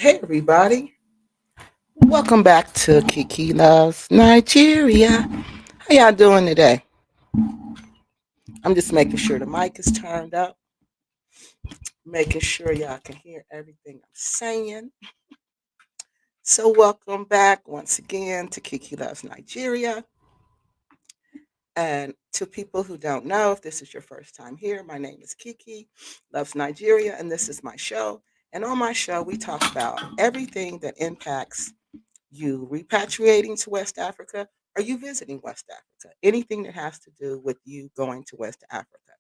Hey everybody, welcome back to Kiki Loves Nigeria. How y'all doing today? I'm just making sure the mic is turned up, making sure y'all can hear everything I'm saying. So welcome back once again to Kiki Loves Nigeria. And to people who don't know, if this is your first time here, my name is Kiki Loves Nigeria, and this is my show. And on my show, we talk about everything that impacts you repatriating to West Africa or you visiting West Africa, anything that has to do with you going to West Africa.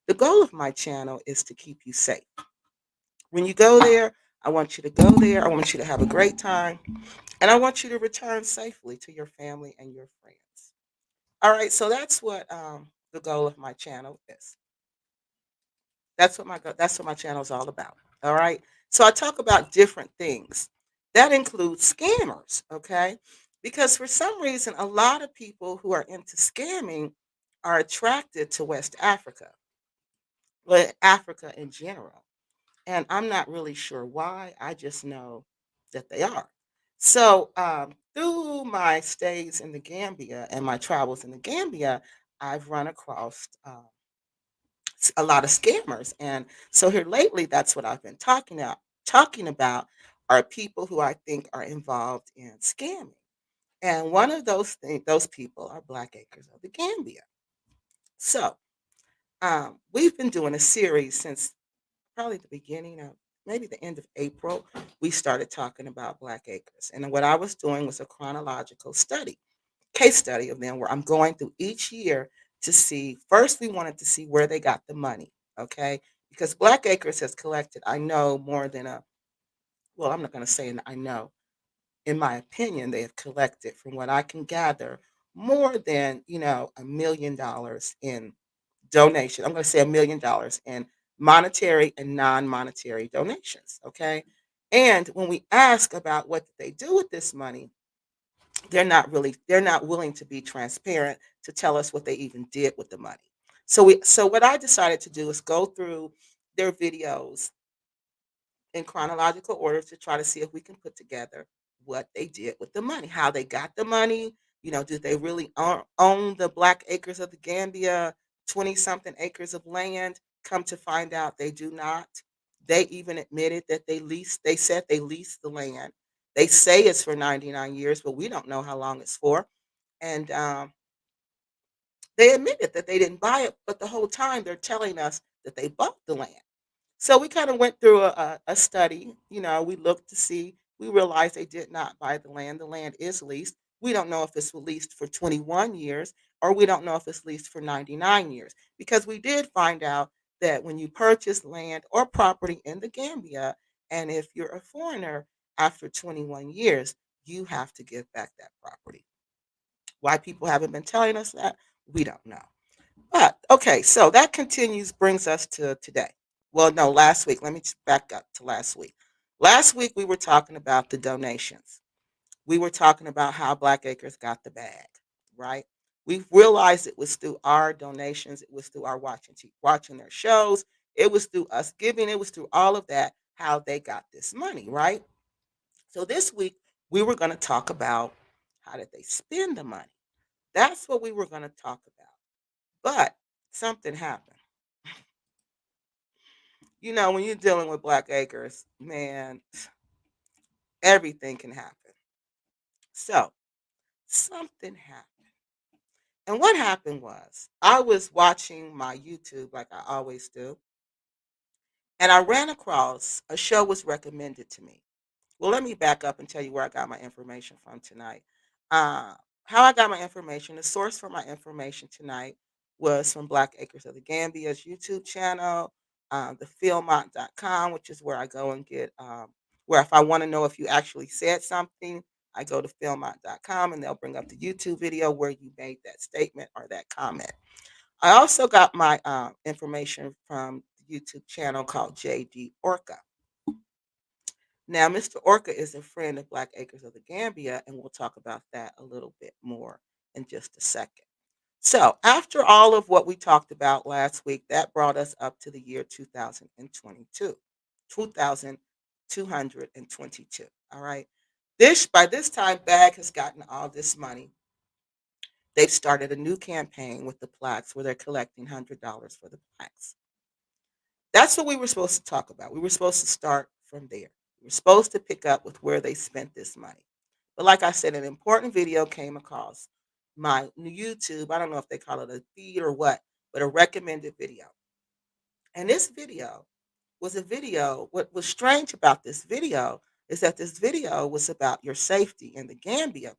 The goal of my channel is to keep you safe. When you go there, I want you to go there. I want you to have a great time. And I want you to return safely to your family and your friends. All right, so that's what the goal of my channel is. That's what my channel is all about. All right. So I talk about different things. That includes scammers, okay? Because for some reason a lot of people who are into scamming are attracted to West Africa, well, Africa in general. And I'm not really sure why. I just know that they are. So through my stays in the Gambia and my travels in the Gambia, I've run across a lot of scammers. And so here lately, that's what I've been talking about are people who I think are involved in scamming. And one of those people are Black Acres of the Gambia. So we've been doing a series since probably the beginning of maybe the end of April. We started talking about Black Acres. And what I was doing was a chronological study, case study of them where I'm going through each year to see. First, we wanted to see where they got the money, okay? Because Black Acres has collected, I know, more than well, I'm not going to say I know. In my opinion, they have collected, from what I can gather, more than, $1 million in donation. I'm going to say $1 million in monetary and non-monetary donations, okay? And when we ask about what did they do with this money, they're not willing to be transparent to tell us what they even did with the money. So what I decided to do is go through their videos in chronological order to try to see if we can put together what they did with the money, how they got the money. Do they really own the Black Acres of the Gambia, 20 something acres of land? Come to find out they do not. They even admitted that they said they leased the land. They say it's for 99 years, but we don't know how long it's for. And they admitted that they didn't buy it, but the whole time they're telling us that they bought the land. So we kind of went through a study. We looked to see, we realized they did not buy the land. The land is leased. We don't know if it's leased for 21 years or we don't know if it's leased for 99 years because we did find out that when you purchase land or property in the Gambia, and if you're a foreigner after 21 years, you have to give back that property. Why people haven't been telling us that, we don't know. But okay, so that continues, brings us to today. Well, no, last week. Let me just back up to last week. Last week we were talking about the donations. We were talking about how Black Acres got the bag, right? We realized it was through our donations. It was through our watching their shows. It was through us giving. It was through all of that how they got this money, right? So this week we were going to talk about how did they spend the money. That's what we were going to talk about. But something happened. When you're dealing with Black Acres, man, everything can happen. So something happened. And what happened was I was watching my YouTube like I always do, and I ran across a show was recommended to me. Well, let me back up and tell you where I got my information from tonight. Uh, how I got my information, the source for my information tonight was from Black Acres of the Gambia's YouTube channel, thefilmont.com, which is where I go and get, where if I want to know if you actually said something, I go to filmont.com and they'll bring up the YouTube video where you made that statement or that comment. I also got my information from the YouTube channel called JD Orca. Now, Mr. Orca is a friend of Black Acres of the Gambia, and we'll talk about that a little bit more in just a second. So, after all of what we talked about last week, that brought us up to the year 2022. 222. All right. This by this time, Bag has gotten all this money. They've started a new campaign with the plaques where they're collecting $100 for the plaques. That's what we were supposed to talk about. We were supposed to start from there. We were supposed to pick up with where they spent this money. But like I said, an important video came across my YouTube. I don't know if they call it a feed or what, but a recommended video. And this video was a video. What was strange about this video is that this video was about your safety in the Gambia,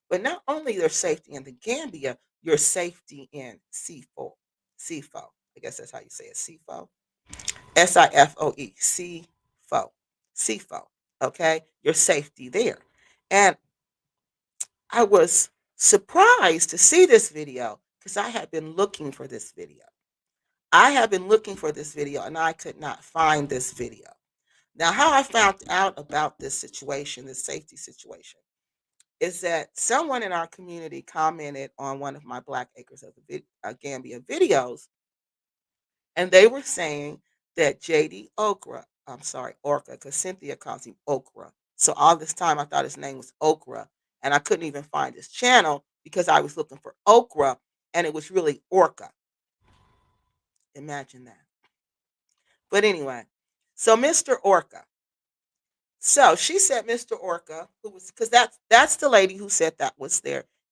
but not only your safety in the Gambia, your safety in Sifoe. Sifoe. I guess that's how you say it. Sifoe. Sifoe. Sifoe. Sifoe. Okay, your safety there. And I was surprised to see this video because I had been looking for this video. I have been looking for this video and I could not find this video. Now, how I found out about this situation, this safety situation, is that someone in our community commented on one of my Black Acres of the Gambia videos, and they were saying that JD Okra, I'm sorry, Orca, because Cynthia calls him Okra. So all this time I thought his name was Okra, and I couldn't even find his channel because I was looking for Okra, and it was really Orca. Imagine that. But anyway, so Mr. Orca. So she said Mr. Orca, who was because that's the lady who said that was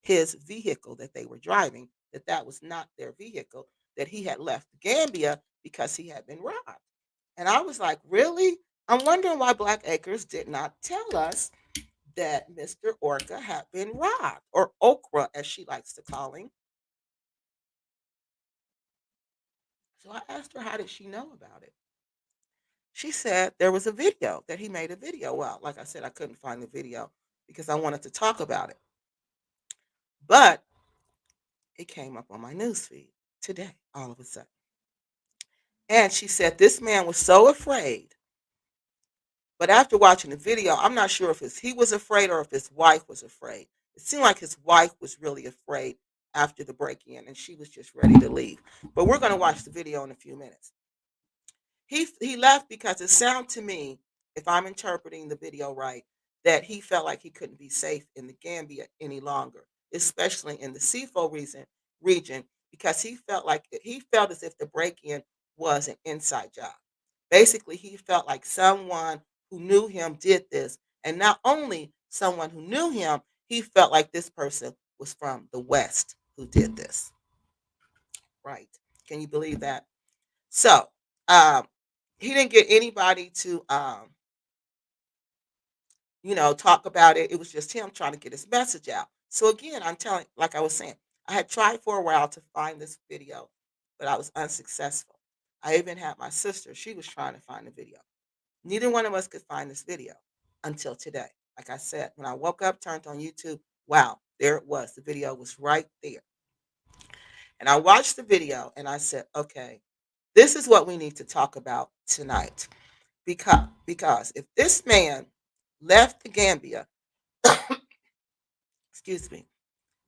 his vehicle that they were driving, that was not their vehicle, that he had left Gambia because he had been robbed. And I was like, really? I'm wondering why Black Acres did not tell us that Mr. Orca had been robbed, or Okra as she likes to call him. So I asked her, how did she know about it? She said there was a video that he made a video. Well, like I said, I couldn't find the video because I wanted to talk about it. But it came up on my newsfeed today, all of a sudden. And she said this man was so afraid. But after watching the video, I'm not sure if he was afraid or if his wife was afraid. It seemed like his wife was really afraid after the break in and she was just ready to leave. But we're going to watch the video in a few minutes. He left because it sounded to me, if I'm interpreting the video right, that he felt like he couldn't be safe in the Gambia any longer, especially in the Sifoe region, because he felt as if the break-in was an inside job. Basically, he felt like someone who knew him did this, and not only someone who knew him, he felt like this person was from the West who did this. Right? Can you believe that? So, um, he didn't get anybody to talk about it. It was just him trying to get his message out. So again, I'm telling, like I was saying, I had tried for a while to find this video, but I was unsuccessful. I even had my sister, she was trying to find the video. Neither one of us could find this video until today. Like I said, when I woke up, turned on YouTube, wow, there it was. The video was right there. And I watched the video and I said, okay, this is what we need to talk about tonight. Because if this man left the Gambia, excuse me,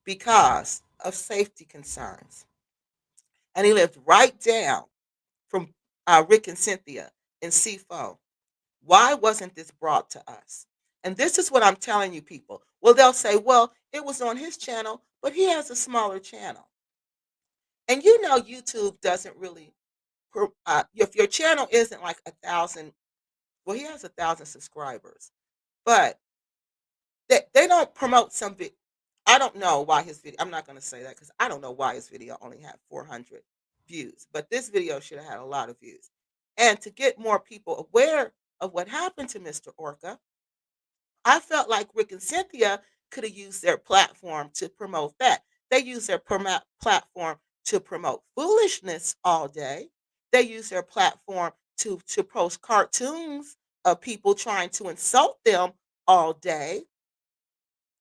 because of safety concerns, and he lived right down from Rick and Cynthia in Sifoe, why wasn't this brought to us? And this is what I'm telling you, people. Well, they'll say, well, it was on his channel, but he has a smaller channel. And YouTube doesn't really, if your channel isn't like 1,000, well, he has 1,000 subscribers, but they don't promote some big. I don't know why his video. I'm not going to say that because I don't know why his video only had 400 views, but this video should have had a lot of views. And to get more people aware of what happened to Mr. Orca, I felt like Rick and Cynthia could have used their platform to promote that. They use their platform to promote foolishness all day. They use their platform to post cartoons of people trying to insult them all day.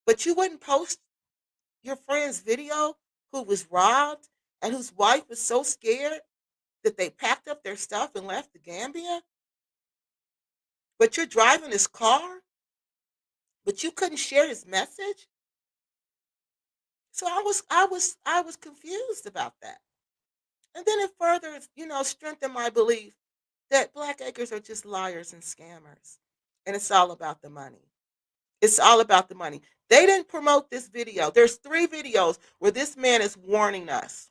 But you wouldn't post your friend's video who was robbed and whose wife was so scared that they packed up their stuff and left the Gambia. But you're driving his car, but you couldn't share his message. So I was confused about that. And then it further, strengthened my belief that Black Acres are just liars and scammers. and it's all about the money. It's all about the money. They didn't promote this video. There's 3 videos where this man is warning us.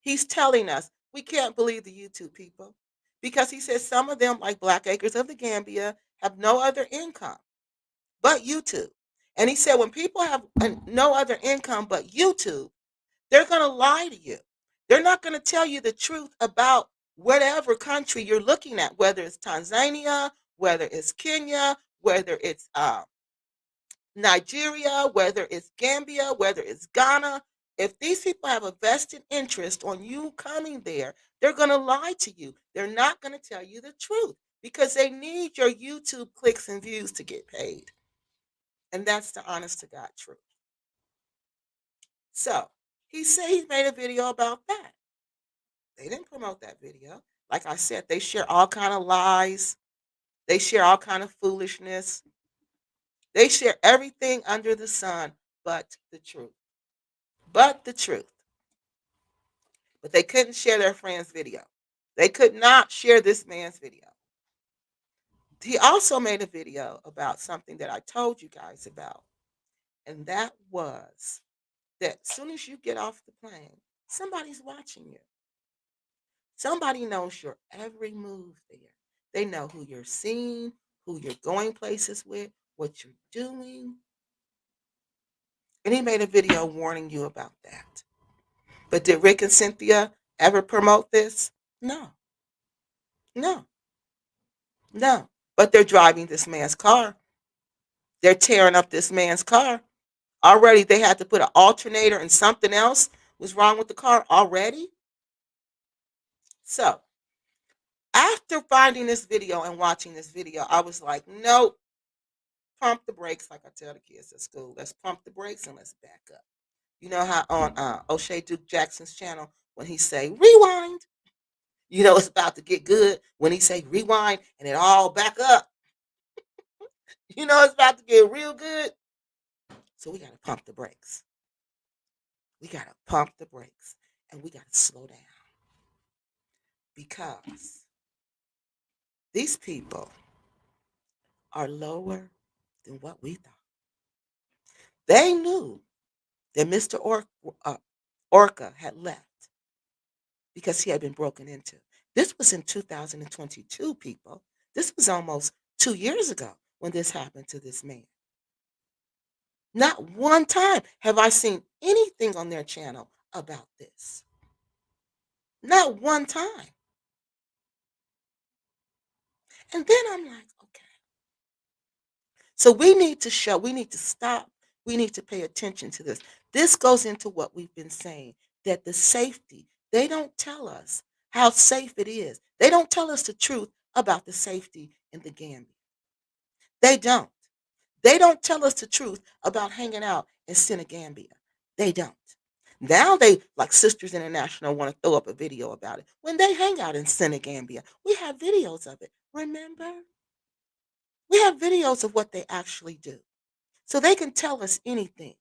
He's telling us we can't believe the YouTube people because he says some of them, like Black Acres of the Gambia, have no other income but YouTube. And he said when people have no other income but YouTube, they're going to lie to you. They're not going to tell you the truth about whatever country you're looking at, whether it's Tanzania, whether it's Kenya, whether it's Nigeria, whether it's Gambia, whether it's Ghana. If these people have a vested interest on you coming there, they're going to lie to you. They're not going to tell you the truth because they need your YouTube clicks and views to get paid. And that's the honest to God truth. So he said he made a video about that. They didn't promote that video. Like I said, they share all kind of lies. They share all kind of foolishness. They share everything under the sun but the truth. But the truth. But they couldn't share their friend's video. They could not share this man's video. He also made a video about something that I told you guys about. And that was that as soon as you get off the plane, somebody's watching you. Somebody knows your every move there. They know who you're seeing, who you're going places with, what you're doing. And he made a video warning you about that. But did Rick and Cynthia ever promote this? No, no, no. But they're driving this man's car. They're tearing up this man's car. Already they had to put an alternator and something else was wrong with the car already. So after finding this video and watching this video, I was like, nope, pump the brakes, like I tell the kids at school. Let's pump the brakes and let's back up. You know how on O'Shea Duke Jackson's channel, when he say rewind, you know it's about to get good. When he say rewind and it all back up, you know it's about to get real good. So we got to pump the brakes. We got to pump the brakes and we got to slow down because these people are lower than what we thought. They knew that Mr. Orca had left because he had been broken into. This was in 2022, people. This was almost 2 years ago when this happened to this man. Not one time have I seen anything on their channel about this. Not one time. And then I'm like, okay. So we need to stop, we need to pay attention to this. This goes into what we've been saying that the safety, they don't tell us how safe it is. They don't tell us the truth about the safety in the Gambia. They don't. They don't tell us the truth about hanging out in Senegambia. They don't. Now they, like Sisters International, want to throw up a video about it. When they hang out in Senegambia, we have videos of it. Remember? We have videos of what they actually do. So they can tell us anything,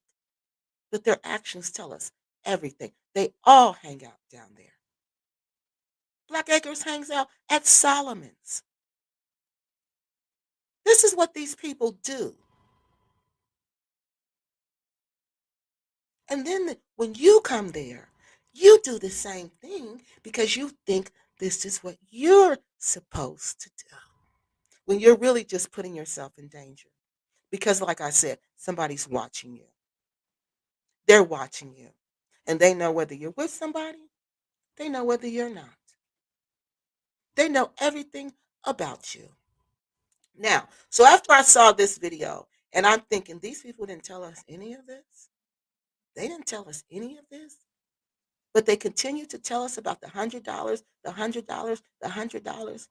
but their actions tell us everything. They all hang out down there. Black Acres hangs out at Solomon's. This is what these people do. And then when you come there, you do the same thing because you think this is what you're supposed to do. When you're really just putting yourself in danger. Because like I said, somebody's watching you. They're watching you. And they know whether you're with somebody, they know whether you're not. They know everything about you. Now, so after I saw this video, and I'm thinking, these people didn't tell us any of this. They didn't tell us any of this. But they continue to tell us about the $100, the $100, the $100.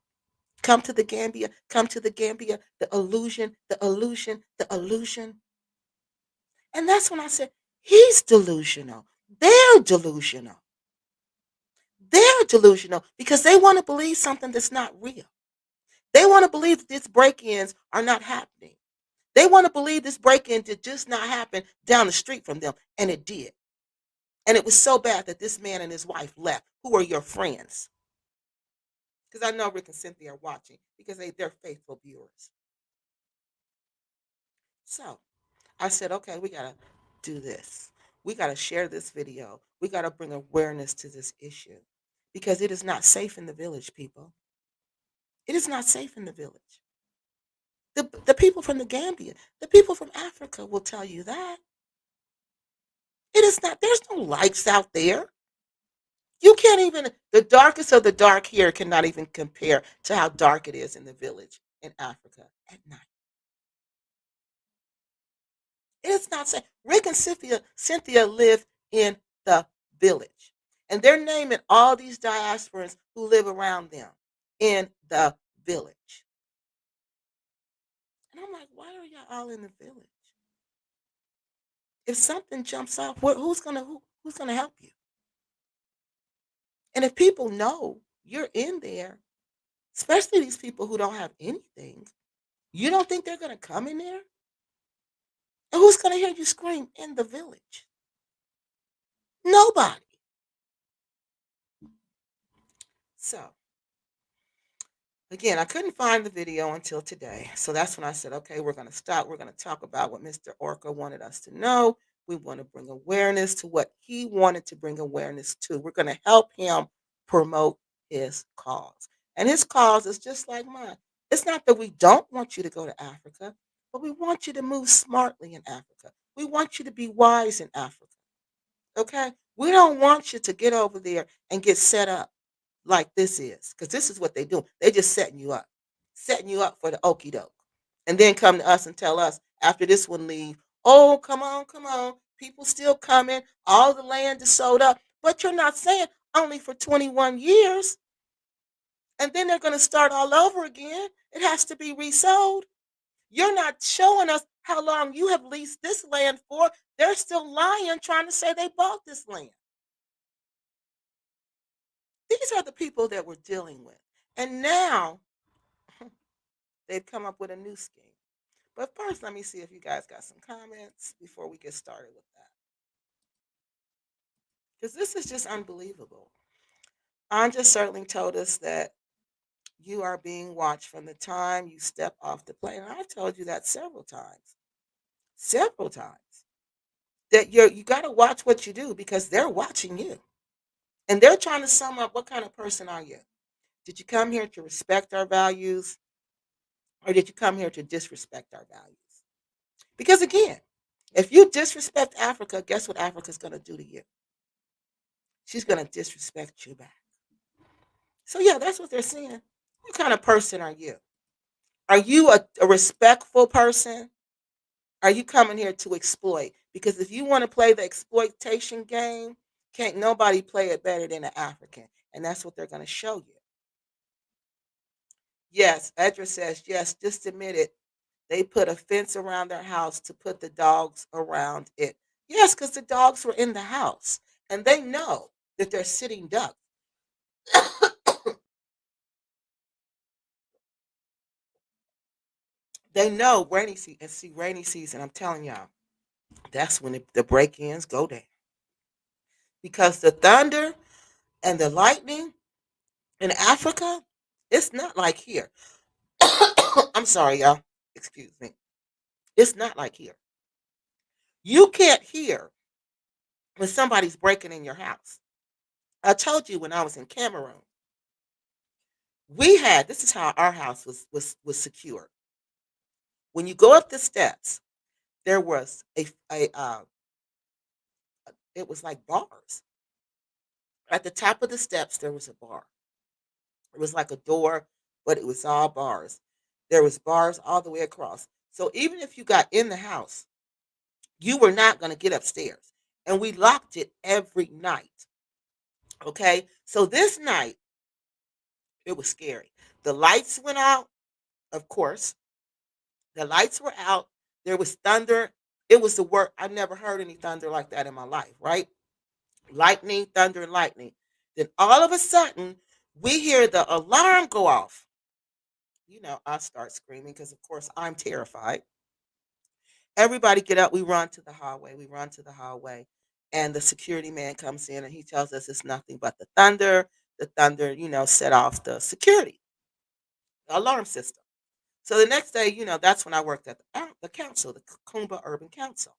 Come to the Gambia, come to the Gambia, the illusion, the illusion, the illusion. And that's when I said, he's delusional. They're delusional. They're delusional because they want to believe something that's not real. They want to believe that these break-ins are not happening. They want to believe this break-in did just not happen down the street from them, and it did. And it was so bad that this man and his wife left. Who are your friends? Because I know Rick and Cynthia are watching because they're faithful viewers. So I said, okay, we got to do this. We got to share this video. We got to bring awareness to this issue because it is not safe in the village, people. It is not safe in the village. The people from the Gambia, the people from Africa will tell you that. It is not, there's no lights out there. You can't even, the darkest of the dark here cannot even compare to how dark it is in the village in Africa at night. It's not safe. Rick and Cynthia live in the village. And they're naming all these diasporans who live around them in the village. And I'm like, why are y'all all in the village? If something jumps off, who's gonna help you? And if people know you're in there, especially these people who don't have anything, you don't think they're gonna come in there? And who's gonna hear you scream in the village? Nobody. So again, I couldn't find the video until today. So that's when I said, okay, we're going to stop. We're going to talk about what Mr. Orca wanted us to know. We want to bring awareness to what he wanted to bring awareness to. We're going to help him promote his cause. And his cause is just like mine. It's not that we don't want you to go to Africa, but we want you to move smartly in Africa. We want you to be wise in Africa. Okay? We don't want you to get over there and get set up like this is, because this is what they do. They just setting you up for the okey doke, and then come to us and tell us after this one leave. Oh, come on, people still coming. All the land is sold up, but you're not saying only for 21 years, and then they're going to start all over again. It has to be resold. You're not showing us how long you have leased this land for. They're still lying, trying to say they bought this land. These are the people that we're dealing with. And now they've come up with a new scheme. But first, let me see if you guys got some comments before we get started with that. Because this is just unbelievable. Anja certainly told us that you are being watched from the time you step off the plane. And I've told you that several times. Several times. That you got to watch what you do because they're watching you. And they're trying to sum up what kind of person are you? Did you come here to respect our values or did you come here to disrespect our values? Because again, if you disrespect Africa, guess what Africa's going to do to you? She's going to disrespect you back. So, yeah, that's what they're saying. What kind of person are you? Are you a respectful person? Are you coming here to exploit? Because if you want to play the exploitation game, can't nobody play it better than an African. And that's what they're going to show you. Yes, Edra says, yes, just admit it. They put a fence around their house to put the dogs around it. Yes, because the dogs were in the house and they know that they're sitting ducks. They know rainy season. And see, rainy season, I'm telling y'all, that's when the break ins go down. Because the thunder and the lightning in Africa, it's not like here. I'm sorry, y'all. Excuse me. It's not like here. You can't hear when somebody's breaking in your house. I told you when I was in Cameroon, we had this is how our house was secured. When you go up the steps, there was a it was like bars. At the top of the steps, there was a bar. It was like a door, but it was all bars. There was bars all the way across. So even if you got in the house, you were not going to get upstairs. And we locked it every night. Okay? So this night, it was scary. The lights went out, of course. The lights were out. There was thunder. It was the work. I've never heard any thunder like that in my life, right? Lightning, thunder, and lightning. Then all of a sudden, we hear the alarm go off. I start screaming because, of course, I'm terrified. Everybody get up. We run to the hallway. We run to the hallway. And the security man comes in and he tells us it's nothing but the thunder. The thunder, set off the security, the alarm system. So the next day, that's when I worked at the council, the Kumba Urban Council.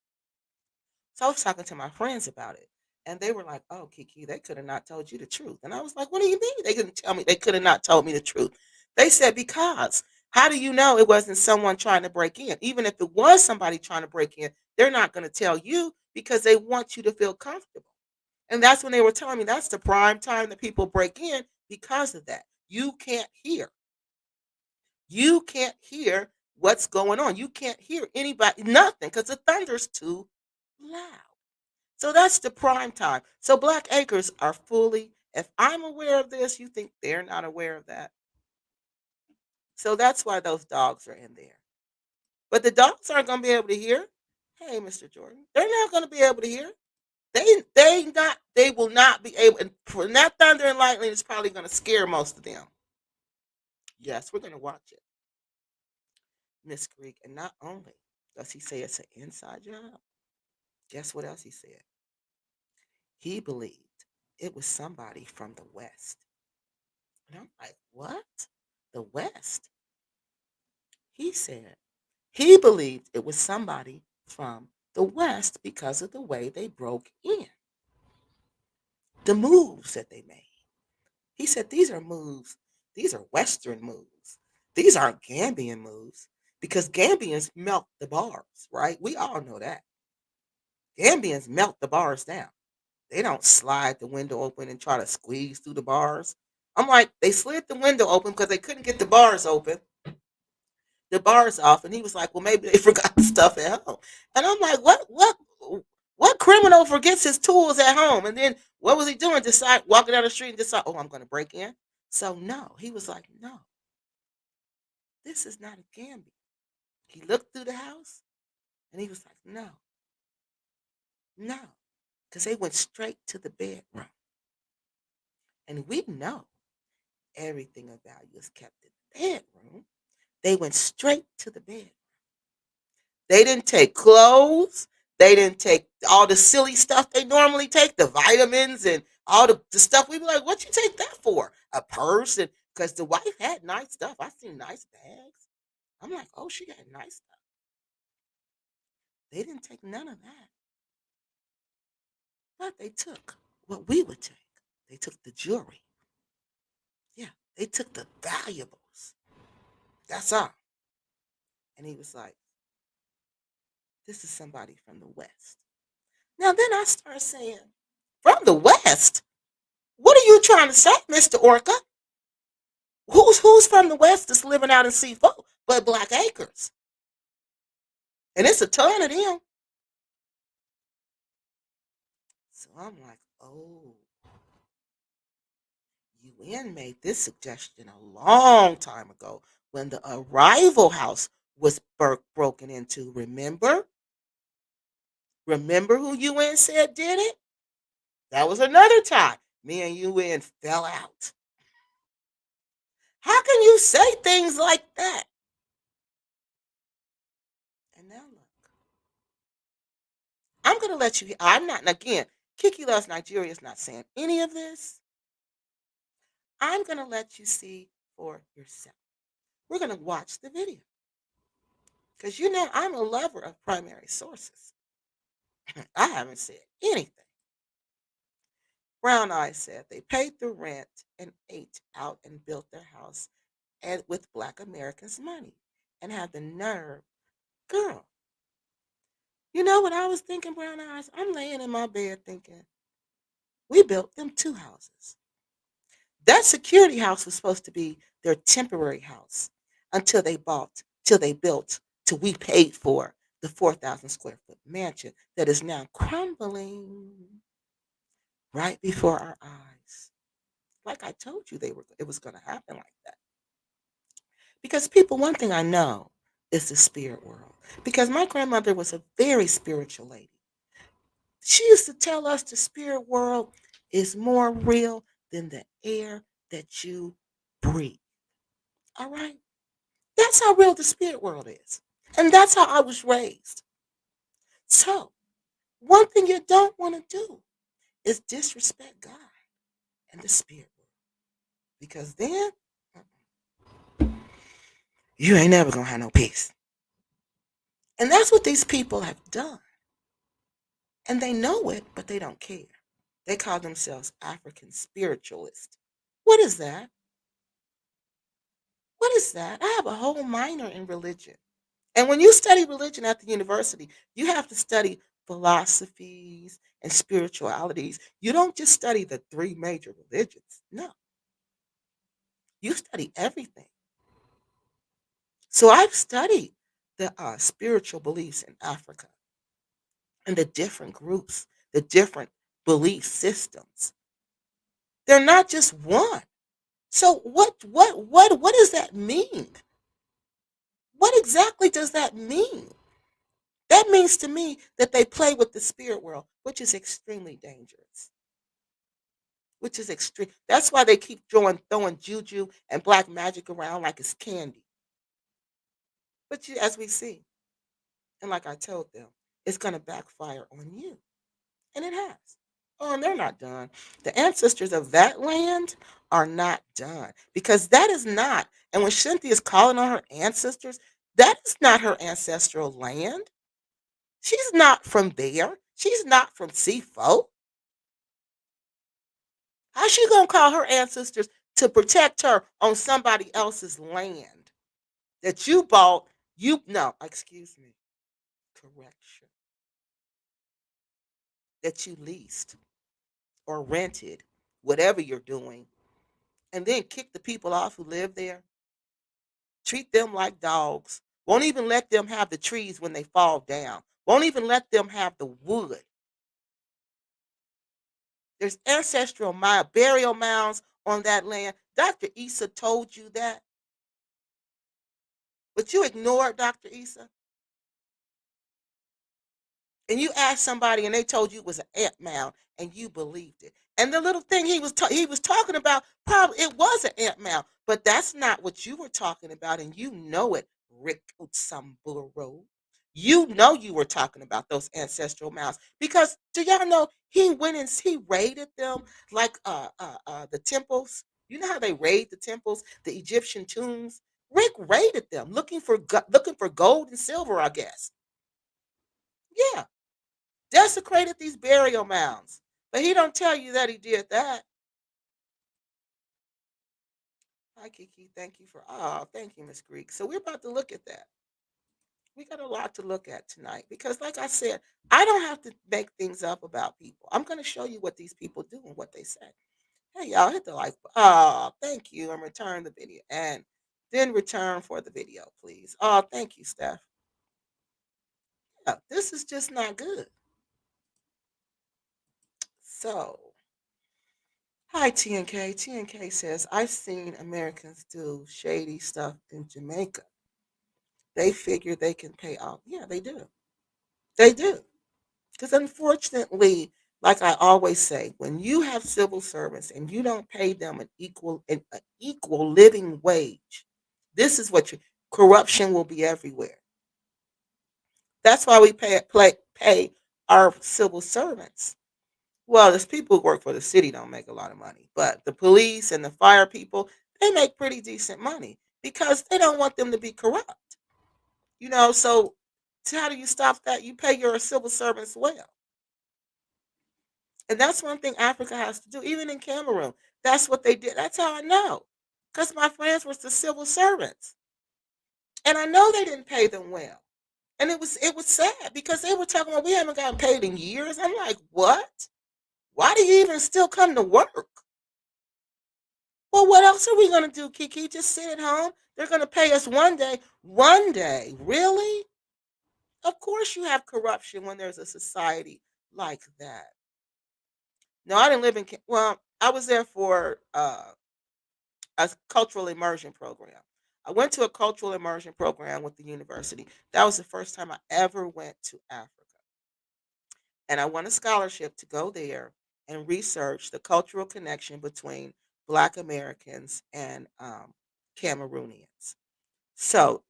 So I was talking to my friends about it, and they were like, "Oh, Kiki, they could have not told you the truth." And I was like, "What do you mean they couldn't tell me? They could have not told me the truth." They said, "Because how do you know it wasn't someone trying to break in? Even if it was somebody trying to break in, they're not going to tell you because they want you to feel comfortable." And that's when they were telling me that's the prime time that people break in because of that. You can't hear. You can't hear what's going on. You can't hear anybody, nothing, because the thunder's too loud. So that's the prime time. So Black Acres are fully, if I'm aware of this, you think they're not aware of that. So that's why those dogs are in there. But the dogs aren't going to be able to hear. Hey, Mr. Jordan, they're not going to be able to hear. They will not be able. And that thunder and lightning is probably going to scare most of them. Yes, we're going to watch it, Miss Greek. And not only does he say it's an inside job, guess what else he said? He believed it was somebody from the West. And I'm like, what? The West? He said he believed it was somebody from the West because of the way they broke in, the moves that they made. He said these are moves, these are Western moves. These aren't Gambian moves because Gambians melt the bars, right? We all know that. Gambians melt the bars down. They don't slide the window open and try to squeeze through the bars. I'm like, they slid the window open because they couldn't get the bars off, and he was like, "Well, maybe they forgot the stuff at home." And I'm like, what criminal forgets his tools at home? And then what was he doing? Decide walking down the street and decide, "Oh, I'm going to break in." So no, he was like, "No, this is not a gambit." He looked through the house, and he was like, "No, no," because they went straight to the bedroom, and we know everything of value is kept in the bedroom. They went straight to the bed. They didn't take clothes. They didn't take all the silly stuff they normally take, the vitamins and all the stuff. We be like, what you take that for? A purse? And because the wife had nice stuff. I seen nice bags. I'm like, oh, she got nice stuff. They didn't take none of that. But they took what we would take. They took the jewelry. Yeah, they took the valuables. That's all. And he was like, this is somebody from the West. Now then I start saying, from the West? What are you trying to say, Mr. Orca? Who's from the West that's living out in Sifoe but Black Acres? And it's a ton of them. So I'm like, oh, UN made this suggestion a long time ago when the arrival house was broken into. Remember? Remember who UN said did it? That was another time. Me and UN fell out. How can you say things like that? And now look, I'm going to let you. I'm not, and again, Kiki Loves Nigeria is not saying any of this. I'm going to let you see for yourself. We're going to watch the video because you know I'm a lover of primary sources. I haven't said anything. Brown Eyes said they paid the rent and ate out and built their house and with Black Americans' money and had the nerve. Girl, you know what I was thinking, Brown Eyes? I'm laying in my bed thinking, we built them two houses. That security house was supposed to be their temporary house until they bought, till they built, till we paid for the 4,000 square foot mansion that is now crumbling right before our eyes. Like I told you, it was going to happen like that. Because people, one thing I know is the spirit world. Because my grandmother was a very spiritual lady. She used to tell us the spirit world is more real than the air that you breathe. All right? That's how real the spirit world is. And that's how I was raised. So, one thing you don't want to do is disrespect God and the spirit world. Because then You ain't never gonna have no peace. And that's what these people have done. And they know it, but they don't care. They call themselves African spiritualists. What is that? What is that? I have a whole minor in religion. And when you study religion at the university, you have to study philosophies and spiritualities. You don't just study the three major religions. No, you study everything. So I've studied the spiritual beliefs in Africa and the different groups, the different belief systems. They're not just one. So what does that mean? What exactly does that mean? That means to me that they play with the spirit world, which is extremely dangerous. Which is extreme. That's why they keep throwing juju and black magic around like it's candy. But as we see, and like I told them, it's going to backfire on you, and it has. Oh, and they're not done. The ancestors of that land are not done because that is not. And when Cynthia is calling on her ancestors, that is not her ancestral land. She's not from there. She's not from Sifoe. How's she gonna call her ancestors to protect her on somebody else's land that you bought? You no, excuse me, correction. That you leased or rented, whatever you're doing, and then kick the people off who live there. Treat them like dogs. Won't even let them have the trees when they fall down. Won't even let them have the wood. There's ancestral burial mounds on that land. Dr. Issa told you that, but you ignored Dr. Issa. And you asked somebody and they told you it was an ant mound and you believed it. And the little thing he was talking about, probably it was an ant mound, but that's not what you were talking about, and you know it, Rick Utsamburo. You know you were talking about those ancestral mounds because do y'all know he went and he raided them like the temples. You know how they raid the temples, the Egyptian tombs. Rick raided them looking for looking for gold and silver, I guess. Yeah, desecrated these burial mounds. But he don't tell you that he did that. Hi Kiki, thank you for thank you, Miss Greek. So we're about to look at that. We got a lot to look at tonight because like I said, I don't have to make things up about people. I'm gonna show you what these people do and what they say. Hey y'all, hit the like. Oh, thank you, and return the video. And then return for the video, please. Oh, thank you, Steph. Yeah, this is just not good. So hi, TNK. TNK says, I've seen Americans do shady stuff in Jamaica. They figure they can pay off. Yeah, they do. They do. Because unfortunately, like I always say, when you have civil servants and you don't pay them an equal living wage, this is what corruption will be everywhere. That's why we pay our civil servants. Well, there's people who work for the city don't make a lot of money, but the police and the fire people, they make pretty decent money because they don't want them to be corrupt. So how do you stop that? You pay your civil servants well. And that's one thing Africa has to do, even in Cameroon. That's what they did. That's how I know. Because my friends were the civil servants. And I know they didn't pay them well. And it was sad because they were talking about we haven't gotten paid in years. I'm like, what? Why do you even still come to work? Well, what else are we going to do, Kiki? Just sit at home? They're going to pay us one day. One day. Really? Of course you have corruption when there's a society like that. No, I didn't live in, well, I was there for a cultural immersion program. I went to a cultural immersion program with the university. That was the first time I ever went to Africa. And I won a scholarship to go there and research the cultural connection between Black Americans and Cameroonians. So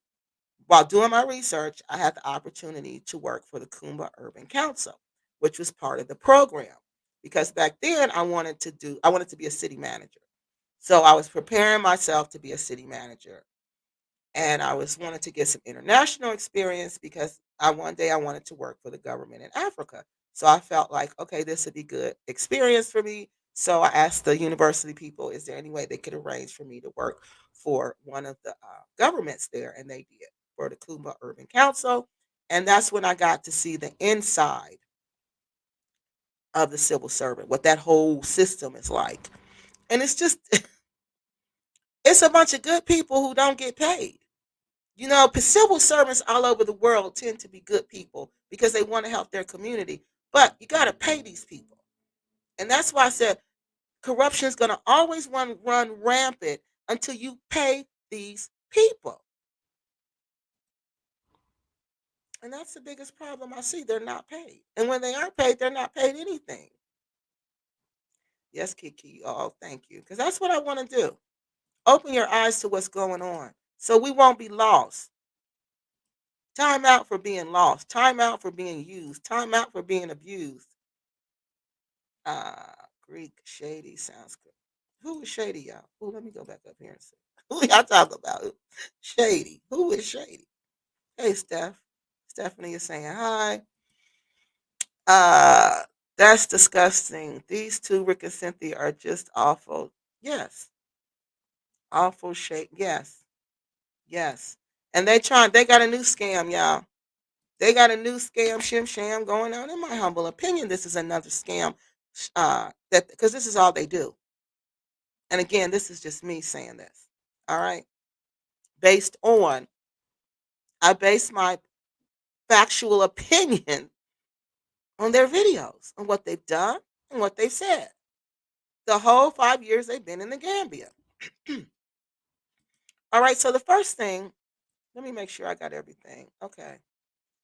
while doing my research, I had the opportunity to work for the Kumba Urban Council, which was part of the program. Because back then I wanted to be a city manager. So I was preparing myself to be a city manager. and I was wanted to get some international experience because I one day I wanted to work for the government in Africa. So I felt like, okay, this would be good experience for me. So I asked the university people, is there any way they could arrange for me to work for one of the governments there? And they did, for the Kumba Urban Council. And that's when I got to see the inside of the civil servant, what that whole system is like. And it's just, it's a bunch of good people who don't get paid. Civil servants all over the world tend to be good people because they want to help their community. But you got to pay these people. And that's why I said corruption is going to always run rampant until you pay these people. And that's the biggest problem I see. They're not paid. And when they are paid, they're not paid anything. Yes, Kiki. Oh, thank you. Because that's what I want to do. Open your eyes to what's going on so we won't be lost. Time out for being lost. Time out for being used. Time out for being abused. Greek shady sounds good. Who is shady, y'all? Oh, let me go back up here and see. Who y'all talking about? Shady. Who is shady? Hey, Steph. Stephanie is saying hi. Uh, that's disgusting. These two, Rick and Cynthia, are just awful. Yes, awful shade. Yes, yes. And they got a new scam, y'all. They got a new scam, shim sham going on. In my humble opinion, this is another scam. That because this is all they do. And again, this is just me saying this. All right, based on I base my factual opinion on their videos, on what they've done and what they've said. The whole 5 years they've been in the Gambia. All right, so the first thing, let me make sure I got everything. Okay.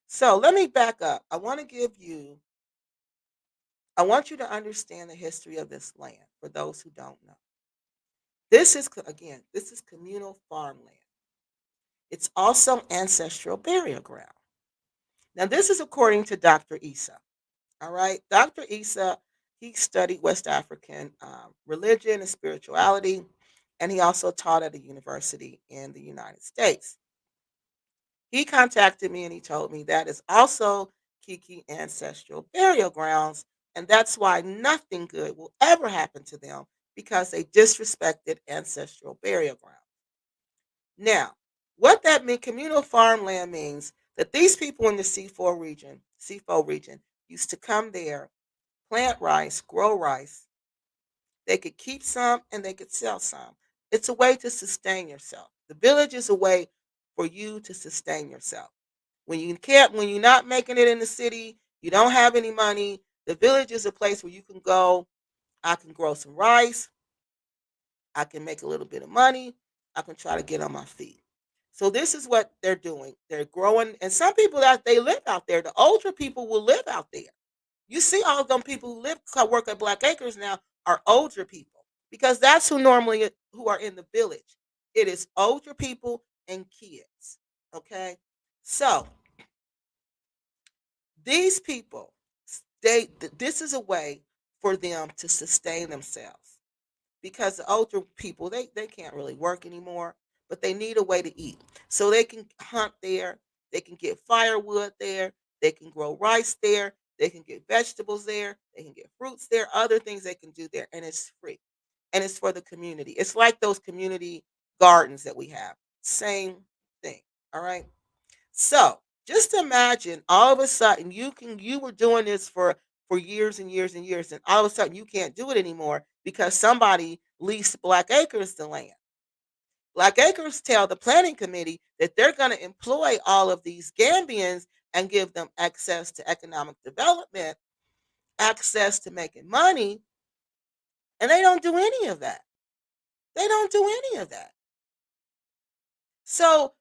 So let me back up. I want you to understand the history of this land for those who don't know. This is communal farmland. It's also ancestral burial ground. Now, this is according to Dr. Issa. All right. Dr. Issa, he studied West African religion and spirituality, and he also taught at a university in the United States. He contacted me and he told me that is also Kiki ancestral burial grounds, and that's why nothing good will ever happen to them because they disrespected ancestral burial grounds. Now, what that means, communal farmland means that these people in the C4 region, used to come there, plant rice, grow rice. They could keep some and they could sell some. It's a way to sustain yourself. The village is a way for you to sustain yourself. When you're not making it in the city, you don't have any money, the village is a place where you can go. I can grow some rice, I can make a little bit of money, I can try to get on my feet. So this is what they're doing. They're growing, and some people that they live out there, the older people will live out there. You see all of them people work at Black Acres now are older people because that's who are in the village. It is older people and kids. Okay, so these people, this is a way for them to sustain themselves because the older people they can't really work anymore, but they need a way to eat. So they can hunt there, they can get firewood there, they can grow rice there, they can get vegetables there, they can get fruits there, other things they can do there, and it's free. And it's for the community. It's like those community gardens that we have. Same thing. All right. So just imagine all of a sudden you were doing this for years and years and years, and all of a sudden you can't do it anymore because somebody leased Black Acres the land. Black Acres tell the planning committee that they're going to employ all of these Gambians and give them access to economic development, access to making money, and they don't do any of that. They don't do any of that. So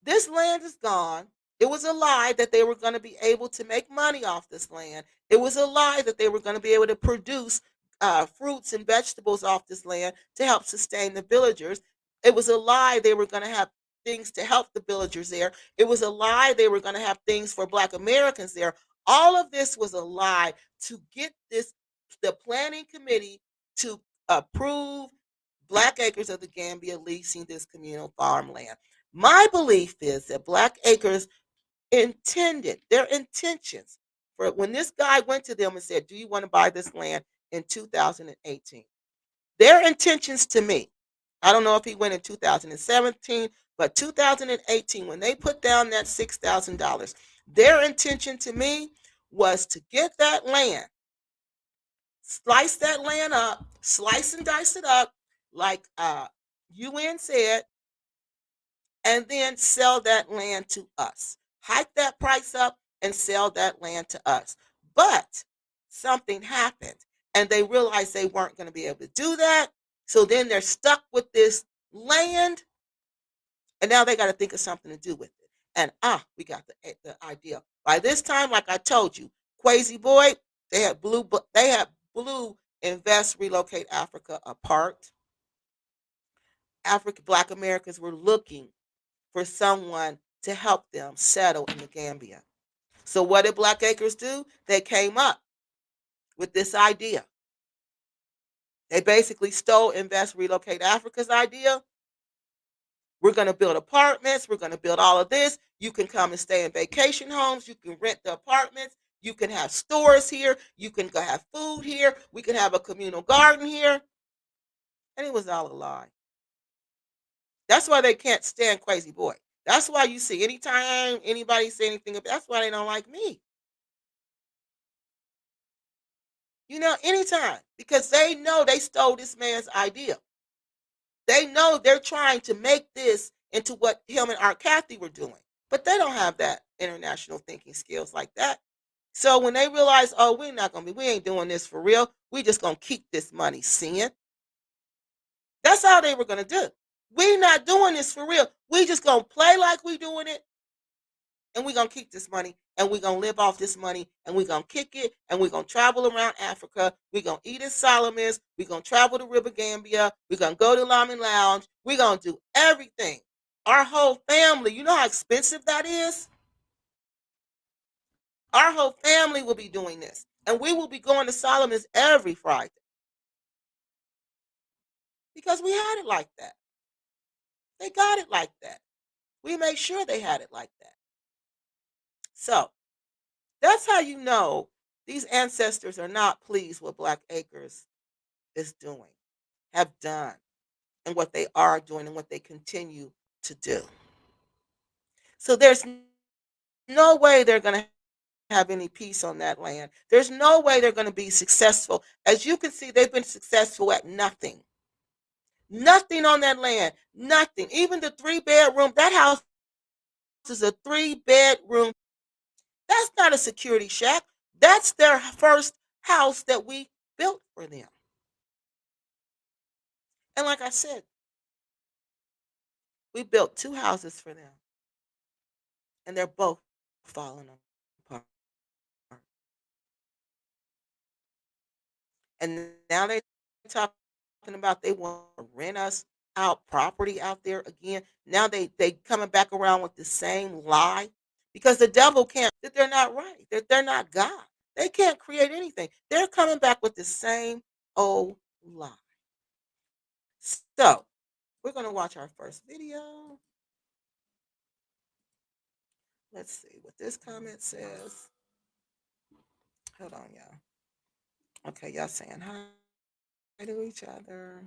this land is gone. It was a lie that they were going to be able to make money off this land. It was a lie that they were going to be able to produce fruits and vegetables off this land to help sustain the villagers. It was a lie they were going to have things to help the villagers there. It was a lie they were going to have things for Black Americans there. All of this was a lie to get the planning committee to approve Black Acres of the Gambia leasing this communal farmland. My belief is that Black Acres intended their intentions for when this guy went to them and said, "Do you want to buy this land in 2018?" Their intentions to me, I don't know if he went in 2017, but 2018, when they put down that $6,000, their intention to me was to get that land, slice that land up, slice and dice it up, like UN said, and then sell that land to us. Hike that price up and sell that land to us. But something happened and they realized they weren't going to be able to do that. So then they're stuck with this land and now they got to think of something to do with it. And we got the idea. By this time, like I told you, Quasi Boy, they had Blue Invest Relocate Africa apart. African Black Americans were looking for someone to help them settle in the Gambia. So what did Black Acres do? They came up with this idea. They basically stole Invest Relocate Africa's idea. We're going to build apartments. We're going to build all of this. You can come and stay in vacation homes. You can rent the apartments. You can have stores here. You can go have food here. We can have a communal garden here. And it was all a lie. That's why they can't stand Crazy Boy. That's why you see anytime anybody say anything, that's why they don't like me. Anytime. Because they know they stole this man's idea. They know they're trying to make this into what him and Art Cathy were doing. But they don't have that international thinking skills like that. So when they realize, oh, we ain't doing this for real. We just gonna keep this money seeing. That's how they were gonna do. We not doing this for real. We just gonna play like we doing it, and we're gonna keep this money, and we're gonna live off this money, and we're gonna kick it, and we're gonna travel around Africa. We're gonna eat at Solomon's, we're gonna travel to River Gambia, we're gonna go to Lamin Lounge, we're gonna do everything. Our whole family, you know how expensive that is? Our whole family will be doing this. And we will be going to Solomon's every Friday. Because we had it like that. They got it like that. We made sure they had it like that. So that's how you know these ancestors are not pleased with Black Acres is doing, have done, and what they are doing and what they continue to do. So there's no way they're going to have any peace on that land. There's no way they're going to be successful. As you can see, they've been successful at nothing. Nothing on that land. Nothing. Even the 3-bedroom, that house is a 3-bedroom. That's not a security shack. That's their first house that we built for them. And like I said, we built 2 houses for them. And they're both falling apart. And now they're talking about they want to rent us out property out there again. Now they coming back around with the same lie because the devil can't that they're not right. That they're not God. They can't create anything. They're coming back with the same old lie. So we're gonna watch our first video. Let's see what this comment says. Hold on, y'all. Okay, y'all saying hi to each other.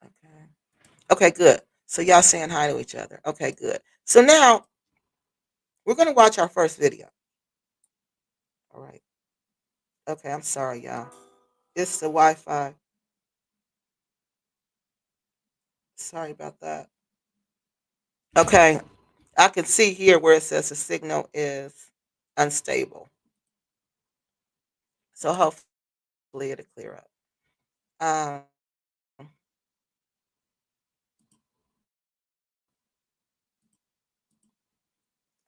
Okay. Okay, good. So y'all saying hi to each other. Okay, good. So now we're gonna watch our first video. All right. Okay, I'm sorry, y'all. It's the Wi-Fi. Sorry about that. Okay, I can see here where it says the signal is unstable. So hopefully it'll clear up. Um,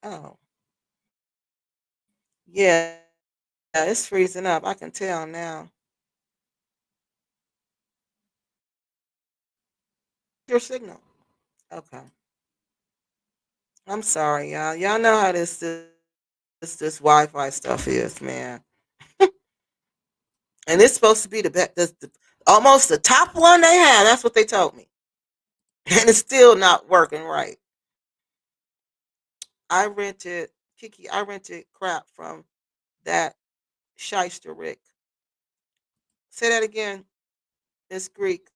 oh, yeah, it's freezing up. I can tell now. Your signal. Okay. I'm sorry, y'all. Y'all know how this Wi-Fi stuff is, man. And it's supposed to be the best, almost the top one they have. That's what they told me. and it's still not working right. I rented Kiki. I rented crap from that shyster Rick. Say that again, Miss Greek.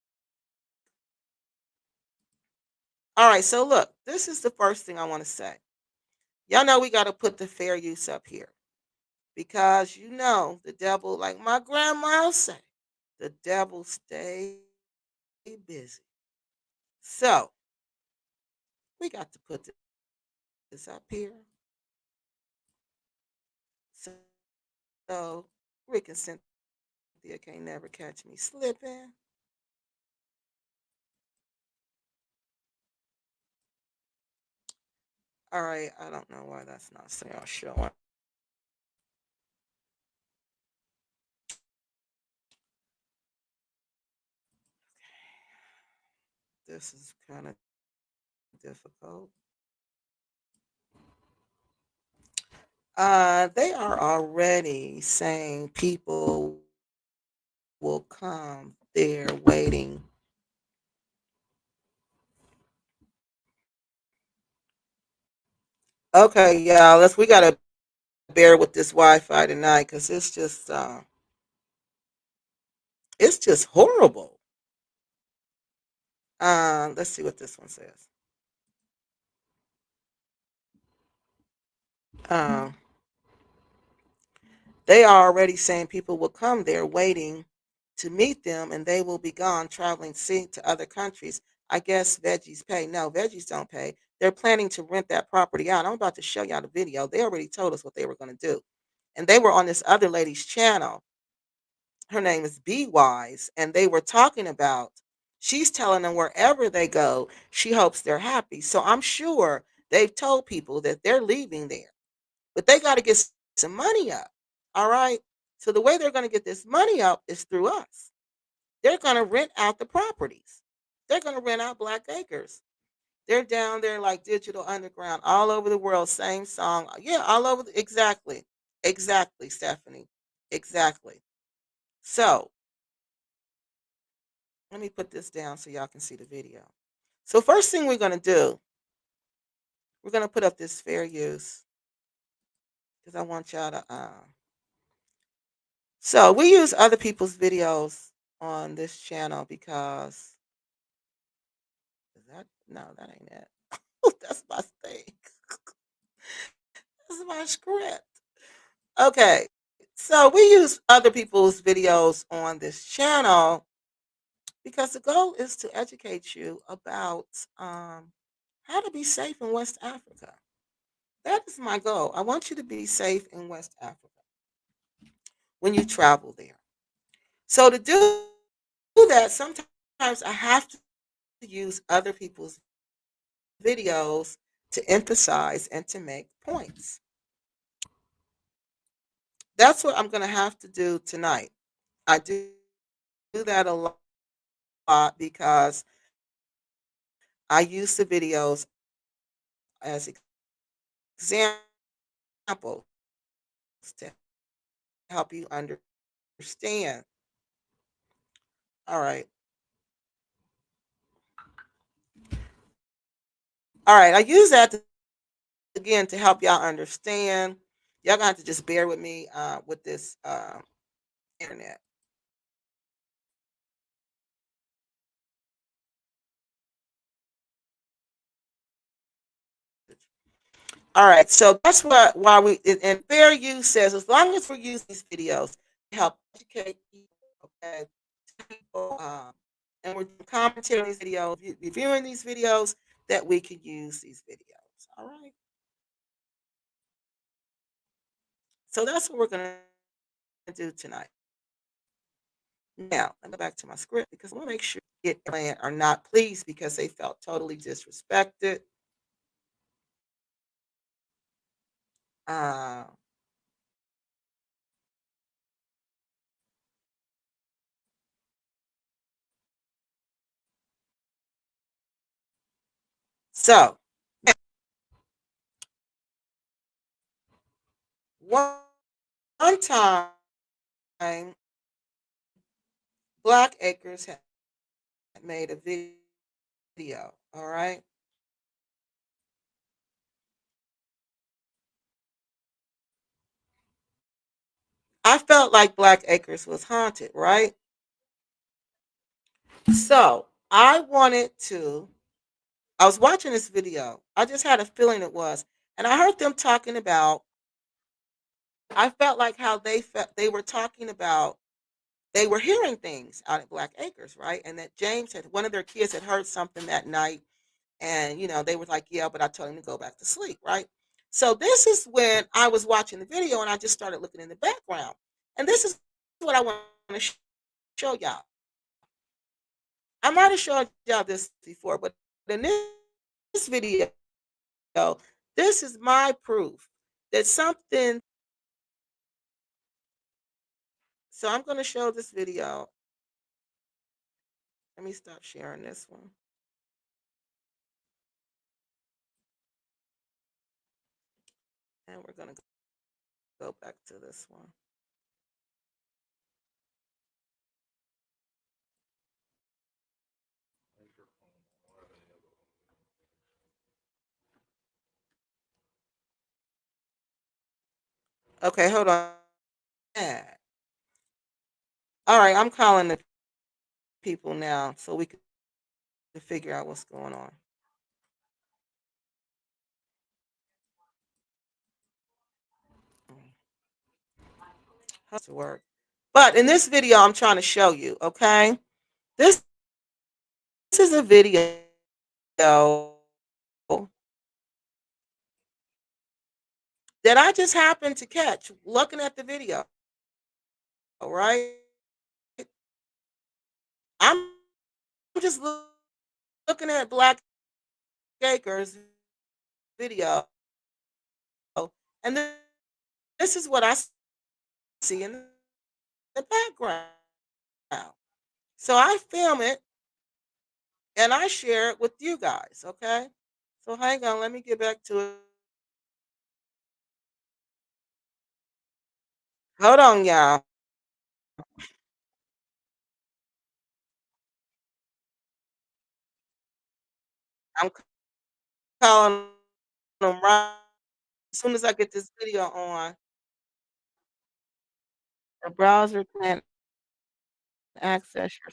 All right. So look, this is the first thing I want to say. Y'all know we got to put the fair use up here because you know the devil, like my grandma say, the devil stay busy. So we got to put this up here. So Rick and Cynthia can't never catch me slipping. All right, I don't know why that's not showing. This is kind of difficult. They are already saying people will come. They're waiting. Okay, y'all. We gotta bear with this Wi-Fi tonight because it's just horrible. Let's see what this one says. Um, they are already saying people will come there waiting to meet them, and they will be gone traveling to other countries. I guess veggies pay. No, veggies don't pay. They're planning to rent that property out. I'm about to show y'all the video. They already told us what they were going to do, and they were on this other lady's channel. Her name is Be Wise, and they were talking about. She's telling them wherever they go, she hopes they're happy. So I'm sure they've told people that they're leaving there, but they got to get some money up. All right. So the way they're going to get this money up is through us. They're going to rent out the properties. They're going to rent out Black Acres. They're down there like digital underground all over the world. Same song. Yeah, all over. Exactly. Exactly, Stephanie. Exactly. So let me put this down so y'all can see the video. So first thing we're going to do, we're going to put up this fair use because I want y'all to. So we use other people's videos on this channel because is that no, that ain't it. That's my thing. That's my script. Okay. So we use other people's videos on this channel because the goal is to educate you about how to be safe in West Africa. That is my goal. I want you to be safe in West Africa when you travel there. So to do that, sometimes I have to use other people's videos to emphasize and to make points. That's what I'm going to have to do tonight. I do that a lot because I use the videos as examples to help you understand. All right. All right. I use that again to help y'all understand. Y'all gonna have to just bear with me with this internet. All right, so that's what why we and fair use says as long as we're using these videos to help educate people, okay, people, and we're doing commentary on these videos, reviewing these videos, that we can use these videos. All right, so that's what we're gonna do tonight. Now, let me go back to my script because I want to make sure it are not pleased because they felt totally disrespected. Uh, so one, one time, Black Acres had made a video, all right? I felt like Black Acres was haunted, right? So I was watching this video. I just had a feeling it was. And I heard them talking about, I felt like how they were talking about, they were hearing things out at Black Acres, right? And that one of their kids had heard something that night. And, they were like, yeah, but I told him to go back to sleep, right? So this is when I was watching the video and I just started looking in the background. And this is what I want to show y'all. I might have showed y'all this before, but in this video, this is my proof that something. So I'm going to show this video. Let me stop sharing this one. And we're going to go back to this one. Okay, hold on. Yeah. All right, I'm calling the people now so we can figure out what's going on. How to work. But in this video, I'm trying to show you, okay? This, this is a video that I just happened to catch looking at the video, right? I'm just looking at Black Acres video, and this is what I see in the background. So I film it and I share it with you guys, okay? So hang on, let me get back to it. Hold on, y'all. I'm calling them right as soon as I get this video on. The browser can't access your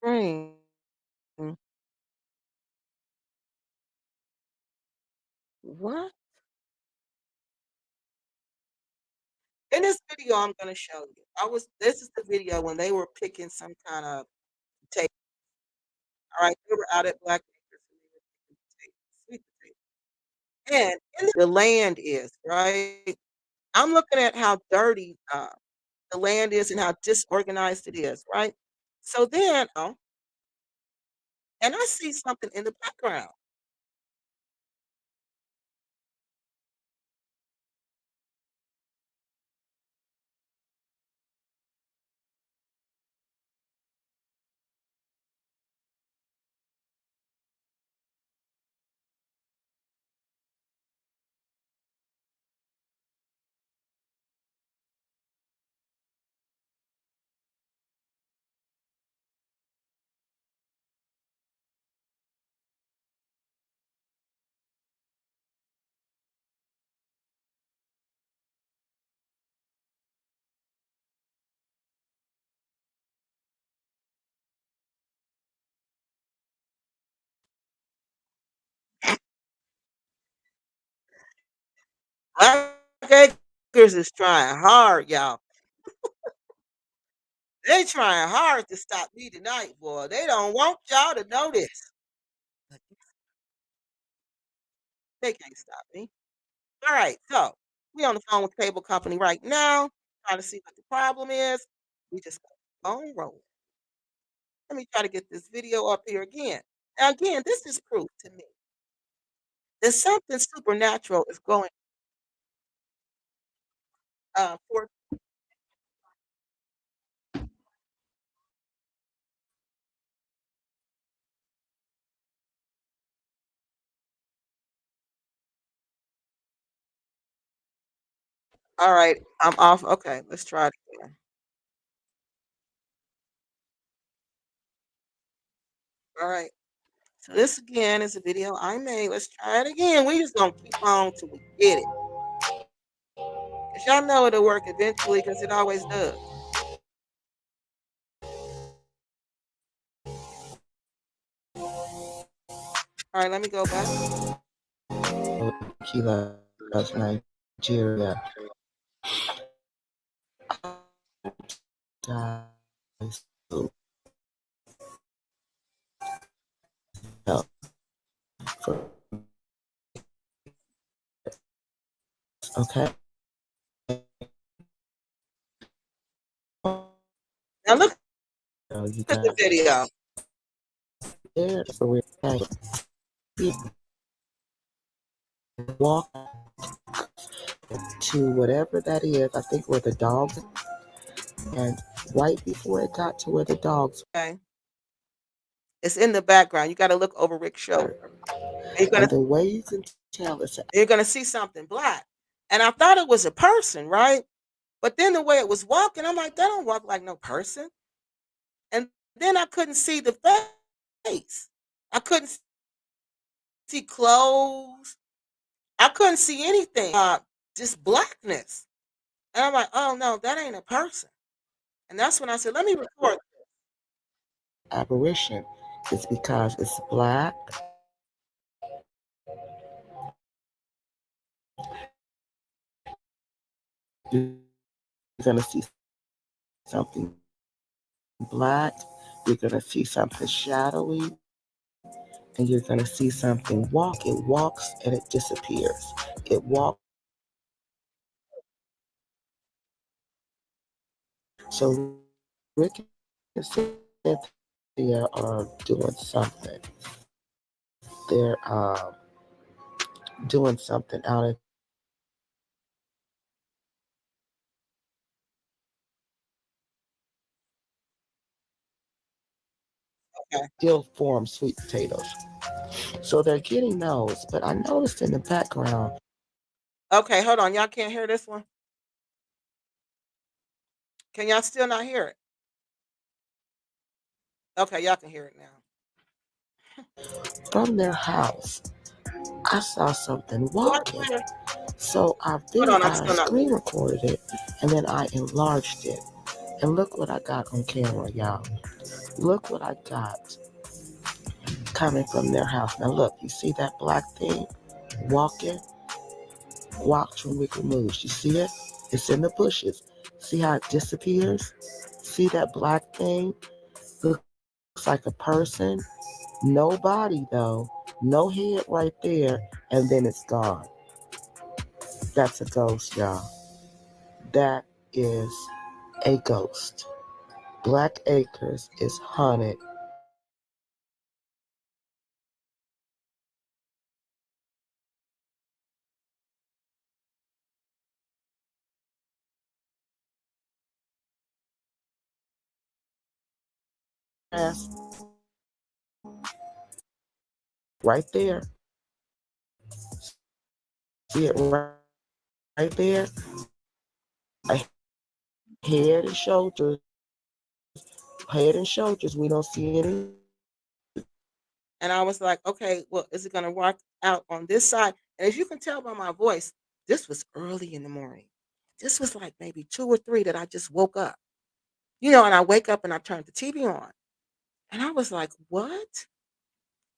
screen. What? In this video I'm gonna show you. This is the video when they were picking some kind of potato. All right, they were out at Black Acres and they were picking potatoes, sweet potatoes. And in the land is, right? I'm looking at how dirty the land is and how disorganized it is, right? So then, and I see something in the background. Black Acres is trying hard, y'all. They trying hard to stop me tonight, boy. They don't want y'all to know this. But they can't stop me. All right, so we on the phone with cable company right now, trying to see what the problem is. We just got on roll. Let me try to get this video up here again. Now, again, this is proof to me that something supernatural is going for. All right, I'm off. Okay, let's try it again. All right. So this again is a video I made. Let's try it again. We just gonna keep on till we get it. Cause y'all know it'll work eventually, cause it always does. All right, let me go back. He loves Nigeria. Guys, help for, okay. Now look So you at the got video. there for where you walk to whatever that is. I think where the dogs, and right before it got to where the dogs Okay. It's in the background. You gotta look over Rick's shoulder. were, And and the way you can tell it's you're gonna see something black. And I thought it was a person, right? But then the way it was walking, I'm like, that don't walk like no person. And then I couldn't see the face. I couldn't see clothes. I couldn't see anything. Just blackness. And I'm like, oh no, that ain't a person. And that's when I said, let me record. apparition. It's because it's black. You're gonna see something black. You're gonna see something shadowy, and you're gonna see something walk. It walks and it disappears. It walks. So Rick and Cynthia are doing something. They're doing something out of Okay. still form sweet potatoes. So they're getting those. But I noticed in the background, Okay, hold on. Y'all can't hear this one? Can y'all still not hear it? Okay, y'all can hear it now. from their house, I saw something What? walking. Hold So on, I'm I still not screen listening. recorded it and then I enlarged it. And look what I got on camera, y'all. Look what I got coming from their house. Now look, you see that black thing walking? Watch when Wicked moves. You see it? It's in the bushes. See how it disappears? See that black thing? Looks like a person. No body though. No head right there. And then it's gone. That's a ghost, y'all. That is a ghost. Black Acres is haunted. Right there. See it right there? A head and shoulders. Head and shoulders. We don't see any. And I was like, okay, well, is it gonna walk out on this side? And as you can tell by my voice, this was early in the morning. This was like maybe 2 or 3 that I just woke up. And I wake up and I turned the TV on. And I was like, what?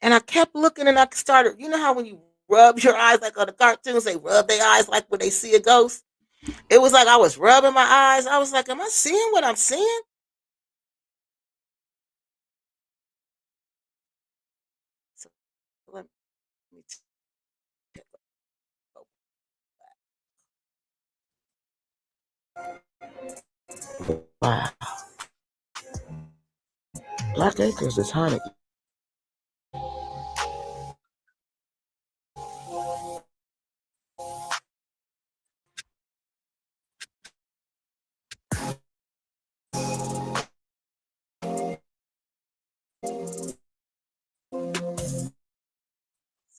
And I kept looking and I started, you know how when you rub your eyes like on the cartoons, they rub their eyes like when they see a ghost? It was like I was rubbing my eyes. I was like, am I seeing what I'm seeing? So let me go Wow. Black Acres is haunted.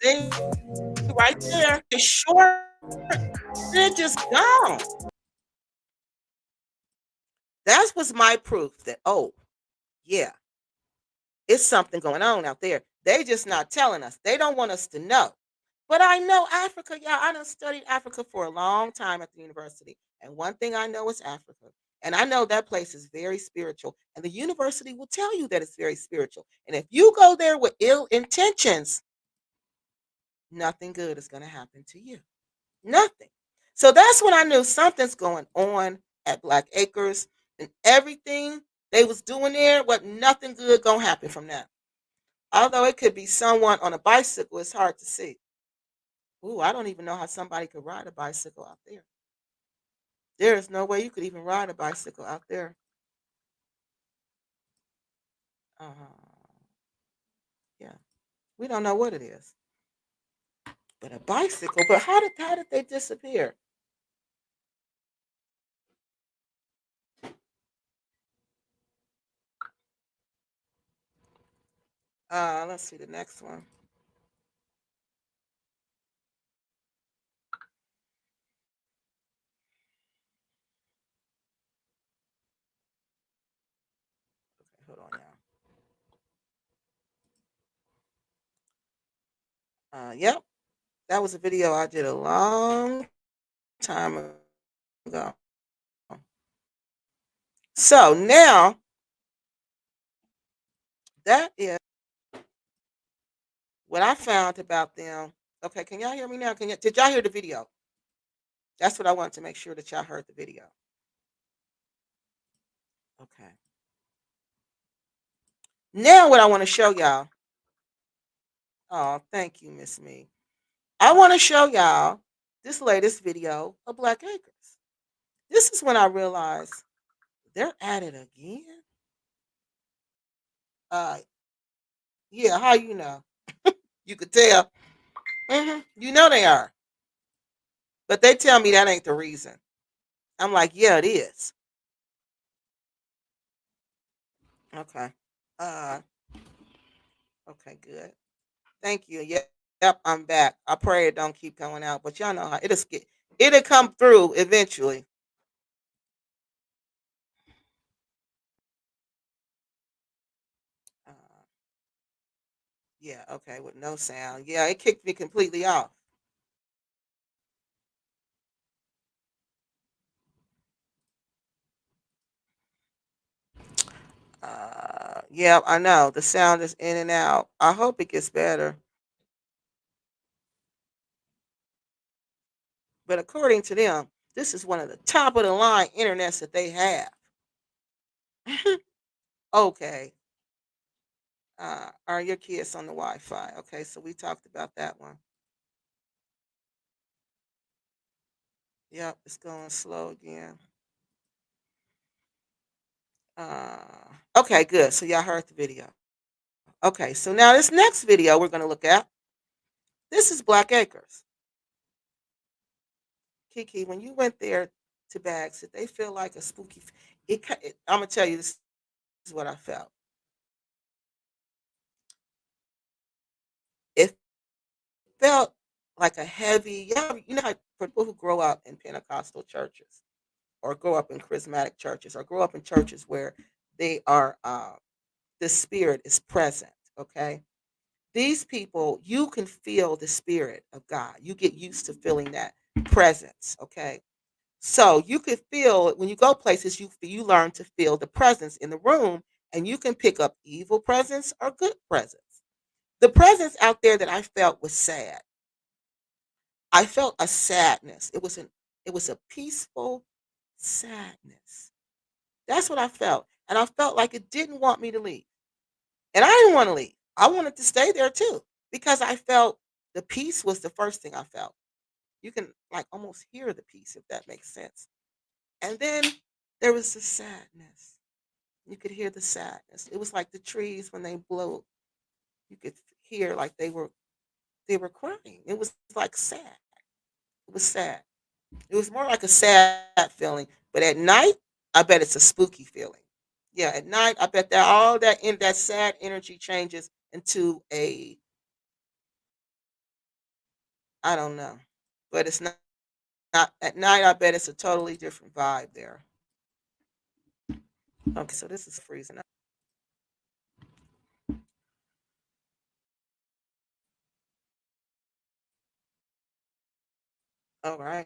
see right there. It's short. They're just gone. That was my proof that, oh, yeah, it's something going on out there. They just not telling us. They don't want us to know. But I know Africa, y'all. I done studied Africa for a long time at the university. And one thing I know is Africa. And I know that place is very spiritual. And the university will tell you that it's very spiritual. And if you go there with ill intentions, nothing good is going to happen to you. Nothing. So that's when I knew something's going on at Black Acres, and everything they was doing there, what nothing good gonna happen from that. Although it could be someone on a bicycle, it's hard to see. Ooh, I don't even know how somebody could ride a bicycle out there. There is no way you could even ride a bicycle out there. Yeah, we don't know what it is, but a bicycle. But how did they disappear? Let's see the next one. Okay, hold on, y'all. Yep, that was a video I did a long time ago. So now that is what I found about them. Okay, can y'all hear me now? Did y'all hear the video? That's what I wanted to make sure that y'all heard the video. Okay. Now what I want to show y'all. Oh, thank you, Miss Me. I want to show y'all this latest video of Black Acres. This is when I realized they're at it again. Uh yeah, how you know? You could tell. You know they are. But they tell me that ain't the reason. I'm like, yeah, it is. Okay. Uh okay, good. Thank you. Yep, I'm back. I pray it don't keep going out, but y'all know how it'll come through eventually. Uh, yeah, okay, with no sound. Yeah, it kicked me completely off. Yeah, I know the sound is in and out. I hope it gets better, but according to them, this is one of the top of the line internets that they have. Okay. Are your kids on the Wi-Fi? Okay, so we talked about that one. Yep, it's going slow again. Okay, good. So y'all heard the video. Okay, so now this next video we're going to look at, this is Black Acres. Kiki, when you went there to Bags, did they feel like a spooky? I'm gonna tell you, this is what I felt. It felt like a heavy. Yeah, you know, how for people who grow up in Pentecostal churches, or grow up in charismatic churches, or grow up in churches where they are, the spirit is present. Okay, these people, you can feel the spirit of God. You get used to feeling that presence. Okay, so you could feel when you go places, you learn to feel the presence in the room, and you can pick up evil presence or good presence. The presence out there that I felt was sad. I felt a sadness. It was a peaceful sadness. That's what I felt. And I felt like it didn't want me to leave. And I didn't want to leave. I wanted to stay there too because I felt the peace was the first thing I felt. You can like almost hear the peace if that makes sense. And then there was the sadness. You could hear the sadness. It was like the trees when they blow. You could hear like they were crying. It was like sad. It was sad. It was more like a sad feeling. But at night, I bet it's a spooky feeling. Yeah, at night, I bet that all that in that sad energy changes into a, I don't know, but it's not at night. I bet it's a totally different vibe there. Okay, so this is freezing up. All right.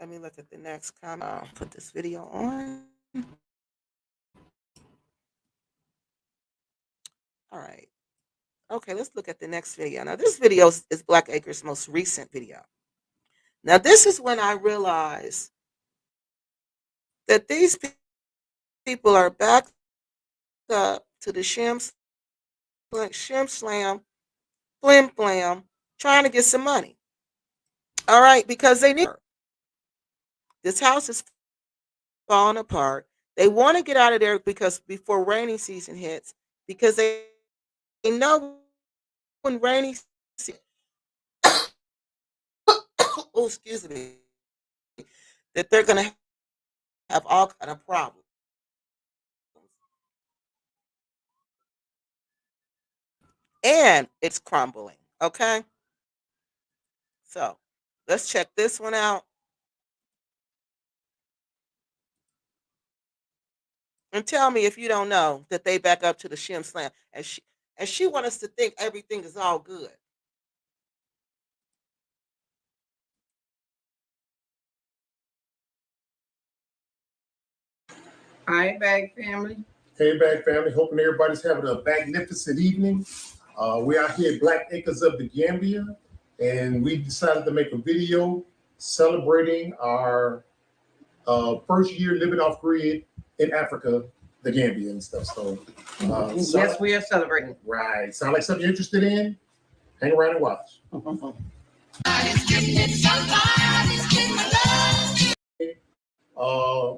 Let me look at the next comment. I'll put this video on. All right. Okay, let's look at the next video. Now, this video is Black Acre's most recent video. Now, this is when I realized that these people are backed up to the shim slam, flim flam, trying to get some money. All right, because they need her. This house is falling apart. They want to get out of there because before rainy season hits, because they know when rainy season, oh, excuse me, that they're going to have all kind of problems. And it's crumbling. Okay, so let's check this one out and tell me if you don't know that they back up to the shim slam, and she wants us to think everything is all good. Hi, Bag Family. Hey, back family. Hoping everybody's having a magnificent evening. We're out here at Black Acres of the Gambia, and we decided to make a video celebrating our first year living off grid in Africa, the Gambia and stuff. So, Yes, we are celebrating. right. Sound like something you're interested in? Hang around and watch. Uh,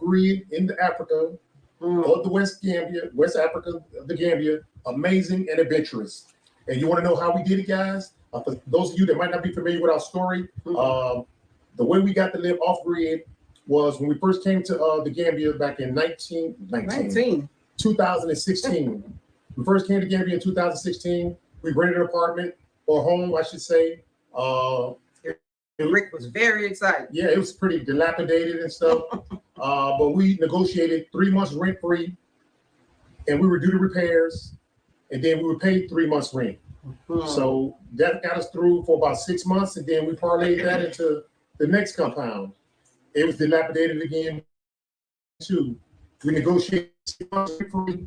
grid in the Africa of the West Africa, the Gambia, amazing and adventurous. And you want to know how we did it, guys? For those of you that might not be familiar with our story, the way we got to live off grid was when we first came to the Gambia back in 2016. We first came to Gambia in 2016. We rented an apartment or home, I should say. Rick was very excited. Yeah, it was pretty dilapidated and stuff. But we negotiated 3 months rent free, and we were due to repairs, and then we were paid 3 months rent. So that got us through for about 6 months, and then we parlayed that into the next compound. It was dilapidated again too. We negotiated 6 months rent free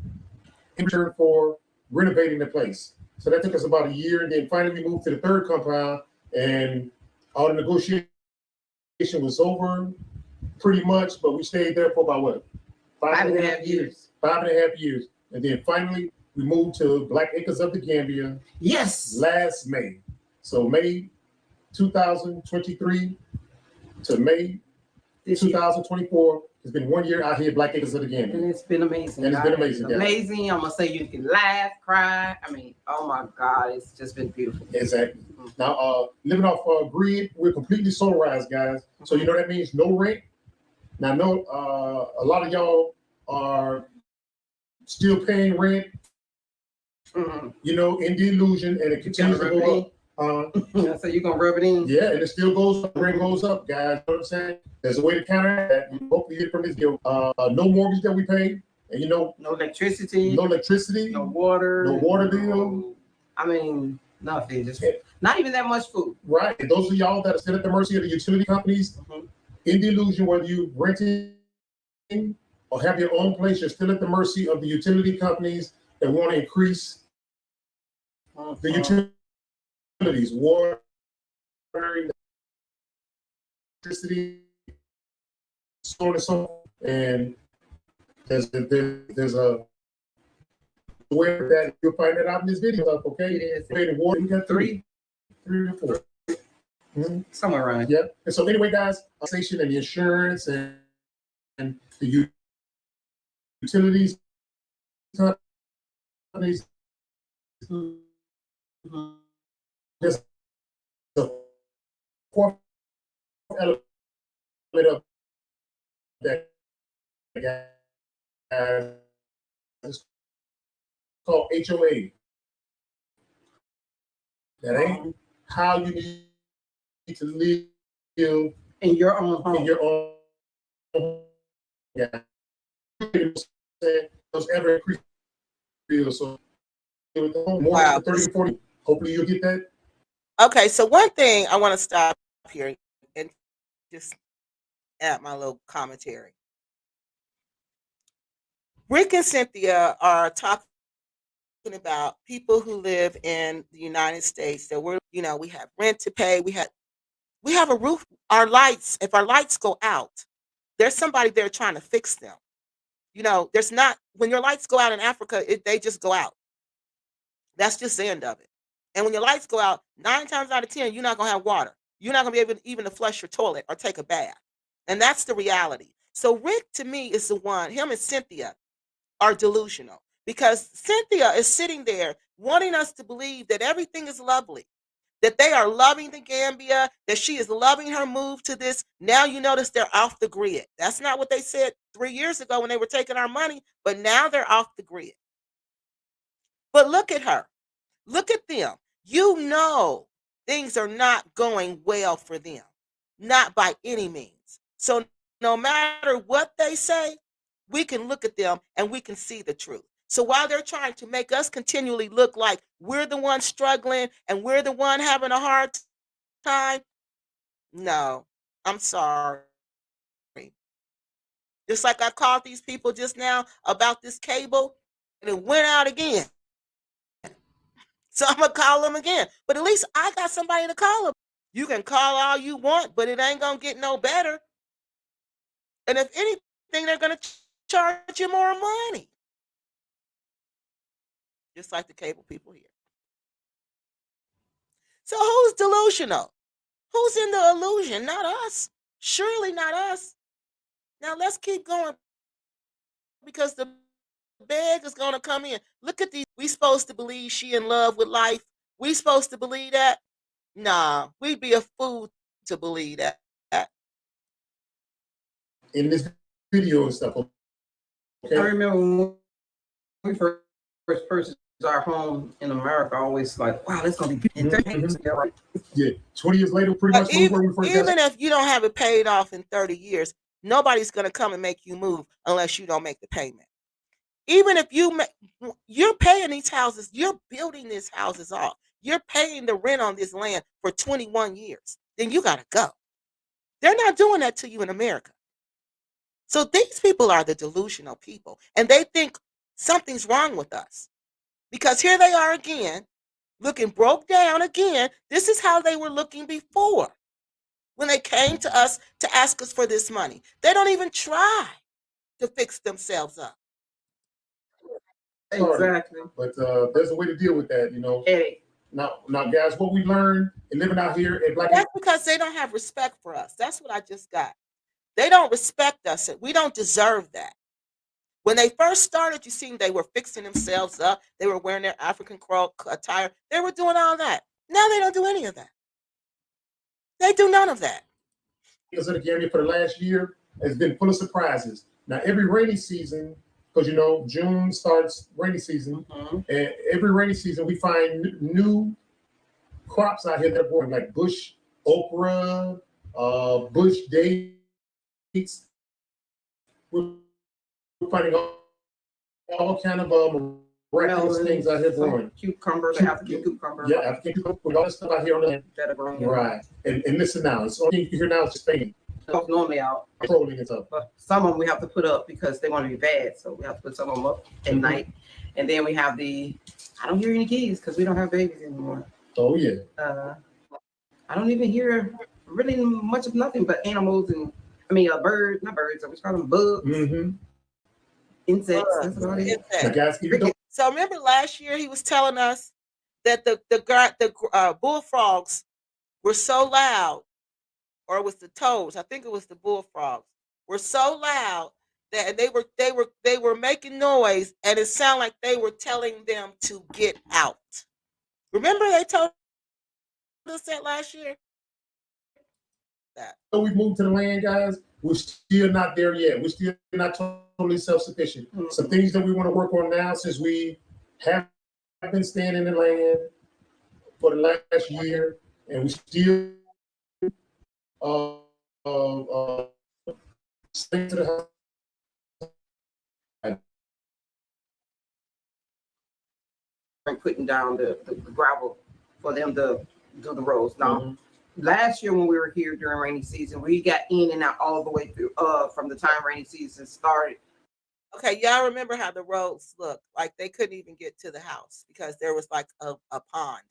in return for renovating the place. So that took us about a year, and then finally we moved to the third compound, and all the negotiation was over pretty much, but we stayed there for about what? 5.5 years. 5.5 years. And then finally we moved to Black Acres of the Gambia Yes. last May. So May 2023 to May 2024. It's been 1 year out here at Black Acres of the Gambia. And it's been amazing. And it's been amazing. It's amazing. I'm gonna say you can laugh, cry. I mean, oh my God, it's just been beautiful. Exactly. Now, living off grid, we're completely solarized, guys. So you know that means no rent. Now, I know a lot of y'all are still paying rent, you know, in delusion, and it continues to go up. So you're gonna rub it in? Yeah, and it still goes up, rent goes up, guys. You know what I'm saying? There's a way to counter that. You hopefully get from this deal. No mortgage that we pay, and you know, No electricity, no electricity, no water, no water bill. I mean, nothing. Just not even that much food. Right. And those of y'all that are still at the mercy of the utility companies, in delusion, whether you renting or have your own place, you're still at the mercy of the utility companies that want to increase the utilities, water, electricity, so on and so on. And there's a way that you'll find that out in this video. Okay, It is. Okay, the water, we got three or four. Somewhere around. Yeah. And so anyway, guys, station and the insurance and the utilities companies. There's the fourth element of that, guys. It's called HOA. That ain't how you need to live In your own home. in your own. Yeah. Those ever increasing bills. So with the home more Wow. than 30 to 40 hopefully you'll get that. Okay, so one thing I want to stop here and just add my little commentary. Rick and Cynthia are talking about people who live in the United States that we have rent to pay, we have a roof, our lights, if our lights go out, there's somebody there trying to fix them. There's not when your lights go out in Africa, they just go out. That's just the end of it. And when your lights go out, 9 times out of 10, you're not gonna have water. You're not gonna be able to even to flush your toilet or take a bath. And that's the reality. So Rick to me is the one, him and Cynthia are delusional because Cynthia is sitting there wanting us to believe that everything is lovely, that they are loving the Gambia, that she is loving her move to this. Now you notice they're off the grid. That's not what they said 3 years ago when they were taking our money, but now they're off the grid. But look at her. Look at them. Things are not going well for them, not by any means. So no matter what they say, we can look at them and we can see the truth. So while they're trying to make us continually look like we're the one struggling and we're the one having a hard time, no, I'm sorry. Just like I called these people just now about this cable and it went out again. So I'm going to call them again. But at least I got somebody to call them. You can call all you want, but it ain't going to get no better. And if anything, they're going to charge you more money. Just like the cable people here. So who's delusional? Who's in the illusion? Not us. Surely not us. Now let's keep going because the bag is going to come in. Look at these. We supposed to believe she in love with life. We supposed to believe that? Nah, we'd be a fool to believe that. In this video and stuff. I remember when we first purchased our home in America, I always like, wow, that's gonna be in 30 years. Yeah, 20 years later, pretty much even, when we first even if you don't have it paid off in 30 years, nobody's going to come and make you move unless you don't make the payment. Even if you're paying these houses, you're building these houses off. You're paying the rent on this land for 21 years. Then you got to go. They're not doing that to you in America. So these people are the delusional people, and they think something's wrong with us because here they are again, looking broke down again. This is how they were looking before when they came to us to ask us for this money. They don't even try to fix themselves up. Exactly. But there's a way to deal with that, Hey. Now, guys, what we learned in living out here in Black. That's because they don't have respect for us. That's what I just got. They don't respect us. We don't deserve that. When they first started, you seen they were fixing themselves up. They were wearing their African attire. They were doing all that. Now they don't do any of that. They do none of that. In the Gambia for the last year has been full of surprises. Now, every rainy season, because June starts rainy season, and every rainy season we find new crops out here that are born, like bush okra, bush dates. We're finding all kind of miraculous things out here growing. Cucumbers, African cucumber. Yeah, African cucumber, with all this stuff out here on the land. That are growing. Right. And listen now, it's all you can hear now is just Spain. Normally out. Trolling and stuff. But some of them we have to put up because they want to be bad. So we have to put some of them up at night. And then we have I don't hear any kids because we don't have babies anymore. Oh, yeah. I don't even hear really much of nothing but animals and, birds, not birds, we call them bugs. Insects. That's about it. Insects. So remember last year he was telling us that the bullfrogs were so loud, or it was the toads, I think it was the bullfrogs, were so loud that they were making noise, and it sounded like they were telling them to get out. Remember they told us that last year? So we moved to the land, guys. We're still not there yet. We're still not totally self-sufficient. Some things that we want to work on now, since we have been staying in the land for the last year, and we still stay to the house. Putting down the gravel for them to do the roads. Now, last year when we were here during rainy season, we got in and out all the way through from the time rainy season started. Okay, y'all remember how the roads looked? Like they couldn't even get to the house because there was like a pond.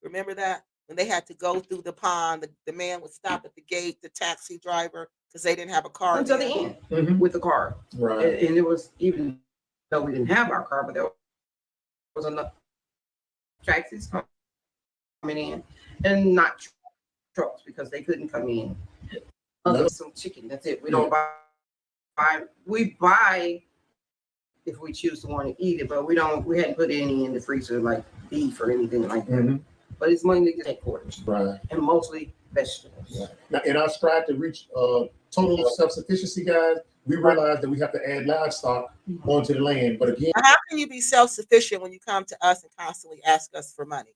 Remember that? When they had to go through the pond, the man would stop at the gate, the taxi driver, because they didn't have a car Until then. the end with the car. Right. And it was, even though we didn't have our car, but there was enough taxis coming in, and not trucks because they couldn't come in. Some chicken, that's it. We don't buy. We buy if we choose to want to eat it, but we hadn't put any in the freezer like beef or anything like that. But it's mainly headquarters, Right. and mostly vegetables. Yeah. Now, in our strive to reach total self-sufficiency, guys, we realize that we have to add livestock onto the land. But again, How can you be self-sufficient when you come to us and constantly ask us for money?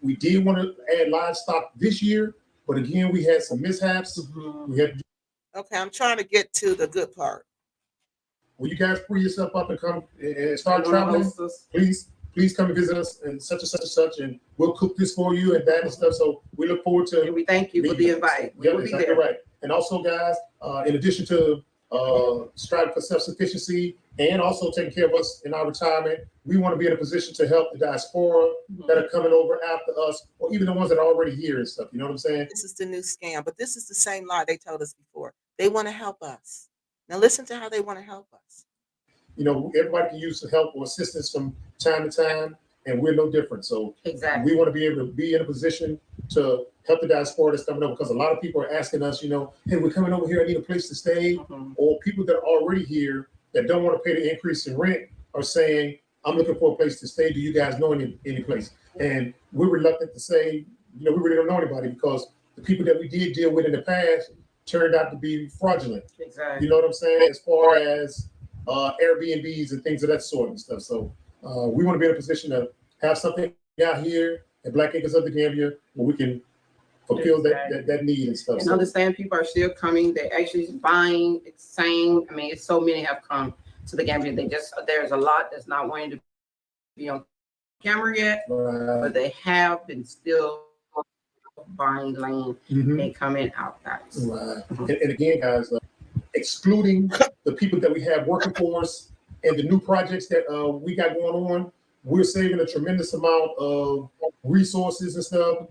we did want to add livestock this year, but again, we had some mishaps. We had. Okay, I'm trying to get to the good part. Will you guys free yourself up and come and start traveling? Please come and visit us and such and such and such, and we'll cook this for you and that and stuff. So we look forward to. And we thank you for the invite. Yeah, exactly right. And also, guys, in addition to striving for self-sufficiency and also taking care of us in our retirement, we want to be in a position to help the diaspora that are coming over after us, or even the ones that are already here and stuff. You know what I'm saying? This is the new scam, but this is the same lie they told us before. They want to help us. Now listen to how they want to help us. You know, everybody can use help or assistance from time to time, and we're no different. So we want to be able to be in a position to help the diaspora that's coming over, because a lot of people are asking us, you know, hey, we're coming over here, I need a place to stay. Or people that are already here that don't want to pay the increase in rent are saying, I'm looking for a place to stay. Do you guys know any place? And we're reluctant to say, you know, we really don't know anybody, because the people that we did deal with in the past turned out to be fraudulent. Exactly. You know what I'm saying? As far as Airbnbs and things of that sort and stuff. So we want to be in a position to have something out here at Black Acres of the Gambia where we can fulfill that need and stuff. And understand people are still coming. They're actually buying. It's saying, I mean, it's so many have come to the Gambia. There's a lot that's not wanting to be on camera yet, but they have been still buying land and coming out, guys. Right. And again, guys, excluding the people that we have working for us and the new projects that we got going on, we're saving a tremendous amount of resources and stuff,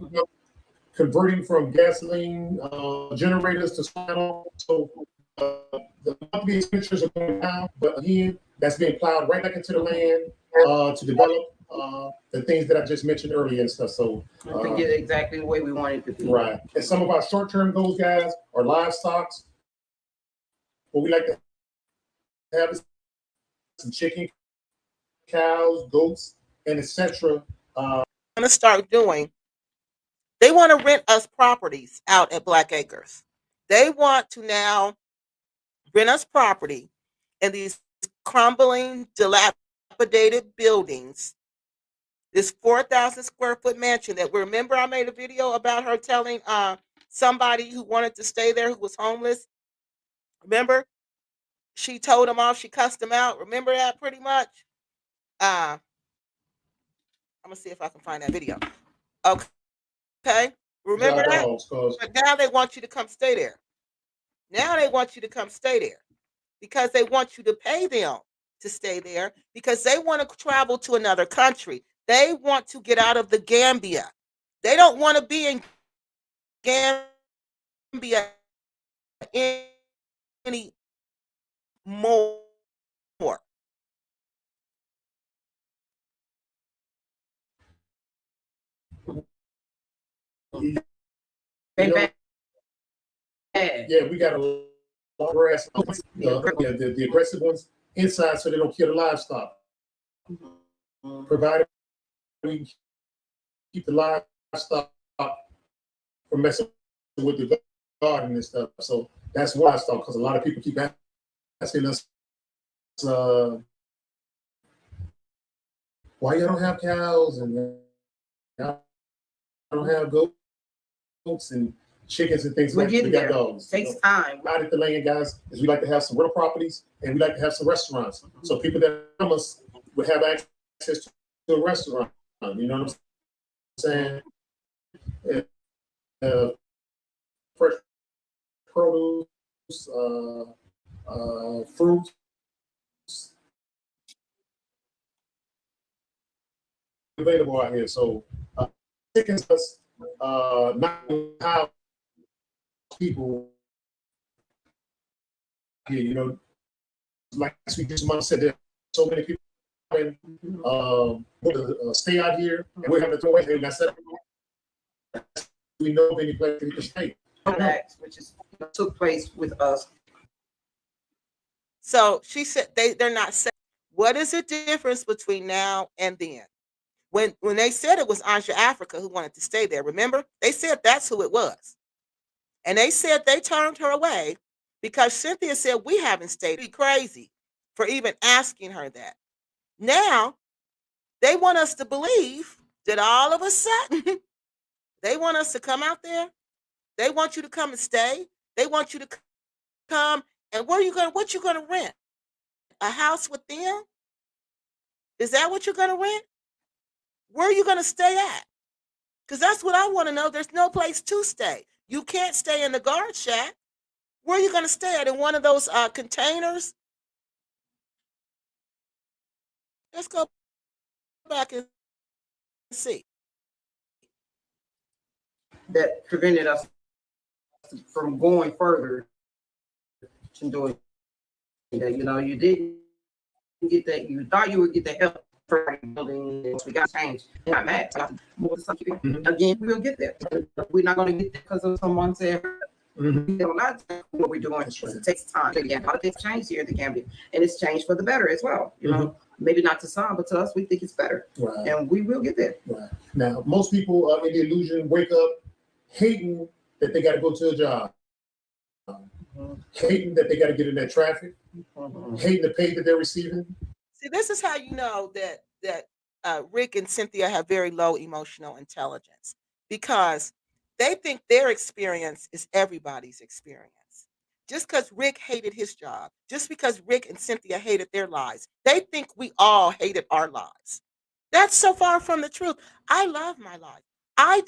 converting from gasoline generators to solar. So the monthly expenditures are going down, but again, that's being plowed right back into the land to develop the things that I just mentioned earlier and stuff. So to get exactly the way we want it to be. Right. And some of our short-term goals, guys, are livestock. What we like to have is some chicken, cows, goats, and etc. Going to start doing. They want to rent us properties out at Black Acres. They want to now rent us property in these crumbling, dilapidated buildings. This 4,000 square foot mansion that remember I made a video about her telling somebody who wanted to stay there who was homeless. Remember? She told him off. She cussed him out. Remember that pretty much? I'm going to see if I can find that video. Okay. Remember that? But now they want you to come stay there. Now they want you to come stay there because they want you to pay them to stay there because they want to travel to another country. They want to get out of the Gambia. They don't want to be in Gambia any more. Yeah, we got a lot of grass. The aggressive ones inside so they don't kill the livestock. Provided we can keep the livestock from messing with the garden and stuff. So that's why I stopped, because a lot of people keep asking us, why you don't have cows and y'all don't have goats and chickens and things like that. We got dogs. Takes time. Out at the land, guys, is we like to have some rental properties and we like to have some restaurants. So people that come us would have access to a restaurant. You know what I'm saying? Uh, uh, Fresh produce, fruits, available out here. So, chickens, not how people here, like we just said, there's so many people stay out here, and we're having to throw away. And that's it. We know of any place we can stay. Which is took place with us. So she said they're not saying. What is the difference between now and then? When they said it was Anja Africa who wanted to stay there, remember? They said that's who it was. And they said they turned her away because Cynthia said, we haven't stayed. Be crazy for even asking her that. Now, they want us to believe that all of a sudden, they want us to come out there. They want you to come and stay. They want you to come. And what you gonna rent? A house with them? Is that what you're gonna rent? Where are you gonna stay at? Because that's what I want to know. There's no place to stay. You can't stay in the guard shack. Where are you going to stay at? In one of those containers? Let's go back and see. That prevented us from going further and doing that. You didn't get that. You thought you would get the help for building. And we got changed. Not mad. Again, we'll get there. We're not going to get there because of someone said. Not what we're doing. It takes time. Again, a lot of things change here in the Gambia, and it's changed for the better as well. Maybe not to some, but to us, we think it's better, Right. And we will get there. Right. Now, most people in the illusion wake up hating that that they got to go to a job, hating that they got to get in that traffic, hating the pay that they're receiving. See, this is how you know that Rick and Cynthia have very low emotional intelligence because they think their experience is everybody's experience. Just because Rick hated his job, just because Rick and Cynthia hated their lives, they think we all hated our lives. That's so far from the truth. I love my life. I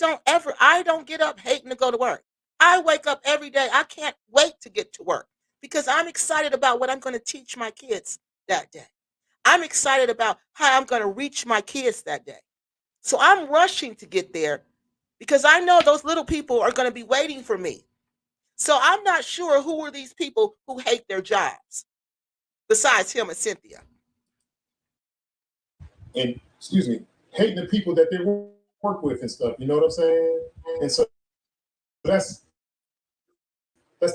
don't get up hating to go to work. I wake up every day. I can't wait to get to work because I'm excited about what I'm going to teach my kids that day. I'm excited about how I'm going to reach my kids that day. So I'm rushing to get there because I know those little people are going to be waiting for me. So I'm not sure who are these people who hate their jobs besides him and Cynthia. And, excuse me, hating the people that they work with and stuff. You know what I'm saying? And so that's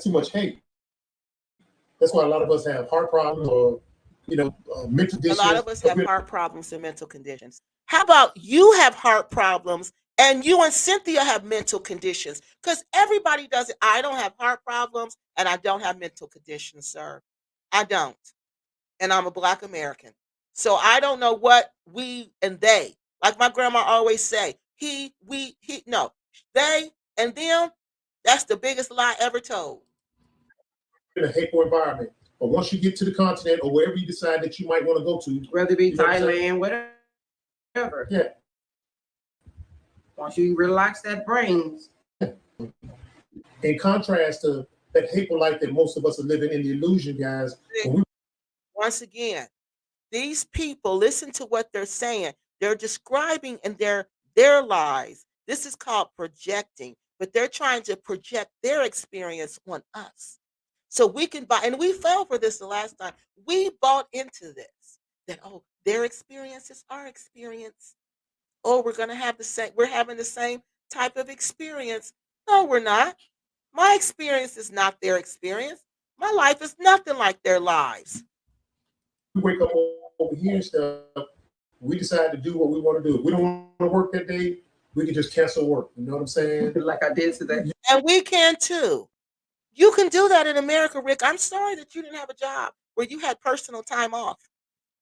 too much hate. That's why a lot of us have heart problems or mental conditions. A lot of us have heart problems and mental conditions. How about you have heart problems and you and Cynthia have mental conditions? Because everybody does it. I don't have heart problems and I don't have mental conditions, sir. I don't. And I'm a Black American. So I don't know what we and they, like my grandma always say, no, they and them, that's the biggest lie ever told. In a hateful environment. But once you get to the continent or wherever you decide that you might want to go to, whether it be Thailand, whatever. Yeah. Once you relax that brain. In contrast to that hateful life that most of us are living in the illusion, guys. Once again, these people, listen to what they're saying. They're describing in their lives. This is called projecting, but they're trying to project their experience on us. So we can buy, and we fell for this the last time. We bought into this, that, their experience is our experience. We're going to have we're having the same type of experience. No, we're not. My experience is not their experience. My life is nothing like their lives. We wake up over here and stuff. We decide to do what we want to do. If we don't want to work that day, we can just cancel work. You know what I'm saying? Like I did today. And we can too. You can do that in America, Rick. I'm sorry that you didn't have a job where you had personal time off.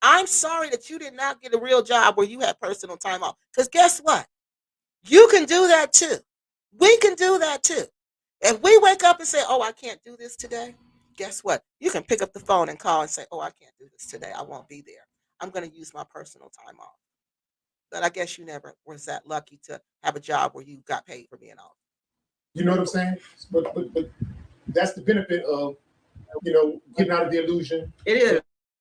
I'm sorry that you did not get a real job where you had personal time off. Because guess what? You can do that too. We can do that too. If we wake up and say, I can't do this today, guess what? You can pick up the phone and call and say, I can't do this today. I won't be there. I'm going to use my personal time off. But I guess you never was that lucky to have a job where you got paid for being off. You know what I'm saying? But that's the benefit of getting out of the illusion. It is.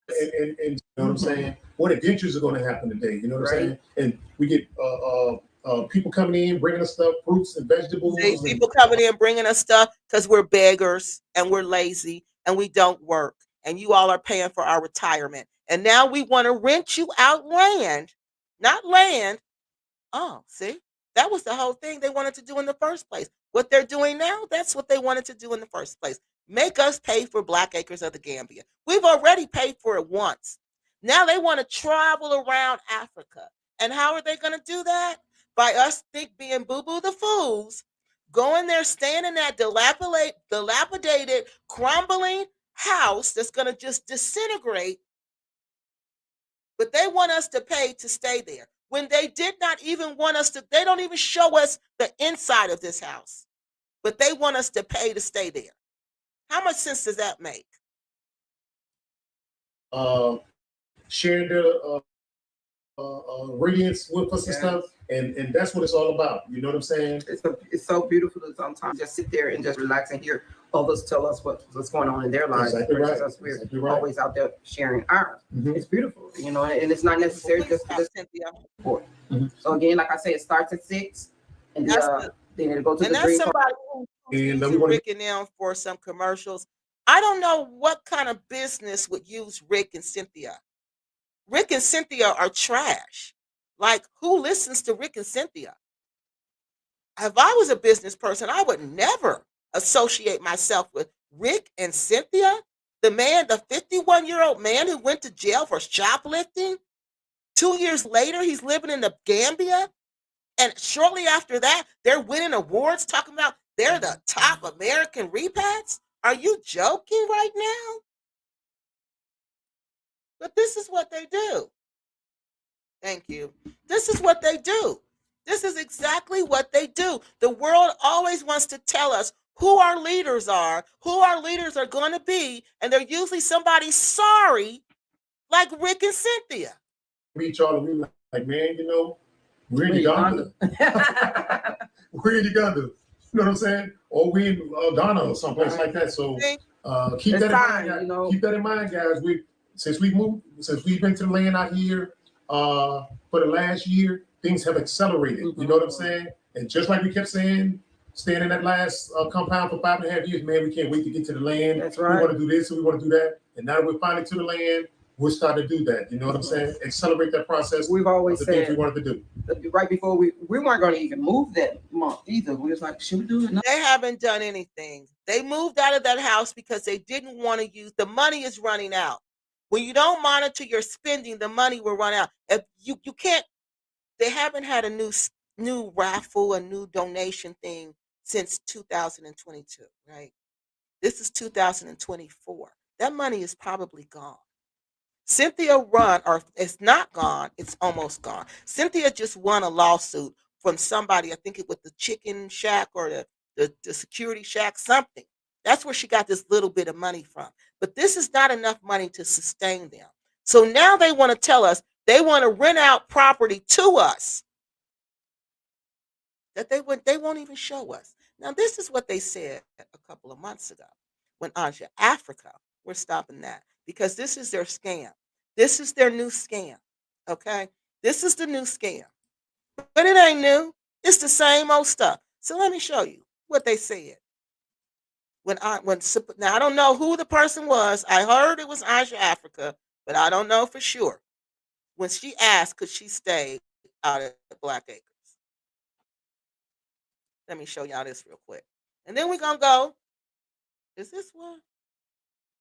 And you know what I'm saying? What adventures are going to happen today? You know what I'm saying? And we get people coming in, bringing us stuff, fruits and vegetables. See, people coming in bringing us stuff because we're beggars and we're lazy and we don't work. And you all are paying for our retirement. And now we want to rent you out land, not land. Oh, see, that was the whole thing they wanted to do in the first place. What they're doing now, that's what they wanted to do in the first place. Make us pay for Black Acres of the Gambia. We've already paid for it once. Now they want to travel around Africa. And how are they going to do that? By us being boo-boo the fools, going there, staying in that dilapidated, crumbling house that's going to just disintegrate. But they want us to pay to stay there when they did not even want us to, they don't even show us the inside of this house, but they want us to pay to stay there. How much sense does that make? Sharing their radiance with us and stuff, and that's what it's all about. You know what I'm saying? It's so beautiful to sometimes just sit there and just relax and hear others tell us what's going on in their lives. Exactly right. Us, we're Exactly right. always out there sharing ours. Mm-hmm. It's beautiful, and it's not necessary just for this support. Mm-hmm. So again, like I say, it starts at 6, and then it'll go to and the that's somebody who's using Rick and them for some commercials. I don't know what kind of business would use Rick and Cynthia. Rick and Cynthia are trash. Like, who listens to Rick and Cynthia? If I was a business person, I would never associate myself with Rick and Cynthia. The 51-year-old man who went to jail for shoplifting. 2 years later, he's living in the Gambia. And shortly after that, they're winning awards talking about they're the top American repats. Are you joking right now? But this is what they do. Thank you. This is what they do. This is exactly what they do. The world always wants to tell us who our leaders are going to be, and they're usually somebody sorry, like Rick and Cynthia. Meet y'all and we like, man, we're in Uganda. We're in Uganda. You know what I'm saying? Or we in Ghana or someplace like that. So keep that in mind. Guys. Keep that in mind, guys. Since we've been to the land out here for the last year, things have accelerated. Mm-hmm. You know what I'm saying? And just like we kept saying, staying in that last compound for 5.5 years, man, we can't wait to get to the land. That's right. We want to do this and we want to do that. And now that we're finally to the land, we'll start to do that. You know what I'm saying? Accelerate that process. We've always said things we wanted to do. Right before we weren't going to even move that month either. We was like, should we do it? No. They haven't done anything. They moved out of that house because they didn't want to use, the money is running out. When you don't monitor your spending, the money will run out. If you can't, they haven't had a new raffle, a new donation thing since 2022, right? This is 2024. That money is probably gone. Cynthia won, or it's not gone, it's almost gone. Cynthia just won a lawsuit from somebody, I think it was the Chicken Shack or the Security Shack, something. That's where she got this little bit of money from. But this is not enough money to sustain them. So now they want to tell us they want to rent out property to us that they won't even show us. Now, this is what they said a couple of months ago when Asia Africa, we're stopping that because this is their scam. This is their new scam, okay? This is the new scam. But it ain't new. It's the same old stuff. So let me show you what they said. Now, I don't know who the person was. I heard it was Asia Africa, but I don't know for sure. When she asked, could she stay out at Black Acres? Let me show y'all this real quick. And then we're going to go. Is this one?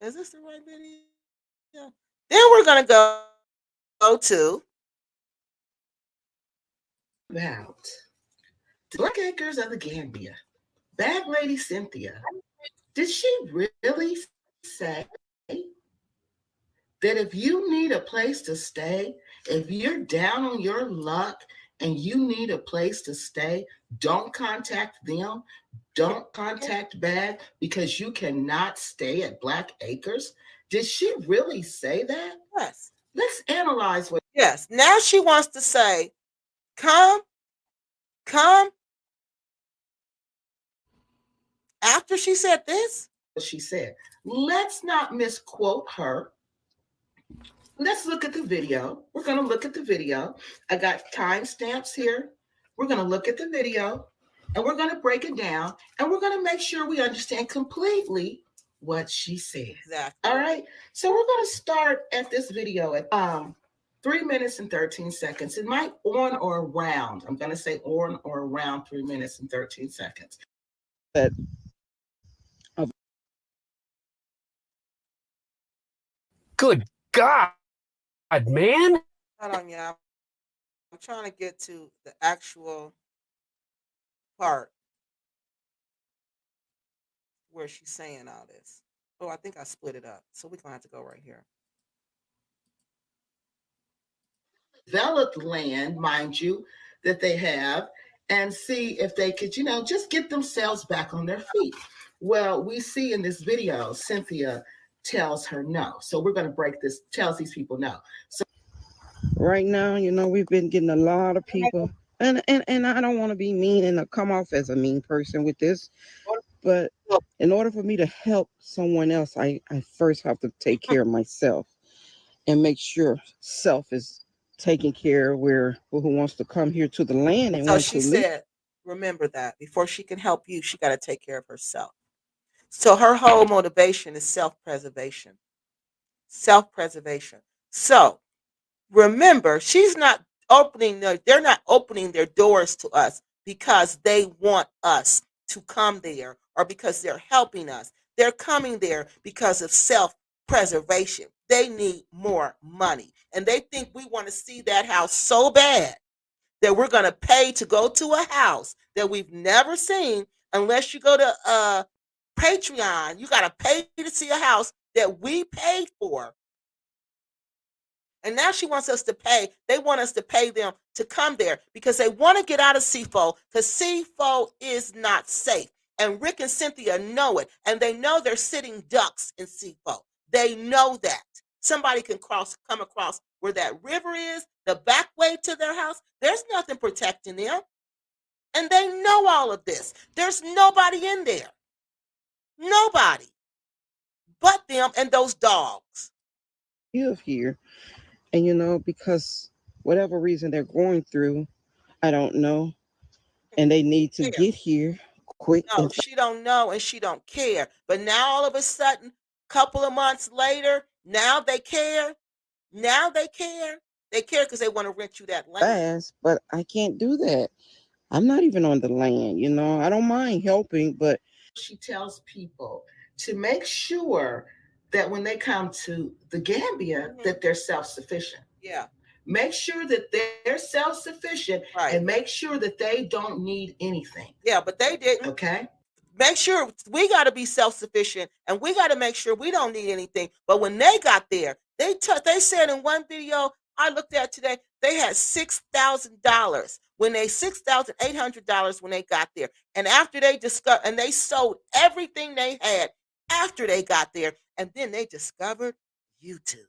Is this the right video? Yeah. Then we're going to go to about Black Acres of the Gambia. Bag Lady Cynthia. Did she really say that if you need a place to stay, if you're down on your luck and you need a place to stay, don't contact them. Don't contact Bag because you cannot stay at Black Acres? Did she really say that? Yes. Let's analyze what. Yes. Now she wants to say Come, come after she said this. She said, let's not misquote her. Let's look at the video. We're going to look at the video. I got timestamps here. We're going to look at the video and we're going to break it down and we're going to make sure we understand completely what she said. Exactly. All right. So we're going to start at this video at 3 minutes and 13 seconds. It might on or around. I'm going to say on or around 3 minutes and 13 seconds. But Good God, man. Hold on, y'all. I'm trying to get to the actual part where she's saying all this. Oh, I think I split it up. So we're going to have to go right here. Developed land, mind you, that they have, and see if they could, just get themselves back on their feet. Well, we see in this video, Cynthia tells her no. So we're going to break this, tells these people no. So right now, we've been getting a lot of people, and I don't want to be mean and come off as a mean person with this, but in order for me to help someone else, I first have to take care of myself and make sure self is taken care of. Where who wants to come here to the land and So wants she to live. said, remember that before she can help you, she got to take care of herself. So her whole motivation is self-preservation. Self-preservation. So remember, they're not opening their doors to us because they want us to come there or because they're helping us. They're coming there because of self-preservation. They need more money. And they think we want to see that house so bad that we're going to pay to go to a house that we've never seen unless you go to Patreon. You got to pay to see a house that we paid for. And now she wants us to pay. They want us to pay them to come there because they want to get out of Sifoe because Sifoe is not safe. And Rick and Cynthia know it. And they know they're sitting ducks in Sifoe. They know that. Somebody can come across where that river is, the back way to their house. There's nothing protecting them. And they know all of this. There's nobody in there. Nobody. But them and those dogs. Live here, and because whatever reason they're going through, I don't know, and they need to Care. get here quick. No, she don't know and she don't care. But now all of a sudden, couple of months later, now they care. Now they care. They care because they want to rent you that land. Fast, but I can't do that. I'm not even on the land. I don't mind helping, but she tells people to make sure that when they come to the Gambia, that they're self-sufficient. Yeah. Make sure that they're self-sufficient, Right. and make sure that they don't need anything. Yeah, but they didn't. Okay. Make sure we got to be self-sufficient and we got to make sure we don't need anything. But when they got there, they said in one video I looked at today, they had $6,000 when they $6,800 when they got there. And after they discovered, and they sold everything they had after they got there, and then they discovered YouTube.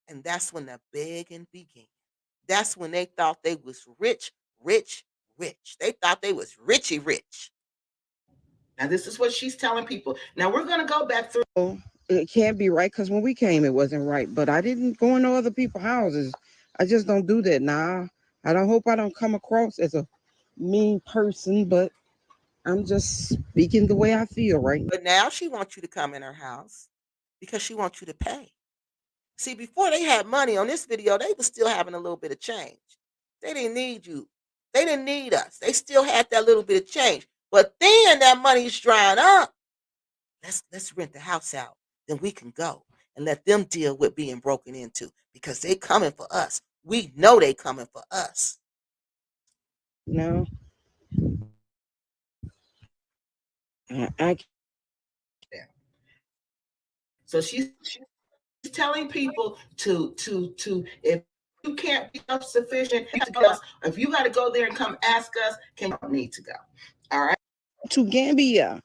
And that's when the begging began. That's when they thought they was rich, rich, rich. They thought they was richy rich. Now, this is what she's telling people. Now, we're going to go back through. it can't be right because when we came, it wasn't right. But I didn't go into other people's houses. I just don't do that now. I don't hope I don't come across as a mean person, but I'm just speaking the way I feel right now. But now she wants you to come in her house because she wants you to pay. See, before they had money on this video, they was still having a little bit of change. They didn't need you. They didn't need us. They still had that little bit of change. But then that money's drying up. Let's rent the house out. Then we can go and let them deal with being broken into because they coming for us. We know they coming for us. No. I So she's telling people to if you can't be self-sufficient, if you got to go there and come ask us, can you need to go? All right. To Gambia,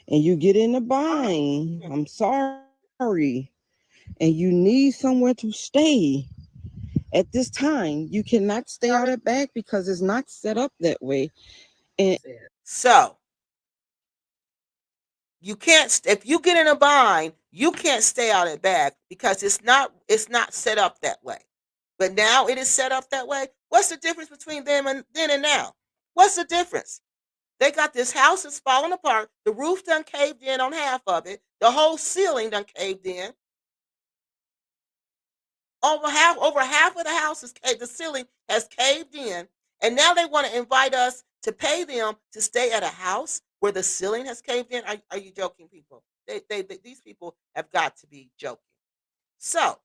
and you get in a bind. I'm sorry, and you need somewhere to stay. At this time, you cannot stay out at back because it's not set up that way. And So you can't if you get in a bind, you can't stay out at back because it's not set up that way. But now it is set up that way. What's the difference between them and then and now? What's the difference? They got this house that's falling apart. The roof done caved in on half of it. The whole ceiling done caved in. Over half of the house is the ceiling has caved in, and now they want to invite us to pay them to stay at a house where the ceiling has caved in. Are you joking, people? These people have got to be joking. So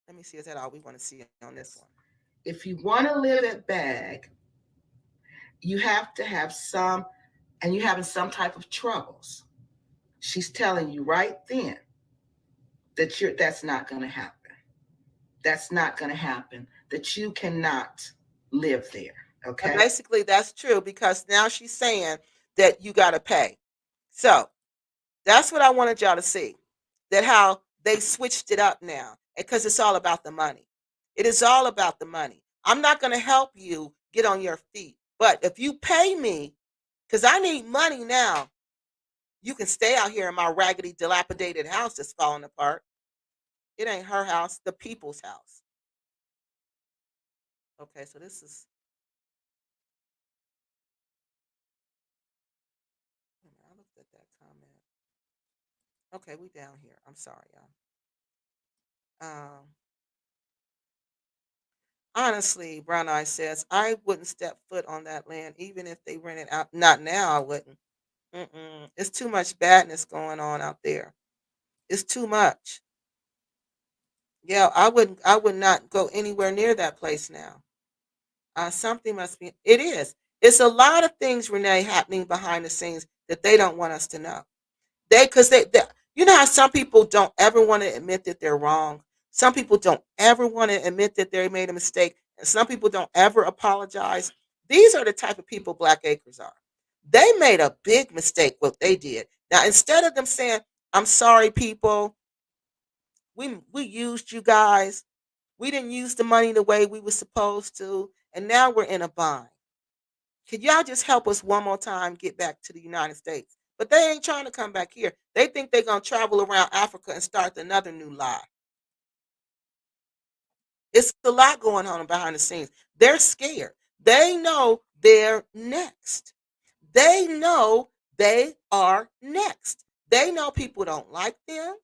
let me see. Is that all we want to see on this one? If you want to live at Bag, you have to have some, and you're having some type of troubles. She's telling you right then that that's not going to happen. That's not going to happen. That you cannot live there. Okay. And basically, that's true because now she's saying that you got to pay. So that's what I wanted y'all to see. That how they switched it up now, because it's all about the money. It is all about the money. I'm not going to help you get on your feet, but if you pay me, because I need money now, you can stay out here in my raggedy, dilapidated house that's falling apart. It ain't her house, the people's house. Okay, so this is. I looked at that comment. Okay, we down here. I'm sorry, y'all. Honestly, Brown Eye says I wouldn't step foot on that land, even if they rent it out. Not now, I wouldn't. It's too much badness going on out there. It's too much. Yeah, I wouldn't. I would not go anywhere near that place now. Something must be. It is. It's a lot of things, Renee, happening behind the scenes that they don't want us to know. Because they you know how some people don't ever want to admit that they're wrong. Some people don't ever want to admit that they made a mistake, and some people don't ever apologize. These are the type of people Black Acres are. They made a big mistake what they did. Now instead of them saying, "I'm sorry, people, we used you guys. We didn't use the money the way we were supposed to, and now we're in a bind. Could y'all just help us one more time get back to the United States?" But they ain't trying to come back here. They think they're going to travel around Africa and start another new lie. It's a lot going on behind the scenes. They're scared. They know they're next. They know they are next. They know people don't like them.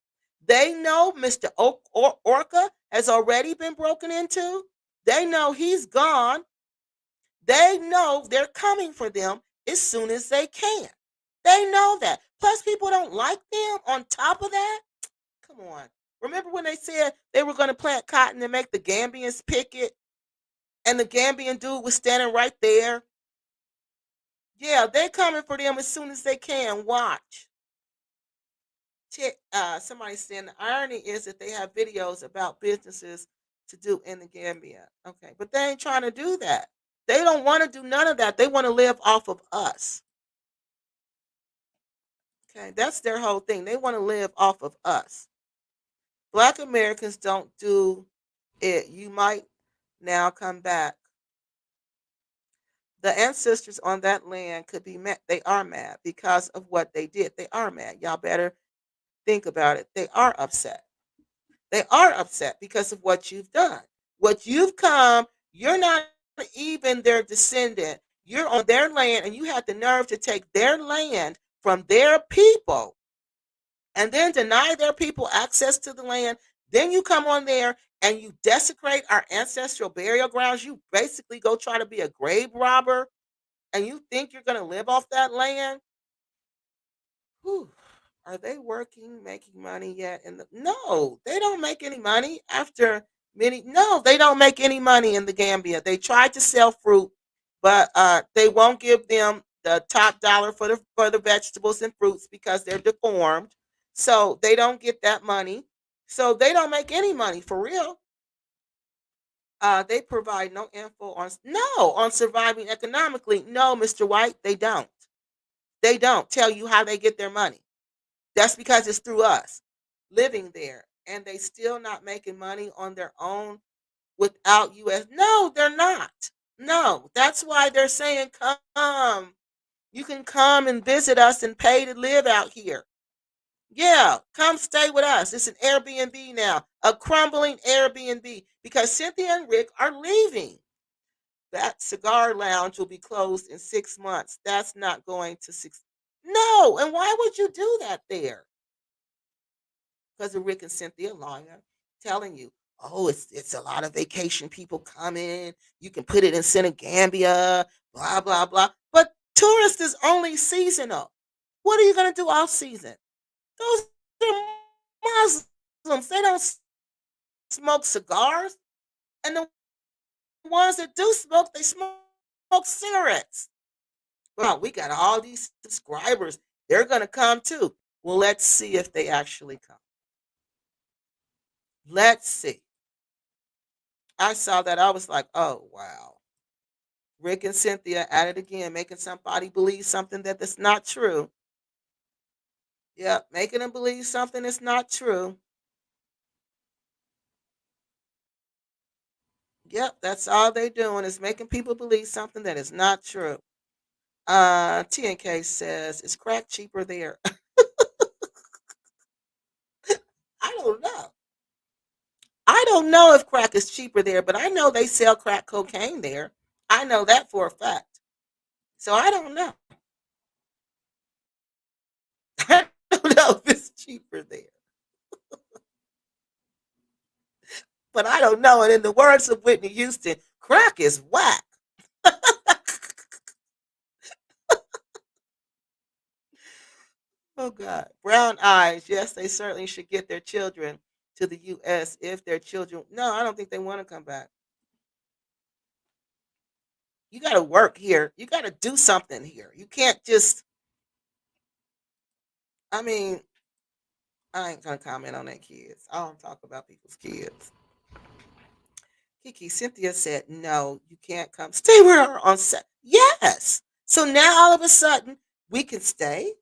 They know Mr. Orca has already been broken into. They know he's gone. They know they're coming for them as soon as they can. They know that. Plus, people don't like them on top of that. Come on. Remember when they said they were going to plant cotton and make the Gambians picket? And the Gambian dude was standing right there. Yeah, they're coming for them as soon as they can. Watch. Somebody saying the irony is that they have videos about businesses to do in the Gambia. Okay, but they ain't trying to do that. They don't want to do none of that. They want to live off of us. Okay, that's their whole thing. They want to live off of us. Black Americans don't do it. You might now come back. The ancestors on that land could be mad. They are mad because of what they did. They are mad. Y'all better think about it. They are upset. They are upset because of what you've done. What you've come, you're not even their descendant. You're on their land and you had the nerve to take their land from their people and then deny their people access to the land. Then you come on there and you desecrate our ancestral burial grounds. You basically go try to be a grave robber and you think you're going to live off that land. Whew. Are they working, making money yet? No, they don't make any money after many. No, they don't make any money in the Gambia. They tried to sell fruit, but they won't give them the top dollar for the vegetables and fruits because they're deformed. So they don't get that money. So they don't make any money for real. They provide no info on surviving economically. No, Mr. White, they don't. They don't tell you how they get their money. That's because it's through us living there, and they still not making money on their own without US. No, they're not. No, that's why they're saying come. You can come and visit us and pay to live out here. Yeah, come stay with us. It's an Airbnb now, a crumbling Airbnb because Cynthia and Rick are leaving. That cigar lounge will be closed in 6 months. That's not going to six. No, and why would you do that there? Because of Rick and Cynthia lying, telling you, oh, it's a lot of vacation people coming. You can put it in Senegambia, blah blah blah. But tourist is only seasonal. What are you gonna do all season? Those are Muslims. They don't smoke cigars, and the ones that do smoke, they smoke cigarettes. Well, we got all these subscribers. They're gonna come too. Well, let's see if they actually come. Let's see. I saw that. I was like, oh, wow. Rick and Cynthia at it again, making somebody believe something that's not true. Yep, making them believe something that's not true. Yep, that's all they doing is making people believe something that is not true. TNK says, is crack cheaper there? I don't know. I don't know if crack is cheaper there, but I know they sell crack cocaine there. I know that for a fact. So I don't know. I don't know if it's cheaper there. But I don't know. And in the words of Whitney Houston, crack is whack. Oh God. Brown eyes. Yes, they certainly should get their children to the US if their children. No, I don't think they want to come back. You got to work here. You got to do something here. You can't just. I mean, I ain't gonna comment on that kids. I don't talk about people's kids. Kiki, Cynthia said, no, you can't come. Stay with her on set. Yes. So now all of a sudden we can stay.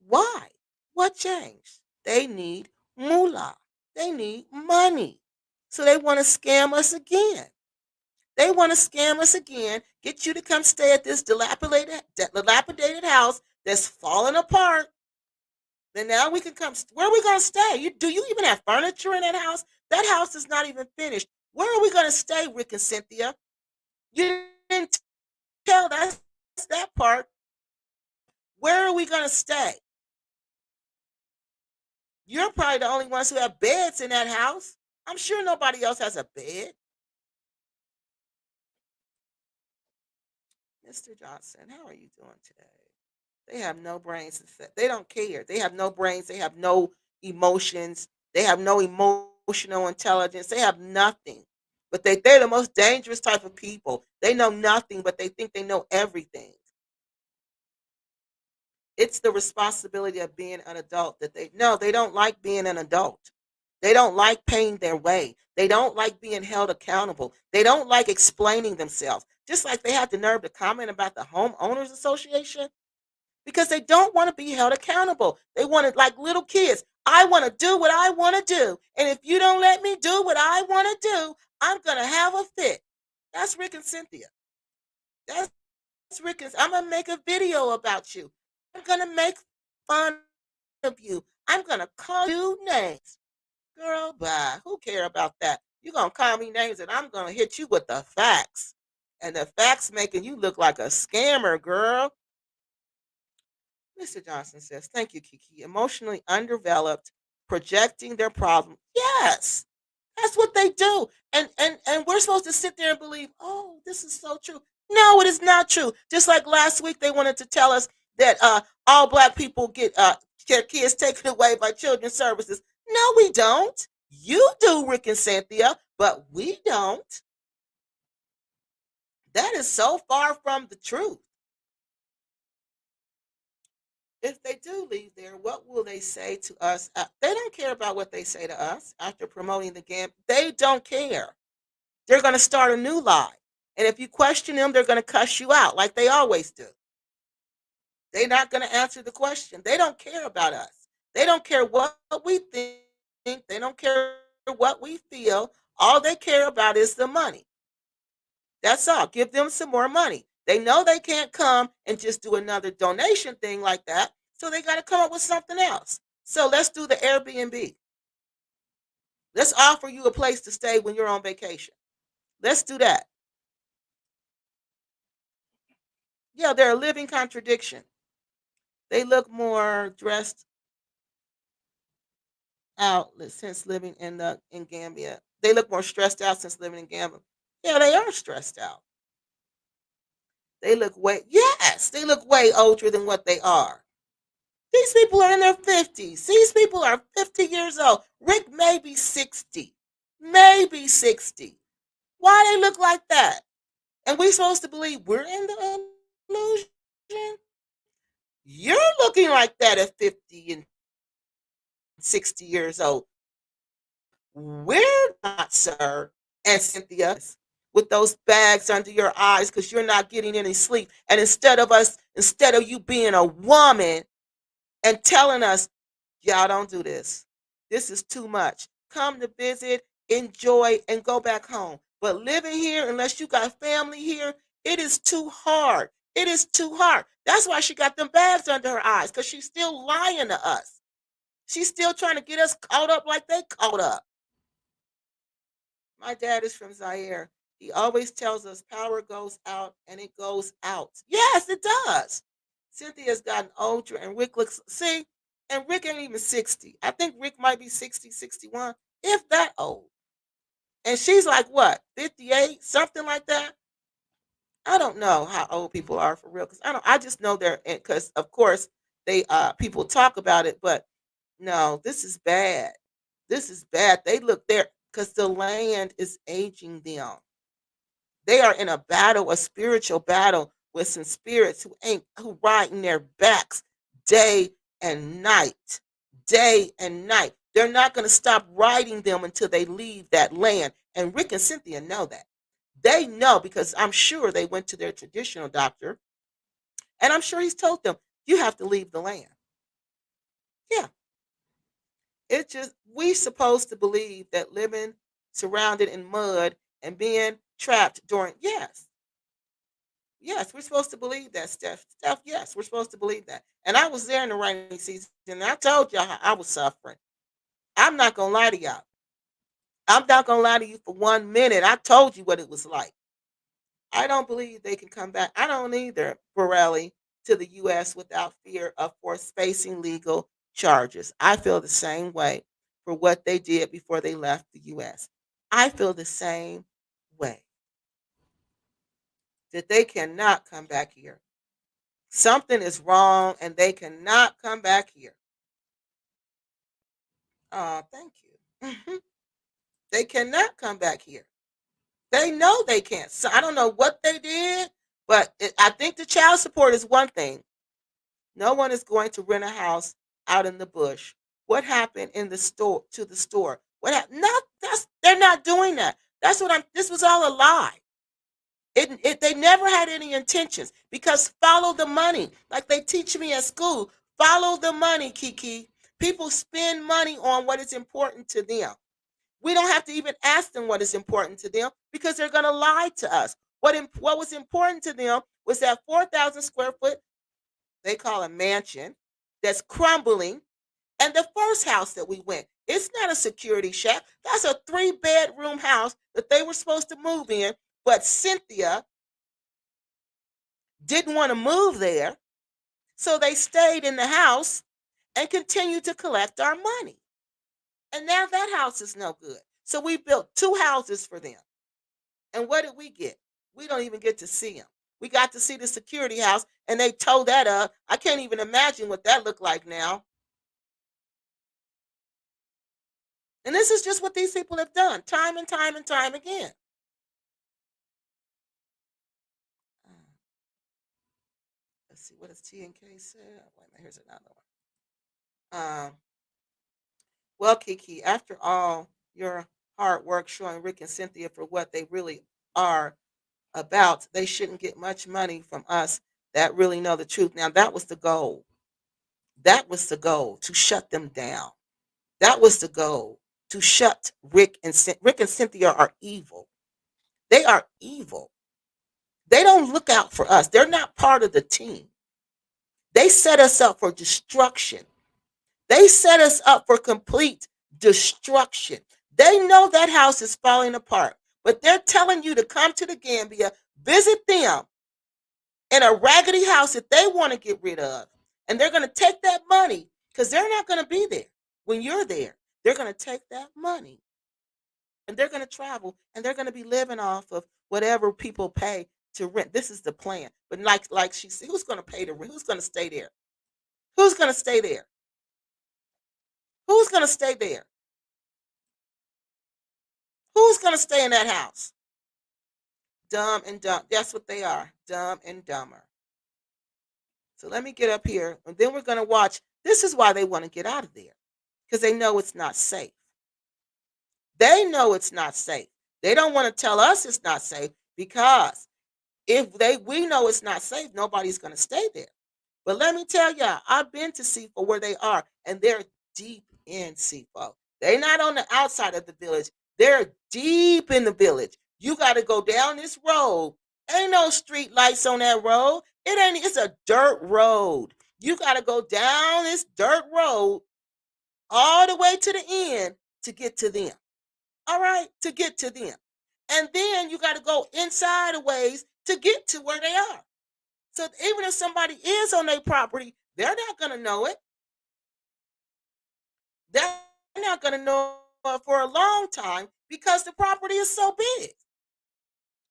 Why? What changed? They need moolah. They need money. So they want to scam us again. They want to scam us again, get you to come stay at this dilapidated house that's falling apart. Then now we can come. Where are we going to stay? Do you even have furniture in that house? That house is not even finished. Where are we going to stay, Rick and Cynthia? You didn't tell us that part. Where are we going to stay? You're probably the only ones who have beds in that house. I'm sure nobody else has a bed. Mr. Johnson, how are you doing today? They have no brains. They don't care. They have no brains. They have no emotions. They have no emotional intelligence. They have nothing. But they're the most dangerous type of people. They know nothing, but they think they know everything. It's the responsibility of being an adult that they no, they don't like being an adult. They don't like paying their way. They don't like being held accountable. They don't like explaining themselves. Just like they had the nerve to comment about the homeowners association because they don't want to be held accountable. They want it like little kids. I want to do what I want to do. And if you don't let me do what I want to do, I'm going to have a fit. That's Rick and Cynthia. That's Rick and I'm going to make a video about you. I'm going to make fun of you. I'm going to call you names. Girl, bye. Who care about that? You're going to call me names and I'm going to hit you with the facts. And the facts making you look like a scammer, girl. Mr. Johnson says, thank you, Kiki. Emotionally undeveloped, projecting their problem. Yes, that's what they do. And we're supposed to sit there and believe, oh, this is so true. No, it is not true. Just like last week, they wanted to tell us that all black people get their kids taken away by children's services. No, we don't. You do, Rick and Cynthia, but we don't. That is so far from the truth. If they do leave there, what will they say to us? They don't care about what they say to us after promoting the game. They don't care. They're going to start a new lie. And if you question them, they're going to cuss you out like they always do. They're not going to answer the question. They don't care about us. They don't care what we think. They don't care what we feel. All they care about is the money. That's all. Give them some more money. They know they can't come and just do another donation thing like that. So they got to come up with something else. So let's do the Airbnb. Let's offer you a place to stay when you're on vacation. Let's do that. Yeah, they're a living contradiction. They look more dressed out since living in Gambia. They look more stressed out since living in Gambia. Yeah, they are stressed out. They look way yes, they look way older than what they are. These people are in their 50s. These people are 50 years old. Rick may be 60. Maybe 60. Why they look like that? And we supposed to believe we're in the illusion? You're looking like that at 50 and 60 years old. We're not, sir. And Cynthia, with those bags under your eyes because you're not getting any sleep. And instead of you being a woman and telling us, y'all don't do this. This is too much. Come to visit, enjoy, and go back home. But living here, unless you got family here, it is too hard. It is too hard. That's why she got them bags under her eyes, because she's still lying to us. She's still trying to get us caught up like they caught up. My dad is from Zaire. He always tells us power goes out and it goes out. Yes, it does. Cynthia's gotten older and Rick looks, see, and Rick ain't even 60. I think Rick might be 60, 61, if that old. And she's like what, 58, something like that? I don't know how old people are for real because I just know they're because of course they people talk about it, but no, this is bad. This is bad. They look there because the land is aging them. They are in a battle, a spiritual battle with some spirits who riding their backs day and night. Day and night. They're not going to stop riding them until they leave that land. And Rick and Cynthia know that. They know because I'm sure they went to their traditional doctor and I'm sure he's told them, you have to leave the land. Yeah. It just we supposed to believe that living surrounded in mud and being trapped during yes, we're supposed to believe that, Steph, yes, we're supposed to believe that. And I was there in the rainy season and I told y'all how I was suffering. I'm not gonna lie to y'all. I'm not gonna lie to you for 1 minute. I told you what it was like. I don't believe they can come back. I don't either, Borelli, to the US without fear of facing legal charges. I feel the same way for what they did before they left the US. I feel the same way that they cannot come back here. Something is wrong and they cannot come back here. Thank you. They cannot come back here. They know they can't. So I don't know what they did, but I think the child support is one thing. No one is going to rent a house out in the bush. What happened in the store to the store? What happened? Not that's they're not doing that. That's what I'm. This was all a lie. They never had any intentions because follow the money, like they teach me at school. Follow the money, Kiki. People spend money on what is important to them. We don't have to even ask them what is important to them because they're going to lie to us. What was important to them was that 4,000 square foot, they call a mansion, that's crumbling. And the first house that we went, it's not a security shack. That's a 3-bedroom house that they were supposed to move in. But Cynthia didn't want to move there. So they stayed in the house and continued to collect our money. And now that house is no good. So we built 2 houses for them. And what did we get? We don't even get to see them. We got to see the security house and they tore that up. I can't even imagine what that looked like now. And this is just what these people have done time and time and time again. Uh, let's see, what does T and K say? Wait a minute, here's another one. Well, Kiki, after all your hard work showing Rick and Cynthia for what they really are about, they shouldn't get much money from us that really know the truth. Now, that was the goal. That was the goal to shut them down. That was the goal. to shut Rick and Cynthia are evil. They are evil. They don't look out for us. They're not part of the team. They set us up for destruction. They set us up for complete destruction. They know that house is falling apart, but they're telling you to come to the Gambia, visit them in a raggedy house that they want to get rid of. And they're going to take that money because they're not going to be there when you're there. They're going to take that money and they're going to travel and they're going to be living off of whatever people pay to rent. This is the plan. But like she said, who's going to pay the rent? Who's going to stay there? Who's going to stay there? Who's going to stay there? Who's going to stay in that house? Dumb and dumb. That's what they are. Dumb and dumber. So let me get up here and then we're going to watch. This is why they want to get out of there because they know it's not safe. They know it's not safe. They don't want to tell us it's not safe because if we know it's not safe, nobody's going to stay there. But let me tell y'all, I've been to Sifoe where they are, and they're deep in Sifoe. They're not on the outside of the village. They're deep in the village. You got to go down this road. Ain't no street lights on that road. It's a dirt road. You got to go down this dirt road all the way to the end to get to them. All right, to get to them. And then you got to go inside a ways to get to where they are. So even if somebody is on their property, they're not going to know it. They're not going to know it for a long time because the property is so big.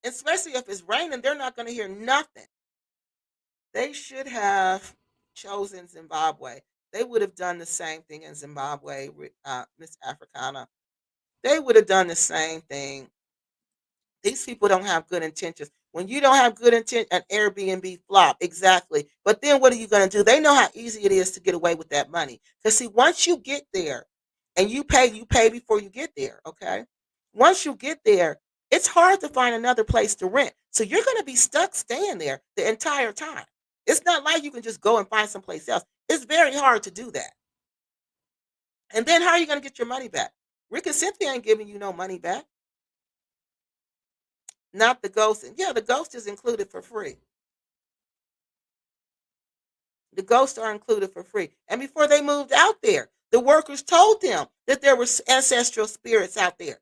Especially if it's raining, they're not going to hear nothing. They should have chosen Zimbabwe. They would have done the same thing in Zimbabwe with Miss Africana. They would have done the same thing. These people don't have good intentions. When you don't have good intent, an Airbnb flop. Exactly. But then what are you going to do? They know how easy it is to get away with that money. Because see, once you get there and you pay before you get there. Okay. Once you get there, it's hard to find another place to rent. So you're going to be stuck staying there the entire time. It's not like you can just go and find someplace else. It's very hard to do that. And then how are you going to get your money back? Rick and Cynthia ain't giving you no money back. Not the ghost. And yeah, the ghost is included for free. The ghosts are included for free. And before they moved out there, the workers told them that there were ancestral spirits out there.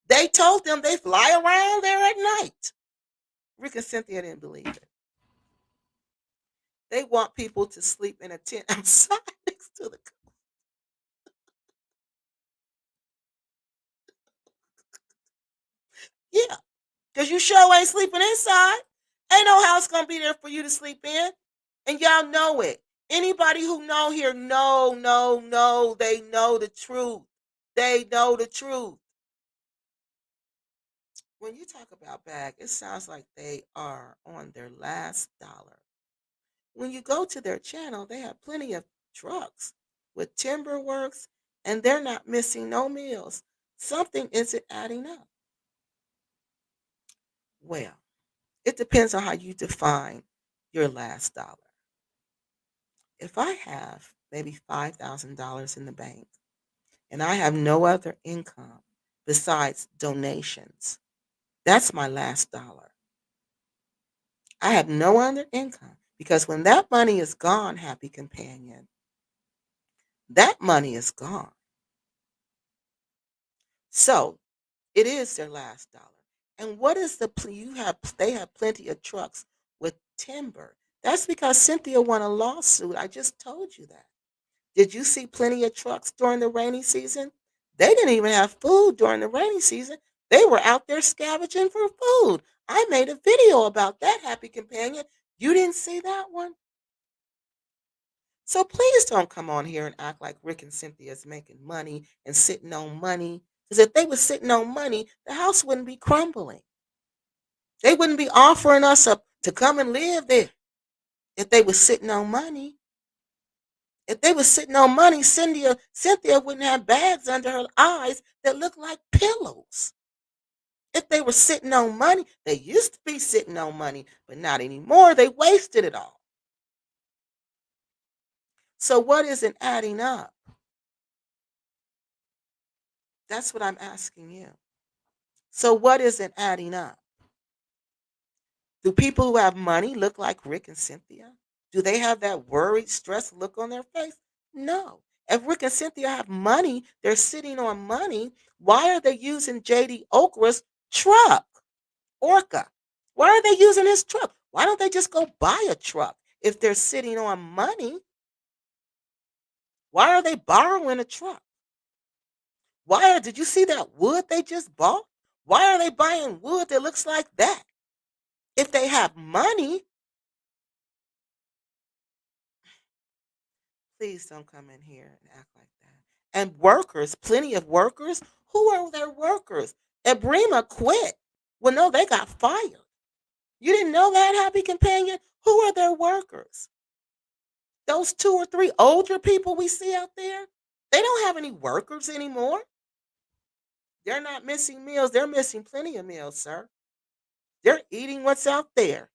They told them they fly around there at night. Rick and Cynthia didn't believe it. They want people to sleep in a tent outside next to the ghost. Yeah, because you sure ain't sleeping inside. Ain't no house gonna be there for you to sleep in. And y'all know it. Anybody who know here, no, they know the truth. They know the truth. When you talk about bag, it sounds like they are on their last dollar. When you go to their channel, they have plenty of trucks with timber works, and they're not missing no meals. Something isn't adding up. Well, it depends on how you define your last dollar. If I have maybe $5,000 in the bank and I have no other income besides donations, that's my last dollar. I have no other income because when that money is gone, happy companion, that money is gone. So it is their last dollar. And what is you have? They have plenty of trucks with timber. That's because Cynthia won a lawsuit. I just told you that. Did you see plenty of trucks during the rainy season? They didn't even have food during the rainy season. They were out there scavenging for food. I made a video about that, happy companion. You didn't see that one? So please don't come on here and act like Rick and Cynthia is making money and sitting on money. Because if they were sitting on money, the house wouldn't be crumbling. They wouldn't be offering us up to come and live there if they were sitting on money. If they were sitting on money, Cynthia wouldn't have bags under her eyes that look like pillows. If they were sitting on money, they used to be sitting on money, but not anymore. They wasted it all. So what isn't adding up? That's what I'm asking you. So what isn't adding up? Do people who have money look like Rick and Cynthia? Do they have that worried, stressed look on their face? No. If Rick and Cynthia have money, they're sitting on money. Why are they using JD Okra's truck, Orca? Why are they using his truck? Why don't they just go buy a truck if they're sitting on money? Why are they borrowing a truck? Did you see that wood they just bought? Why are they buying wood that looks like that? If they have money, please don't come in here and act like that. And workers, plenty of workers. Who are their workers? Ebrima quit. Well, no, they got fired. You didn't know that, Happy Companion? Who are their workers? Those 2 or 3 older people we see out there, they don't have any workers anymore. They're not missing meals. They're missing plenty of meals, sir. They're eating what's out there.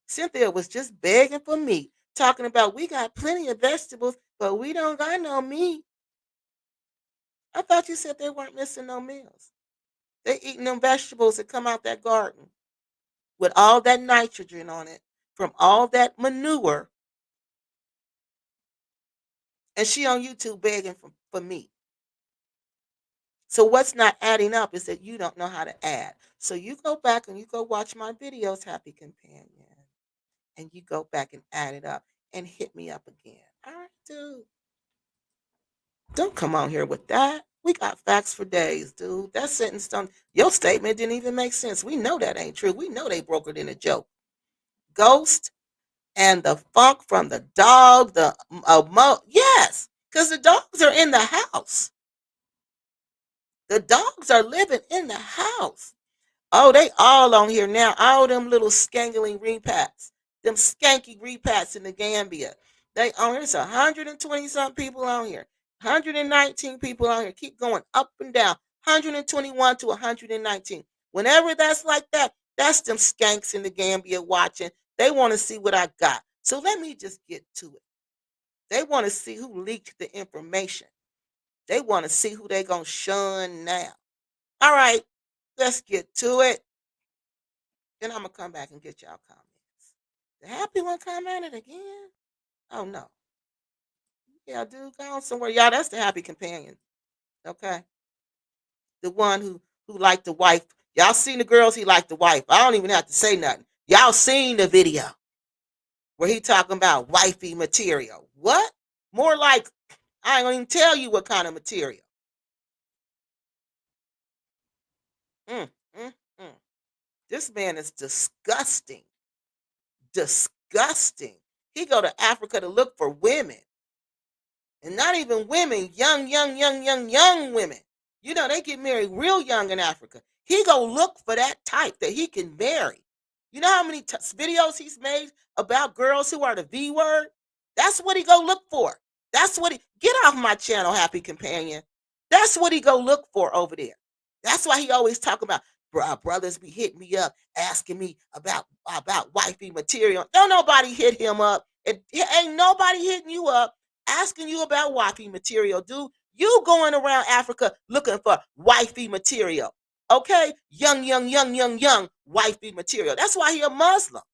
Cynthia was just begging for meat, talking about we got plenty of vegetables, but we don't got no meat. I thought you said they weren't missing no meals. They eating them vegetables that come out that garden with all that nitrogen on it from all that manure. And she on YouTube begging for meat. So what's not adding up is that you don't know how to add. So you go back and you go watch my videos, Happy Companion, and you go back and add it up and hit me up again. All right, dude. Don't come on here with that. We got facts for days, dude. That sentence don't. Your statement didn't even make sense. We know that ain't true. We know they brokered in a joke. Ghost and the funk from the dog. Yes, because the dogs are in the house. The dogs are living in the house. Oh, they all on here now. All them little skankling repats. Them skanky repats in the Gambia. They on here. It's 120 some people on here. 119 people on here. Keep going up and down. 121 to 119. Whenever that's like that, that's them skanks in the Gambia watching. They want to see what I got. So let me just get to it. They want to see who leaked the information. They want to see who they gonna shun now. All right, let's get to it. Then I'm gonna come back and get y'all comments. The happy one commented again. Oh no. Yeah, dude, go on somewhere. Y'all, that's the happy companion. Okay. The one who liked the wife. Y'all seen the girls, he liked the wife. I don't even have to say nothing. Y'all seen the video where he talking about wifey material. What? More like I ain't gonna even tell you what kind of material. Mm, mm, mm. This man is disgusting. Disgusting. He go to Africa to look for women. And not even women, young women. You know, they get married real young in Africa. He go look for that type that he can marry. You know how many videos he's made about girls who are the V word? That's what he go look for. That's what he get off my channel, Happy Companion. That's what he go look for over there. That's why he always talk about brothers be hitting me up asking me about wifey material. Don't nobody hit him up. It ain't nobody hitting you up asking you about wifey material, dude. You going around Africa looking for wifey material. Okay? Young wifey material. That's why he a Muslim.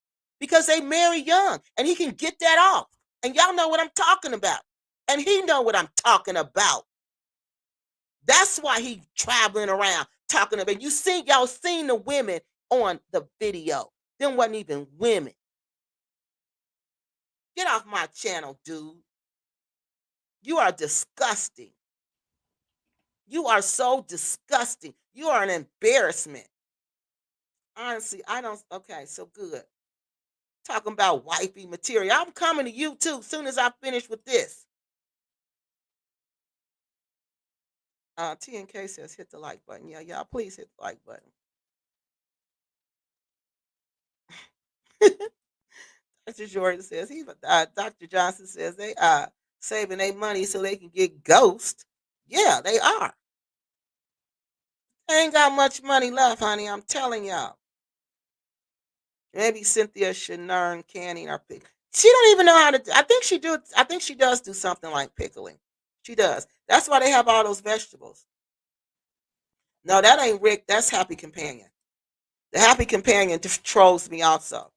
Because they marry young and he can get that off. And y'all know what I'm talking about. And he know what I'm talking about. That's why he traveling around talking about. Y'all seen the women on the video. Them wasn't even women. Get off my channel, dude. You are disgusting. You are so disgusting. You are an embarrassment. Honestly, I don't. Okay, so good. Talking about wifey material. I'm coming to you too soon as I finish with this. TNK says hit the like button. Yeah, y'all please hit the like button. Dr. Jordan says Dr. Johnson says they are saving their money so they can get ghost. Yeah, they are. They ain't got much money left, honey. I'm telling y'all. Maybe Cynthia should learn canning or pick. She don't even know how to. I think she do. I think she does do something like pickling. She does. That's why they have all those vegetables. No, that ain't Rick. That's Happy Companion. The Happy Companion trolls me also,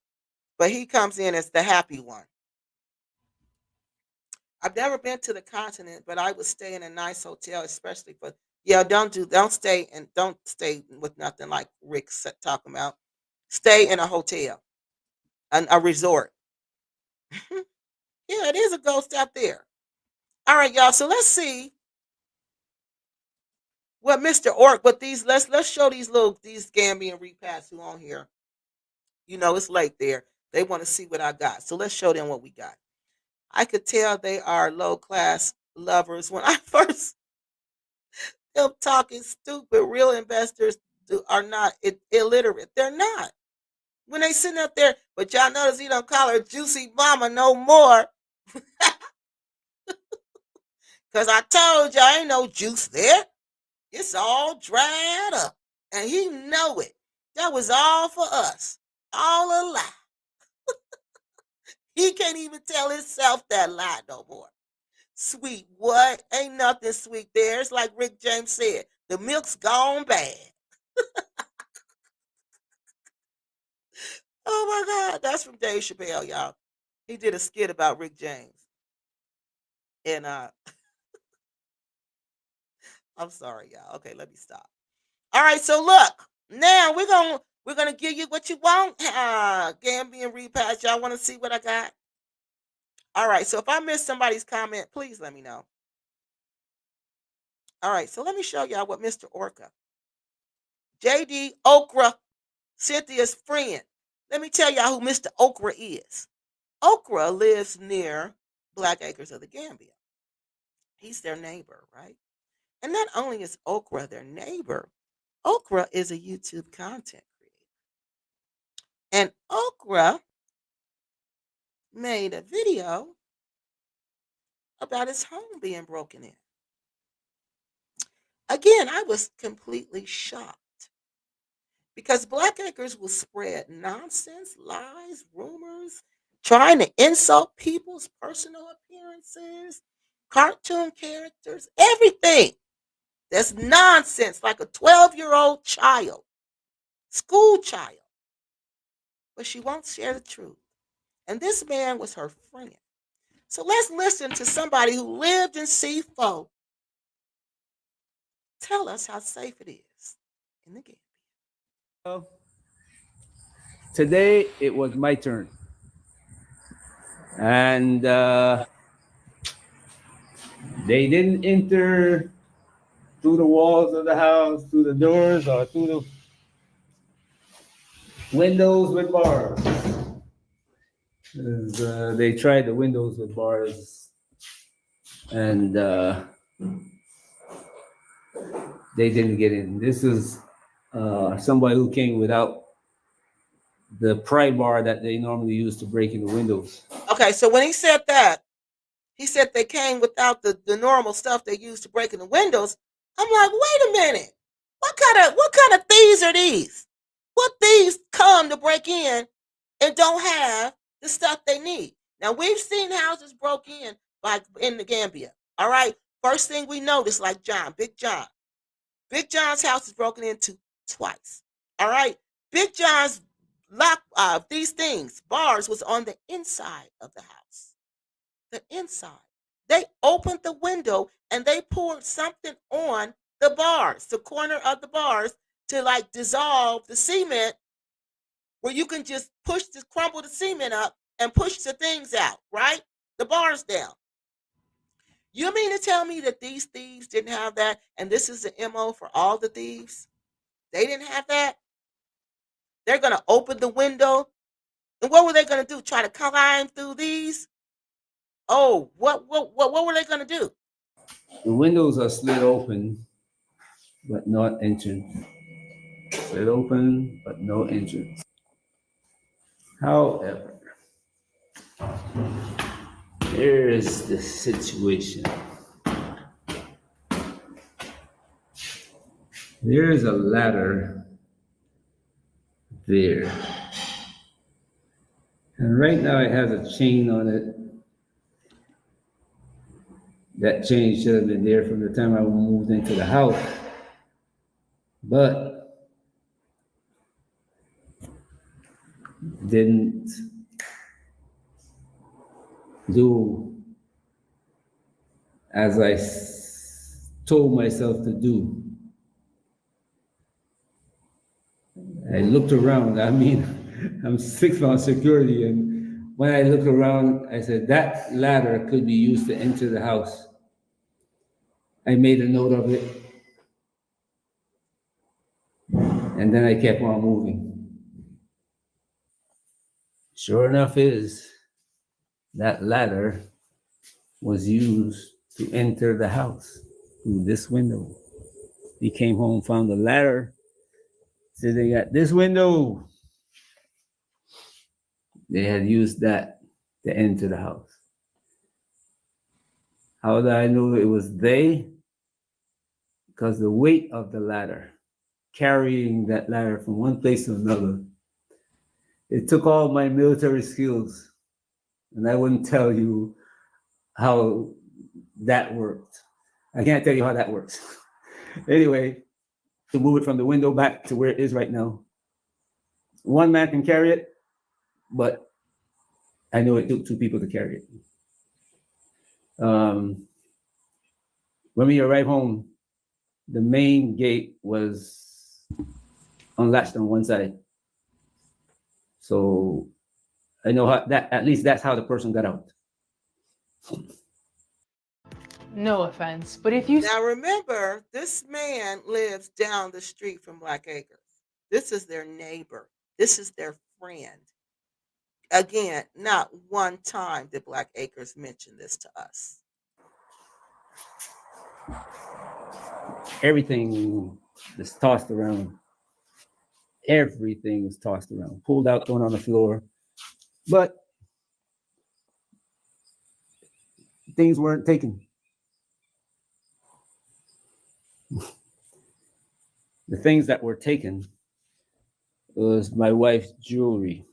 but he comes in as the happy one. I've never been to the continent, but I would stay in a nice hotel, especially for yeah. Don't stay with nothing like Rick's talking about. Stay in a hotel, a resort. Yeah, it is a ghost out there. All right, y'all. So let's see what Mr. Orc. But these let's show these Gambian repasts who on here. You know it's late there. They want to see what I got. So let's show them what we got. I could tell they are low class lovers. When I first them talking stupid, real investors are not illiterate. They're not. When they sitting up there, but y'all notice he don't call her Juicy Mama no more. Cause I told y'all ain't no juice there. It's all dried up. And he know it. That was all for us. All a lie. He can't even tell himself that lie no more. Sweet what? Ain't nothing sweet there. It's like Rick James said. The milk's gone bad. Oh my God. That's from Dave Chappelle, y'all. He did a skit about Rick James. And I'm sorry, y'all. Okay, let me stop. All right, so look. Now we're gonna give you what you want. Gambian repass. Y'all want to see what I got? All right, so if I missed somebody's comment, please let me know. All right, so let me show y'all what Mr. Orca, JD Okra, Cynthia's friend. Let me tell y'all who Mr. Okra is. Okra lives near Black Acres of the Gambia. He's their neighbor, right? And not only is Okra their neighbor, Okra is a YouTube content creator. And Okra made a video about his home being broken in. Again, I was completely shocked because Black Acres will spread nonsense, lies, rumors, trying to insult people's personal appearances, cartoon characters, everything. That's nonsense, like a 12-year-old child, school child. But she won't share the truth. And this man was her friend. So let's listen to somebody who lived in Sifoe tell us how safe it is in the game. Today it was my turn, and they didn't enter through the walls of the house, through the doors, or through the windows with bars. They tried the windows with bars, and they didn't get in. This is somebody who came without the pry bar that they normally use to break in the windows. Okay, so when he said that, he said they came without the normal stuff they use to break in the windows. I'm like, wait a minute. What kind of thieves are these? What thieves come to break in and don't have the stuff they need? Now we've seen houses broke in like in the Gambia. All right. First thing we noticed, like Big John. Big John's house is broken into twice. All right. Big John's lock these things, bars was on the inside of the house. The inside. They opened the window and they poured something on the bars, the corner of the bars, to like dissolve the cement, where you can just crumble the cement up and push the things out, right? The bars down. You mean to tell me that these thieves didn't have that, and this is the MO for all the thieves? They didn't have that? They're going to open the window. And what were they going to do? Try to climb through these? Oh, what were they going to do? The windows are slid open, but not entrance. Slid open, but no entrance. However, here's the situation. There's a ladder there. And right now it has a chain on it. That chain should have been there from the time I moved into the house. but didn't do as I told myself to do. I looked around. I mean, I'm 6 months security, and when I looked around, I said that ladder could be used to enter the house. I made a note of it, and then I kept on moving. Sure enough, is that ladder was used to enter the house through this window. He came home, found the ladder sitting at this window. They had used that to enter the house. How did I know it was they? Because the weight of the ladder, carrying that ladder from one place to another, it took all my military skills. And I wouldn't tell you how that worked. I can't tell you how that works. Anyway, to move it from the window back to where it is right now. One man can carry it, but I know it took two people to carry it. When we arrived home, the main gate was unlatched on one side. So I know how that, at least that's how the person got out. No offense, but if you Now remember, this man lives down the street from Black Acres. This is their neighbor. This is their friend. Again, not one time did Black Acres mention this to us. Everything is tossed around. Everything was tossed around, pulled out, thrown on the floor. But things weren't taken. The things that were taken was my wife's jewelry.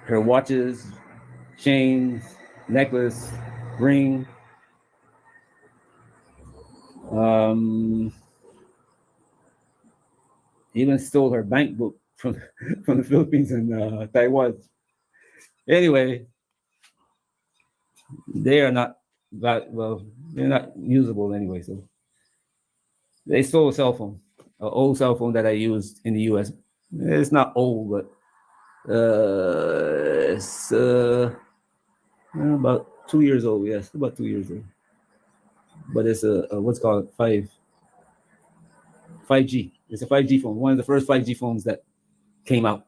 Her watches, chains, necklace, ring. Even stole her bank book from the Philippines and Taiwan. Anyway, they are not well. They're not usable anyway. So they stole a cell phone, an old cell phone that I used in the U.S. It's not old, but it's about 2 years old. Yes, about 2 years old. But it's a what's called 5G. It's a 5G phone. One of the first 5G phones that came out.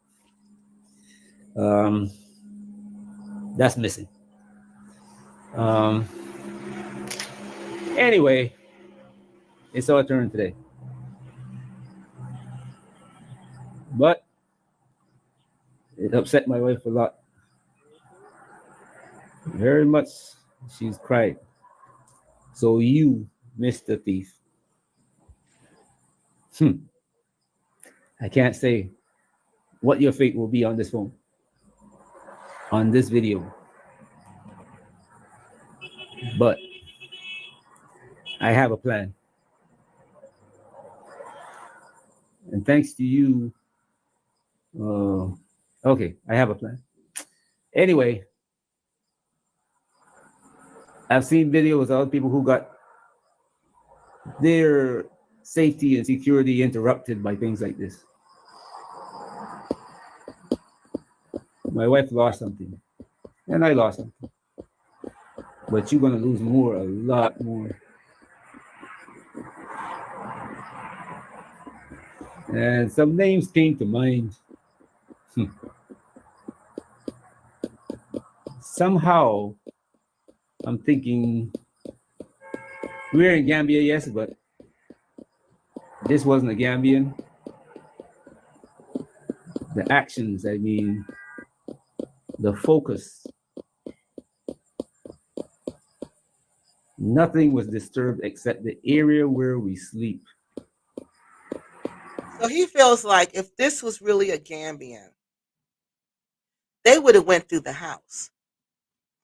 That's missing. Anyway, it's our turn today. But it upset my wife a lot. Very much. She's cried. So you, Mr. Thief. I can't say what your fate will be on this phone, on this video. But I have a plan. And thanks to you, okay, I have a plan. Anyway, I've seen videos of other people who got their safety and security interrupted by things like this. My wife lost something, and I lost something. But you're gonna lose more, a lot more. And some names came to mind. Somehow, I'm thinking we're in Gambia, yes, but this wasn't a Gambian. The actions, I mean, the focus. Nothing was disturbed except the area where we sleep. So he feels like if this was really a Gambian, they would have went through the house.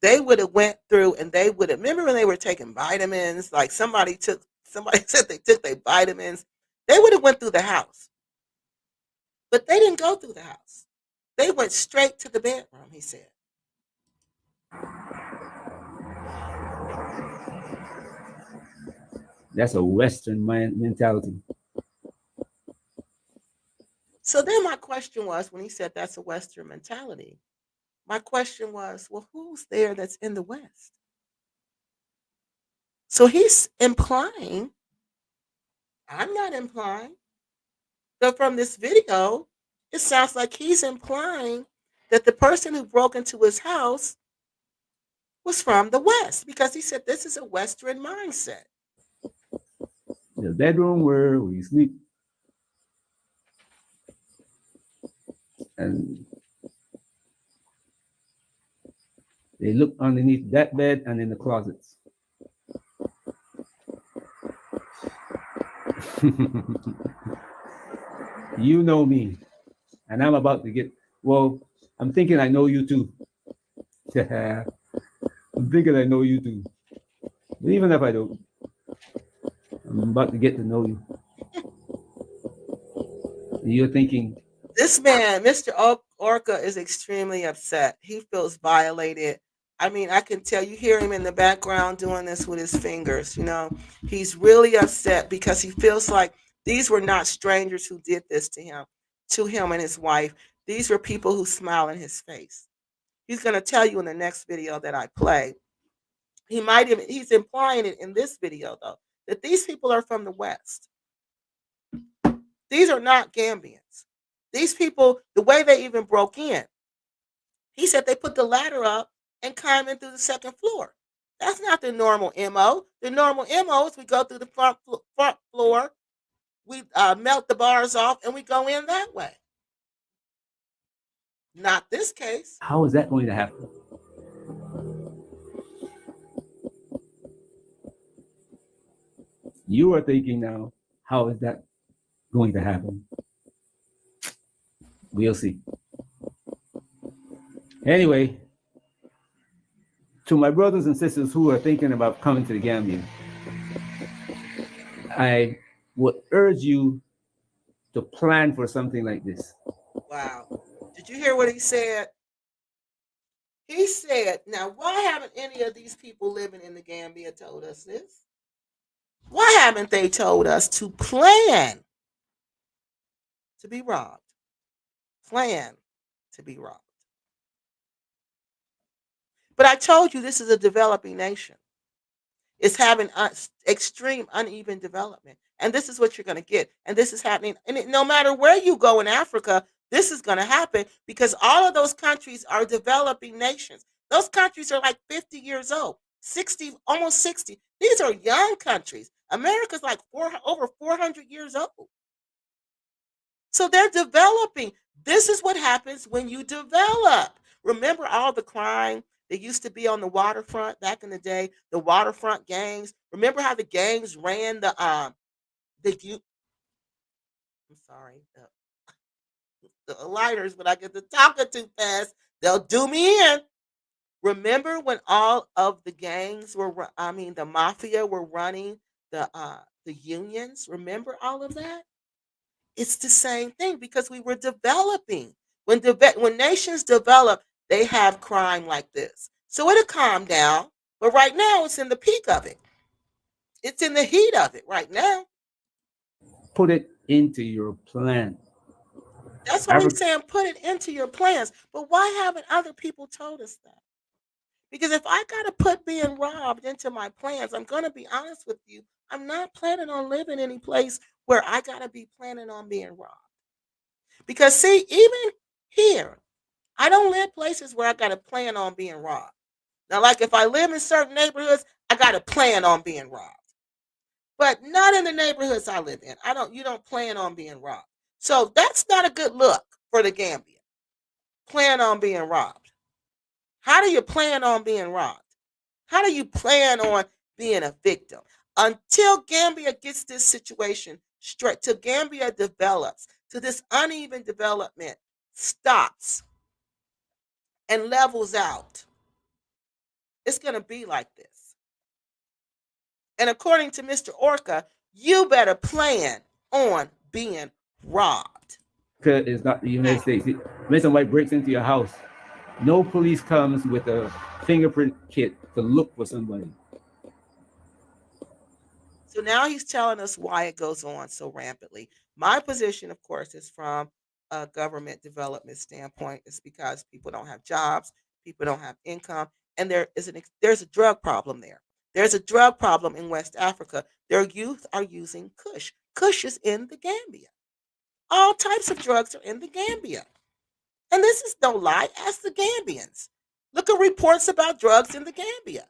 They would have went through and they would have, remember when they were taking vitamins, like somebody took Somebody said they took their vitamins. They would have went through the house, but they didn't go through the house. They went straight to the bedroom. He said. That's a Western mentality. So then my question was, when he said that's a Western mentality, my question was, well, who's there that's in the West? So he's implying, I'm not implying, but from this video, it sounds like he's implying that the person who broke into his house was from the West because he said this is a Western mindset. The bedroom where we sleep. And they look underneath that bed and in the closets. You know me. And I'm about to get, well, I'm thinking I know you too. I'm thinking I know you too. But even if I don't, I'm about to get to know you. And you're thinking, This man, Mr. Orca, is extremely upset. He feels violated. I mean, I can tell you hear him in the background doing this with his fingers. He's really upset because he feels like these were not strangers who did this to him and his wife. These were people who smile in his face. He's going to tell you in the next video that I play. He's implying it in this video though, that these people are from the West. These are not Gambians. These people, the way they even broke in, he said they put the ladder up and climb in through the second floor. That's not the normal MO. The normal MO is we go through the front floor, we melt the bars off, and we go in that way. Not this case. how is that going to happen? You are thinking now, how is that going to happen? We'll see. Anyway, to my brothers and sisters who are thinking about coming to the Gambia, I would urge you to plan for something like this. Wow. Did you hear what he said? He said, now, why haven't any of these people living in the Gambia told us this? Why haven't they told us to plan to be robbed? Plan to be robbed. But I told you this is a developing nation. It's having extreme uneven development. And this is what you're going to get. And this is happening. And no matter where you go in Africa, this is going to happen because all of those countries are developing nations. Those countries are like 50 years old, 60, almost 60. These are young countries. America's like over 400 years old. So they're developing. This is what happens when you develop. Remember all the crime that used to be on the waterfront back in the day, the waterfront gangs. Remember how the gangs ran the I'm sorry, the lighters, but I get to talking too fast, they'll do me in. Remember when all of the gangs were, I mean, the mafia were running the unions? Remember all of that? It's the same thing because we were developing. When nations develop, they have crime like this. So it'll calm down. But right now, it's in the peak of it. It's in the heat of it right now. Put it into your plan. That's what he's saying. Put it into your plans. But why haven't other people told us that? Because if I got to put being robbed into my plans, I'm going to be honest with you. I'm not planning on living any place where I got to be planning on being robbed. Because, see, even here, I don't live places where I got to plan on being robbed. Now, like if I live in certain neighborhoods, I got to plan on being robbed. But not in the neighborhoods I live in. You don't plan on being robbed. So that's not a good look for the Gambia. Plan on being robbed. How do you plan on being robbed? How do you plan on being a victim? Until Gambia gets this situation straight, till Gambia develops, till this uneven development stops and levels out, it's going to be like this. And according to Mr. Orca, you better plan on being robbed. Is not the United States. When somebody breaks into your house, no police comes with a fingerprint kit to look for somebody. So now he's telling us why it goes on so rampantly. My position, of course, is from a government development standpoint. It's because people don't have jobs, people don't have income, and there's a drug problem there. There's a drug problem in West Africa. Their youth are using Kush. Kush is in the Gambia. All types of drugs are in the Gambia. And this is no lie. Ask the Gambians. Look at reports about drugs in the Gambia.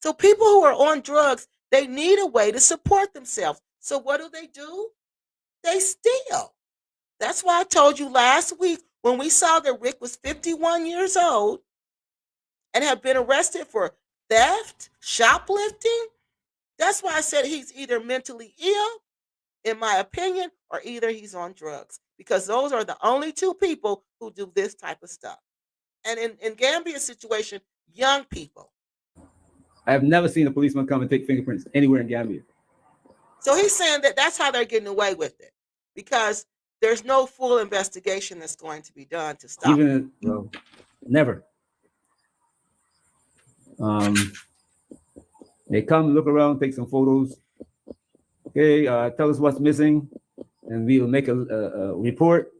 So people who are on drugs, they need a way to support themselves. So what do? They steal. That's why I told you last week when we saw that Rick was 51 years old and had been arrested for theft, shoplifting. That's why I said he's either mentally ill, in my opinion, or either he's on drugs. Because those are the only two people who do this type of stuff. And in Gambia's situation, young people. I have never seen a policeman come and take fingerprints anywhere in Gambia. So he's saying that that's how they're getting away with it, because there's no full investigation that's going to be done to stop it. Well, never. They come, look around, take some photos. Okay, tell us what's missing, and we will make a report.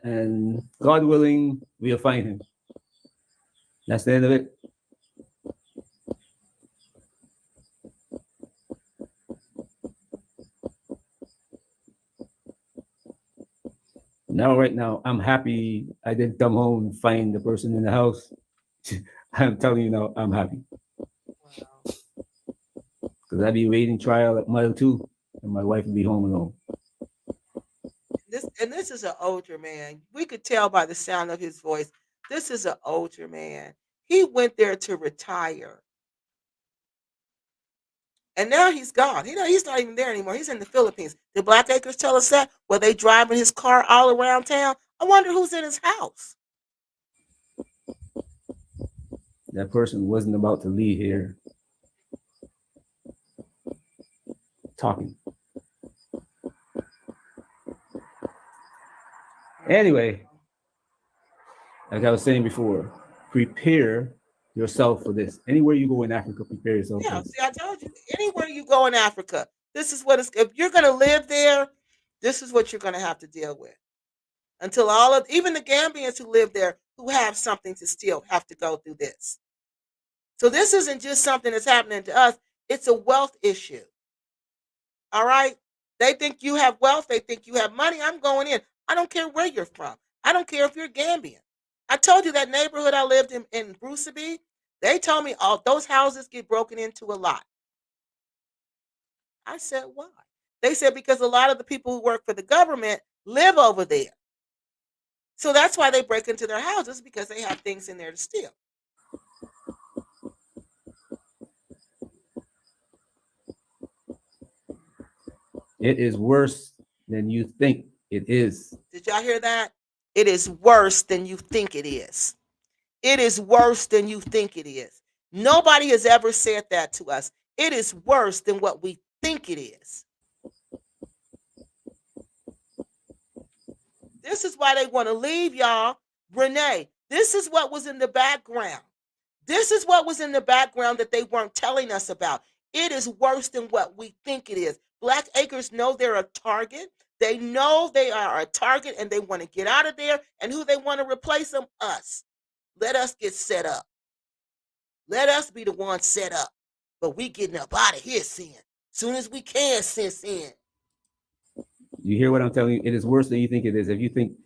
And God willing, we'll find him. That's the end of it. Now, right now, I'm happy I didn't come home and find the person in the house. I'm telling you now, I'm happy. Because I'd be waiting trial at mile 2, and my wife would be home alone. This is an older man. We could tell by the sound of his voice. This is an older man. He went there to retire. And now he's gone. He's not even there anymore. He's in the Philippines. Did Black Acres tell us that? Were they driving his car all around town? I wonder who's in his house. That person wasn't about to leave here talking. Anyway, like I was saying before, prepare yourself for this. Anywhere you go in Africa, prepare yourself. Yeah, see, I told you. Anywhere you go in Africa, this is what it's. If you're going to live there, this is what you're going to have to deal with. Until even the Gambians who live there, who have something to steal, have to go through this. So this isn't just something that's happening to us. It's a wealth issue. All right? They think you have wealth. They think you have money. I'm going in. I don't care where you're from. I don't care if you're Gambian. I told you that neighborhood I lived in Bruceby, they told me all those houses get broken into a lot. I said, why? They said because a lot of the people who work for the government live over there. So that's why they break into their houses, because they have things in there to steal. It is worse than you think it is. Did y'all hear that? It is worse than you think it is. It is worse than you think it is. Nobody has ever said that to us. It is worse than what we think it is. This is why they want to leave, y'all. Renee, this is what was in the background. This is what was in the background that they weren't telling us about. It is worse than what we think it is. Black Acres know they're a target. They know they are a target, and they want to get out of there. And who they want to replace them? Us. Let us get set up. Let us be the ones set up. But we getting up out of here, sin. Soon as we can, sin. You hear what I'm telling you? It is worse than you think it is. If you think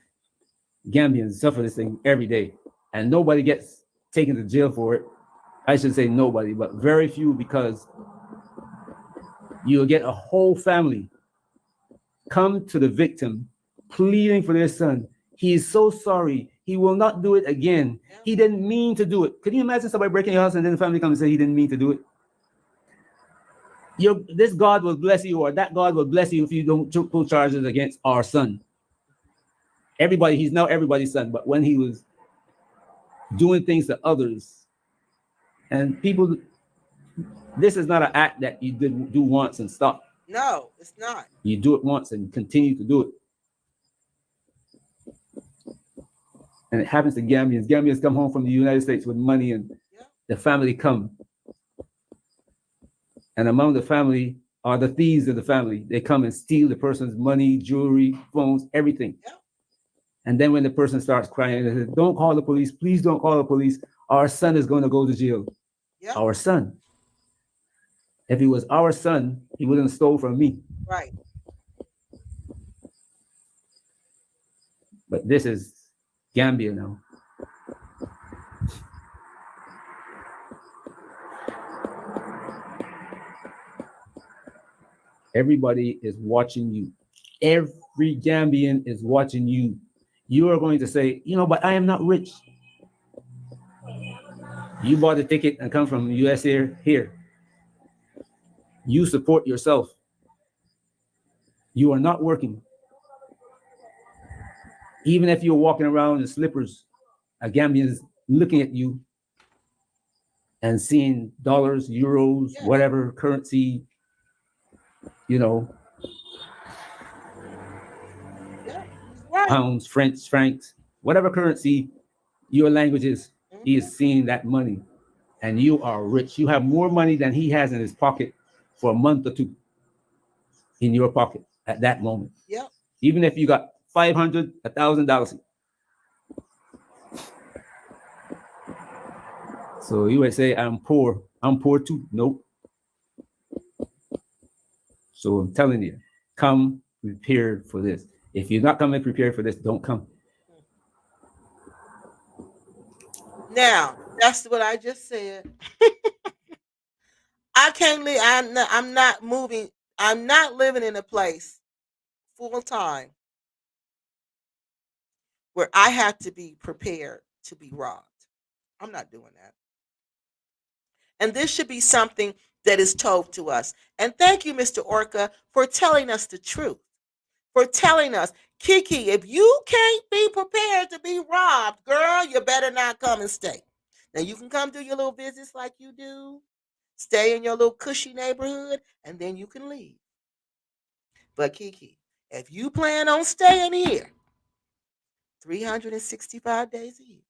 Gambians suffer this thing every day, and nobody gets taken to jail for it, I should say nobody, but very few, because you'll get a whole family come to the victim pleading for their son. He is so sorry. He will not do it again. He didn't mean to do it. Could you imagine somebody breaking your house and then the family comes and say he didn't mean to do it? This God will bless you, or that God will bless you if you don't pull charges against our son. He's now everybody's son, but when he was doing things to others, and people This is not an act that you do once and stop. No, it's not. You do it once and continue to do it. And it happens to Gambians. Gambians come home from the United States with money, and Yeah. the family come. And among the family are the thieves of the family. They come and steal the person's money, jewelry, phones, everything. Yeah. And then when the person starts crying, they say, don't call the police. Please don't call the police. Our son is going to go to jail. Yeah. Our son. If he was our son, he wouldn't have stole from me. Right. But this is Gambia now. Everybody is watching you. Every Gambian is watching you. You are going to say, but I am not rich. You bought a ticket and come from the US here. You support yourself. You are not working. Even if you're walking around in slippers, a Gambian is looking at you and seeing dollars, euros, whatever currency, Yeah. Right. pounds, French, francs, whatever currency your language is, he Mm-hmm. is seeing that money. And you are rich. You have more money than he has in his pocket for a month or two in your pocket at that moment. Yep. Even if you got $500, $1,000. So you would say, I'm poor. I'm poor too. Nope. So I'm telling you, come prepared for this. If you're not coming prepared for this, don't come. Now, that's what I just said. I can't live. I'm not moving. I'm not living in a place full time where I have to be prepared to be robbed. I'm not doing that. And this should be something that is told to us. And thank you, Mr. Orca, for telling us the truth. For telling us, Kiki, if you can't be prepared to be robbed, girl, you better not come and stay. Now you can come do your little visits like you do, stay in your little cushy neighborhood, and then you can leave. But Kiki, if you plan on staying here 365 days a year,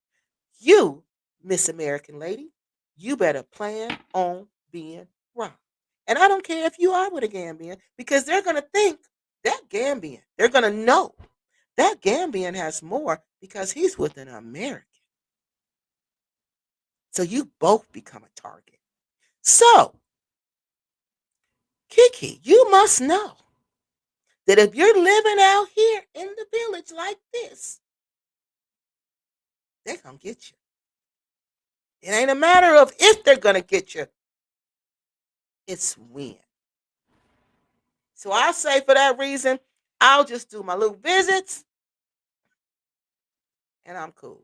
you, Miss American lady, you better plan on being robbed. And I don't care if you are with a Gambian, because they're going to think that Gambian, they're going to know that Gambian has more because he's with an American. So you both become a target. So, Kiki, you must know that if you're living out here in the village like this, they're going to get you. It ain't a matter of if they're going to get you, it's when. So I say for that reason, I'll just do my little visits and I'm cool.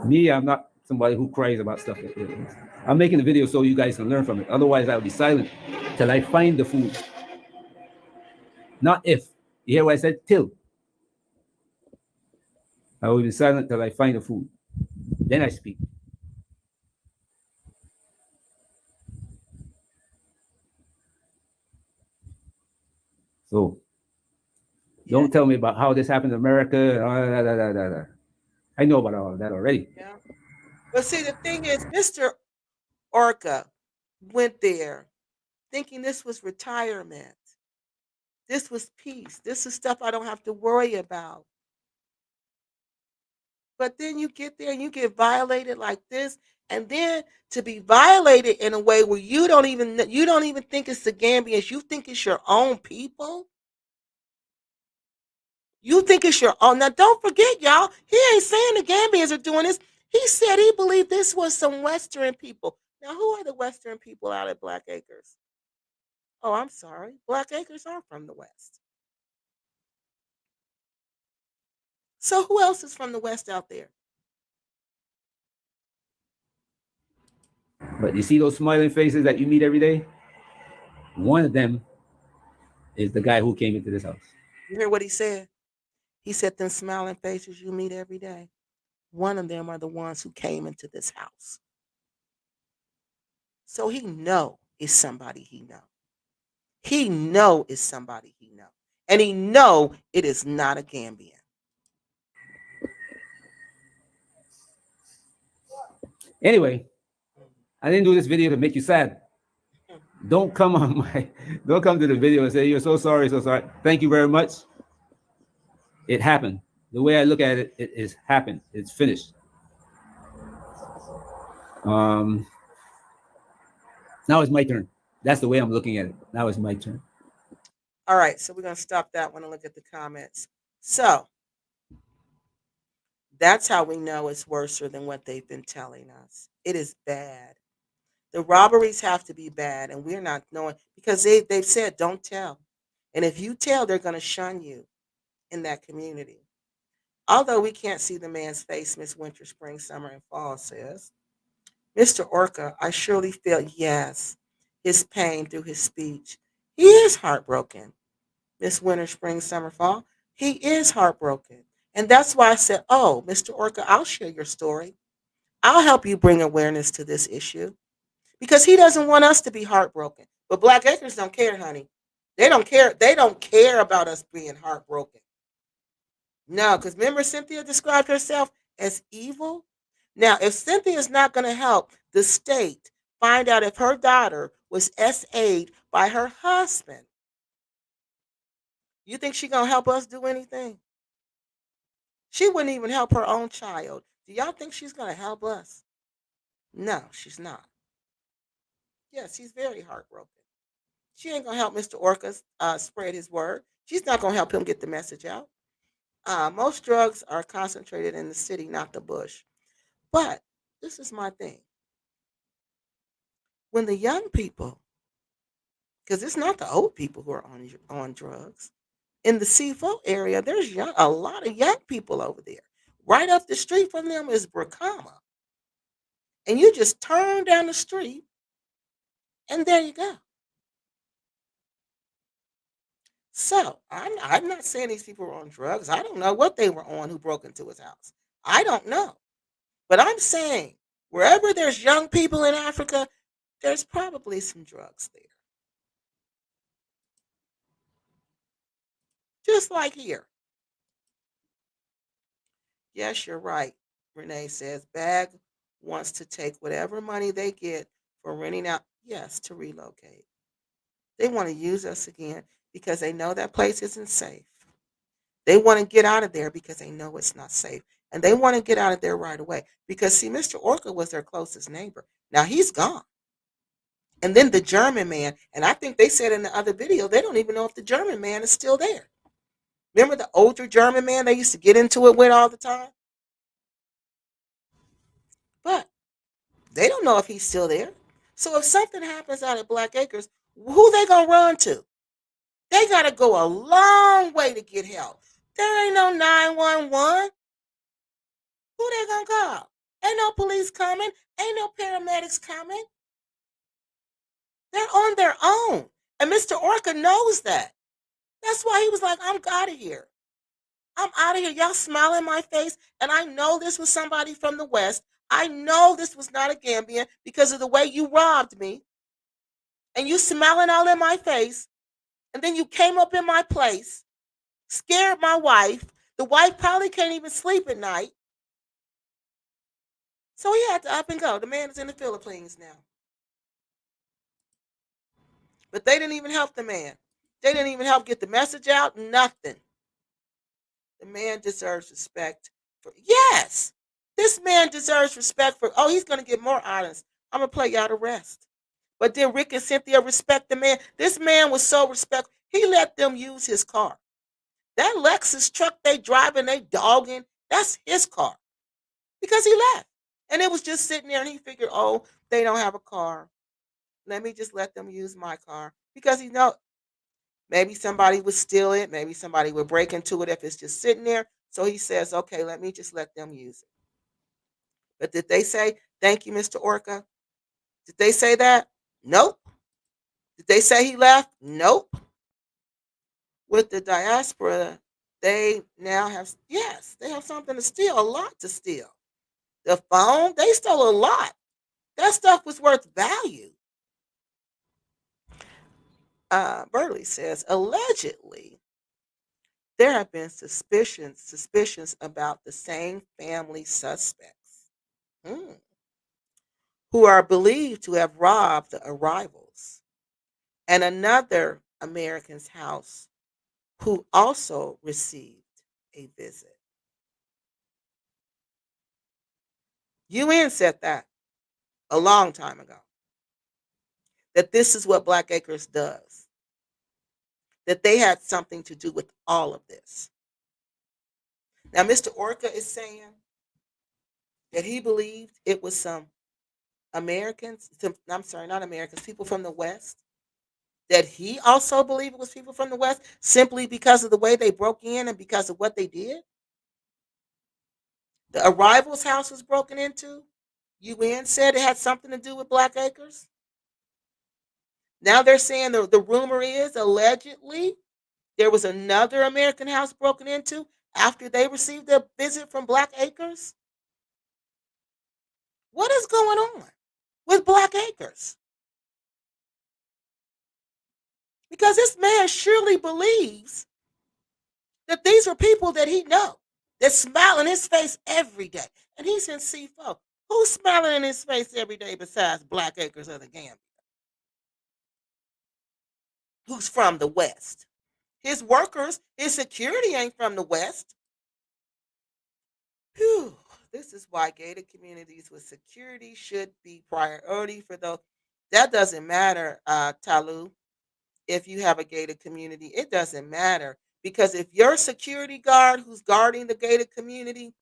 Me, I'm not somebody who cries about stuff like this. I'm making the video so you guys can learn from it. Otherwise, I'll be silent till I find the food. Not if. You hear what I said? Till. I will be silent till I find the food. Then I speak. So don't tell me about how this happened in America. I know about all of that already. Yeah. But see, the thing is, Mr. Orca went there thinking this was retirement. This was peace. This is stuff I don't have to worry about. But then you get there and you get violated like this, and then to be violated in a way where you don't even think it's the Gambians, you think it's your own people. You think it's your own. Now don't forget, y'all, he ain't saying the Gambians are doing this. He said he believed this was some Western people. Now who are the Western people out at Black Acres? Oh, I'm sorry. Black Acres are from the West. So who else is from the West out there? But you see those smiling faces that you meet every day? One of them is the guy who came into this house. You hear what he said? He said, them smiling faces you meet every day, one of them are the ones who came into this house. So he know it's somebody he know. He know it's somebody he know. And he know it is not a Gambian. Anyway, I didn't do this video to make you sad. Don't come on my, don't come to the video and say you're so sorry, so sorry. Thank you very much. It happened. The way I look at it, it is happened. It's finished. Um, Now it's my turn. That's the way I'm looking at it. Now it's my turn. All right, so we're going to stop that one and look at the comments. So that's how we know it's worse than what they've been telling us. It is bad. The robberies have to be bad, and we're not knowing because they've said don't tell. And if you tell, they're going to shun you in that community. Although we can't see the man's face, Miss Winter, Spring, Summer, and Fall says. Mr. Orca, I surely feel, yes, his pain through his speech. He is heartbroken. Miss Winter, Spring, Summer, Fall. He is heartbroken. And that's why I said, oh, Mr. Orca, I'll share your story. I'll help you bring awareness to this issue because he doesn't want us to be heartbroken. But Black Acres don't care, honey. They don't care. They don't care about us being heartbroken. No, because remember Cynthia described herself as evil? Now, if Cynthia is not going to help the state find out if her daughter was SA'd by her husband, you think she's going to help us do anything? She wouldn't even help her own child. Do y'all think she's going to help us? No, she's not. Yes, she's very heartbroken. She ain't going to help Mr. Orca spread his word. She's not going to help him get the message out. Most drugs are concentrated in the city, not the bush. But this is my thing. When the young people, because it's not the old people who are on drugs, in the Sifoe area, there's a lot of young people over there. Right up the street from them is Bracama. And you just turn down the street, and there you go. So I'm not saying these people were on drugs. I don't know what they were on who broke into his house. I don't know. But I'm saying wherever there's young people in Africa, there's probably some drugs there. Just like here. Yes, you're right. Renee says Bag wants to take whatever money they get for renting out, yes, to relocate. They want to use us again because they know that place isn't safe. They want to get out of there because they know it's not safe. And they want to get out of there right away. Because, see, Mr. Orca was their closest neighbor. Now he's gone. And then the German man, and I think they said in the other video, they don't even know if the German man is still there. Remember the older German man they used to get into it with all the time? But they don't know if he's still there. So if something happens out at Black Acres, who they gonna run to? They gotta go a long way to get help. There ain't no 911. Who they gonna call? Ain't no police coming. Ain't no paramedics coming. They're on their own. And Mr. Orca knows that. That's why he was like, I'm out of here. I'm out of here. Y'all smile in my face. And I know this was somebody from the West. I know this was not a Gambian because of the way you robbed me. And you smiling all in my face. And then you came up in my place, scared my wife. The wife probably can't even sleep at night. So he had to up and go. The man is in the Philippines now. But they didn't even help the man. They didn't even help get the message out. Nothing. The man deserves respect. Yes, this man deserves respect for. Oh, he's gonna get more honest. I'm gonna play y'all the rest. But did Rick and Cynthia respect the man? This man was so respectful. He let them use his car. That Lexus truck they driving, they dogging. That's his car because he left, and it was just sitting there. And he figured, oh, they don't have a car. Let me just let them use my car because he know maybe somebody would steal it. Maybe somebody would break into it if it's just sitting there. So he says, okay, let me just let them use it. But did they say, thank you, Mr. Orca? Did they say that? Nope. Did they say he left? Nope. With the diaspora, they now have, yes, they have something to steal, a lot to steal. The phone, they stole a lot. That stuff was worth value. Burley says, allegedly, there have been suspicions about the same family suspects mm, who are believed to have robbed the arrivals and another American's house who also received a visit. UN said that a long time ago, that this is what Black Acres does, that they had something to do with all of this. Now, Mr. Orca is saying that he believed it was some Americans, I'm sorry, not Americans, people from the West, that he also believed it was people from the West simply because of the way they broke in and because of what they did. The arrivals house was broken into. UN said it had something to do with Black Acres. Now they're saying the rumor is allegedly there was another American house broken into after they received a visit from Black Acres. What is going on with Black Acres? Because this man surely believes that these are people that he knows that smile in his face every day. And he's in Sifoe. Who's smiling in his face every day besides Black Acres of the Gambia? Who's from the West? His workers, his security ain't from the West. Whew. This is why gated communities with security should be priority for those. That doesn't matter, Talu. If you have a gated community, it doesn't matter because if your security guard who's guarding the gated community,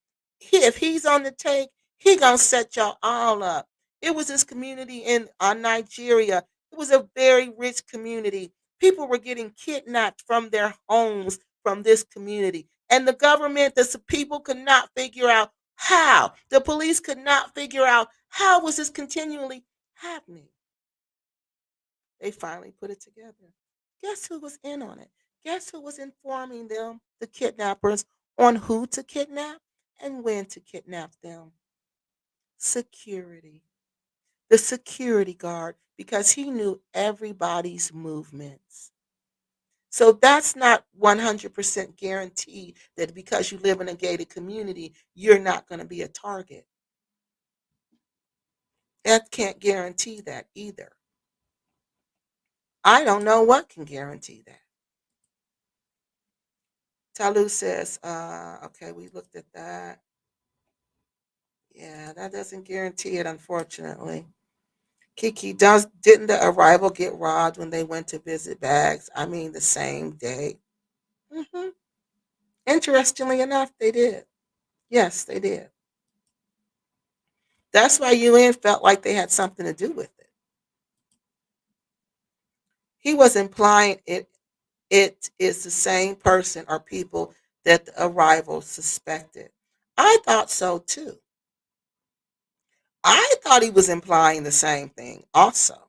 if he's on the take, he gonna set y'all all up. It was this community in Nigeria. It was a very rich community. People were getting kidnapped from their homes from this community, and the government, the people could not figure out how. The police could not figure out how was this continually happening. They finally put it together. Guess who was in on it? Guess who was informing them, the kidnappers, on who to kidnap and when to kidnap them? Security. The security guard, because he knew everybody's movements. So that's not 100% guaranteed that because you live in a gated community, you're not going to be a target. That can't guarantee that either. I don't know what can guarantee that. Talu says, okay, we looked at that. Yeah, that doesn't guarantee it, unfortunately. Kiki, didn't the arrival get robbed when they went to visit Bags? I mean, the same day. hmm Interestingly enough, they did. Yes, they did. That's why UN felt like they had something to do with it. He was implying it is the same person or people that the arrival suspected. I thought so too. I thought he was implying the same thing also.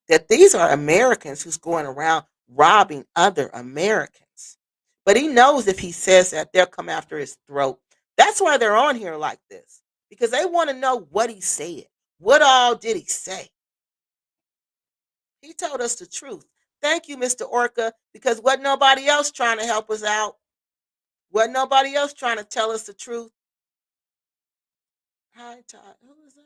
That these are Americans who's going around robbing other Americans. But he knows if he says that, they'll come after his throat. That's why they're on here like this. Because they want to know what he said. What all did he say? He told us the truth. Thank you, Mr. Orca, because wasn't nobody else trying to help us out. Wasn't nobody else trying to tell us the truth. Hi, Todd. Who is that?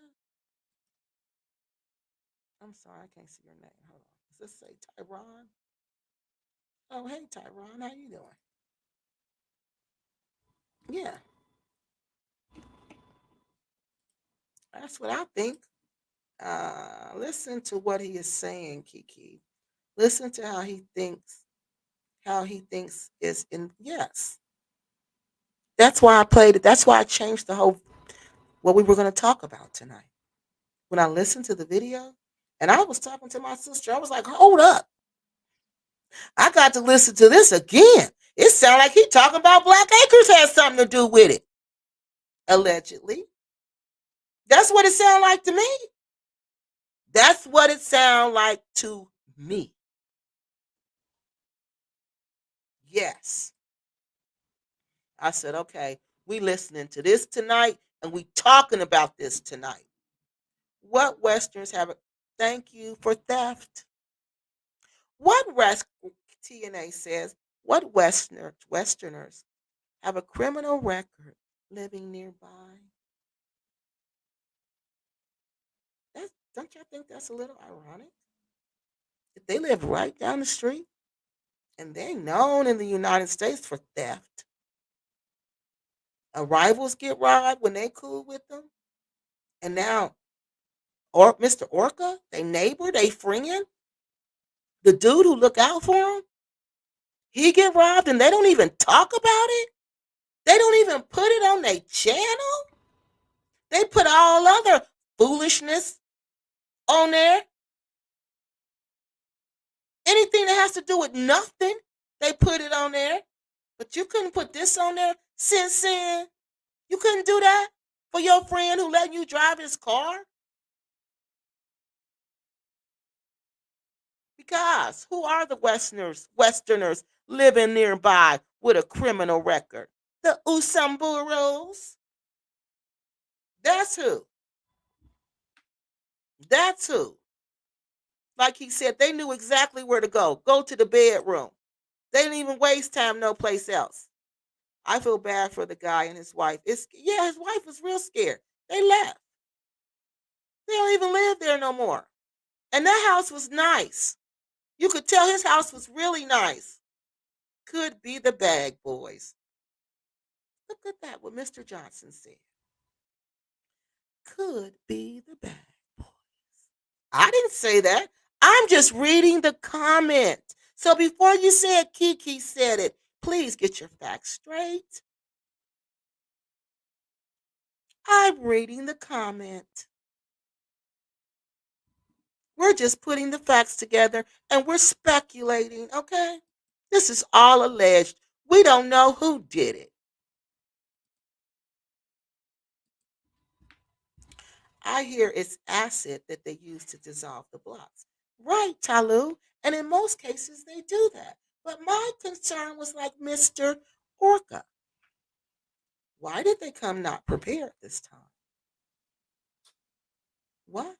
I'm sorry, I can't see your name. Hold on. Does this say Tyron? Oh, hey, Tyron. How you doing? Yeah, that's what I think. Listen to what he is saying, Kiki. Listen to how he thinks is in. Yes, that's why I played it. That's why I changed the whole what we were going to talk about tonight. When I listened to the video, and I was talking to my sister, I was like, "Hold up, I got to listen to this again." It sounded like he talking about Black Acres has something to do with it. Allegedly, that's what it sounded like to me. That's what it sounded like to me. Yes. I said, okay, we listening to this tonight and we talking about this tonight. What Westerners have a thank you for theft? What rest TNA says, what Westerners have a criminal record living nearby? Don't y'all think that's a little ironic? If they live right down the street and they're known in the United States for theft, arrivals get robbed when they cool with them, and now or Mr. Orca, they neighbor, they friend, the dude who look out for him, he get robbed and they don't even talk about it. They don't even put it on their channel. They put all other foolishness on there. Anything that has to do with nothing, they put it on there. But you couldn't put this on there, Sin. You couldn't do that for your friend who let you drive his car? Because who are the Westerners living nearby with a criminal record? The Usamburos. That's who. That's who. Like he said, they knew exactly where to go. Go to the bedroom. They didn't even waste time no place else. I feel bad for the guy and his wife. His wife was real scared. They left. They don't even live there no more. And that house was nice. You could tell his house was really nice. Could be the bag boys. Look at that, what Mr. Johnson said. Could be the bag boys. I didn't say that. I'm just reading the comment. So before you said Kiki said it, please get your facts straight. I'm reading the comment. We're just putting the facts together and we're speculating, okay? This is all alleged. We don't know who did it. I hear it's acid that they use to dissolve the blocks. Right, Talu. And in most cases, they do that. But my concern was like Mr. Orca. Why did they come not prepared this time? Why?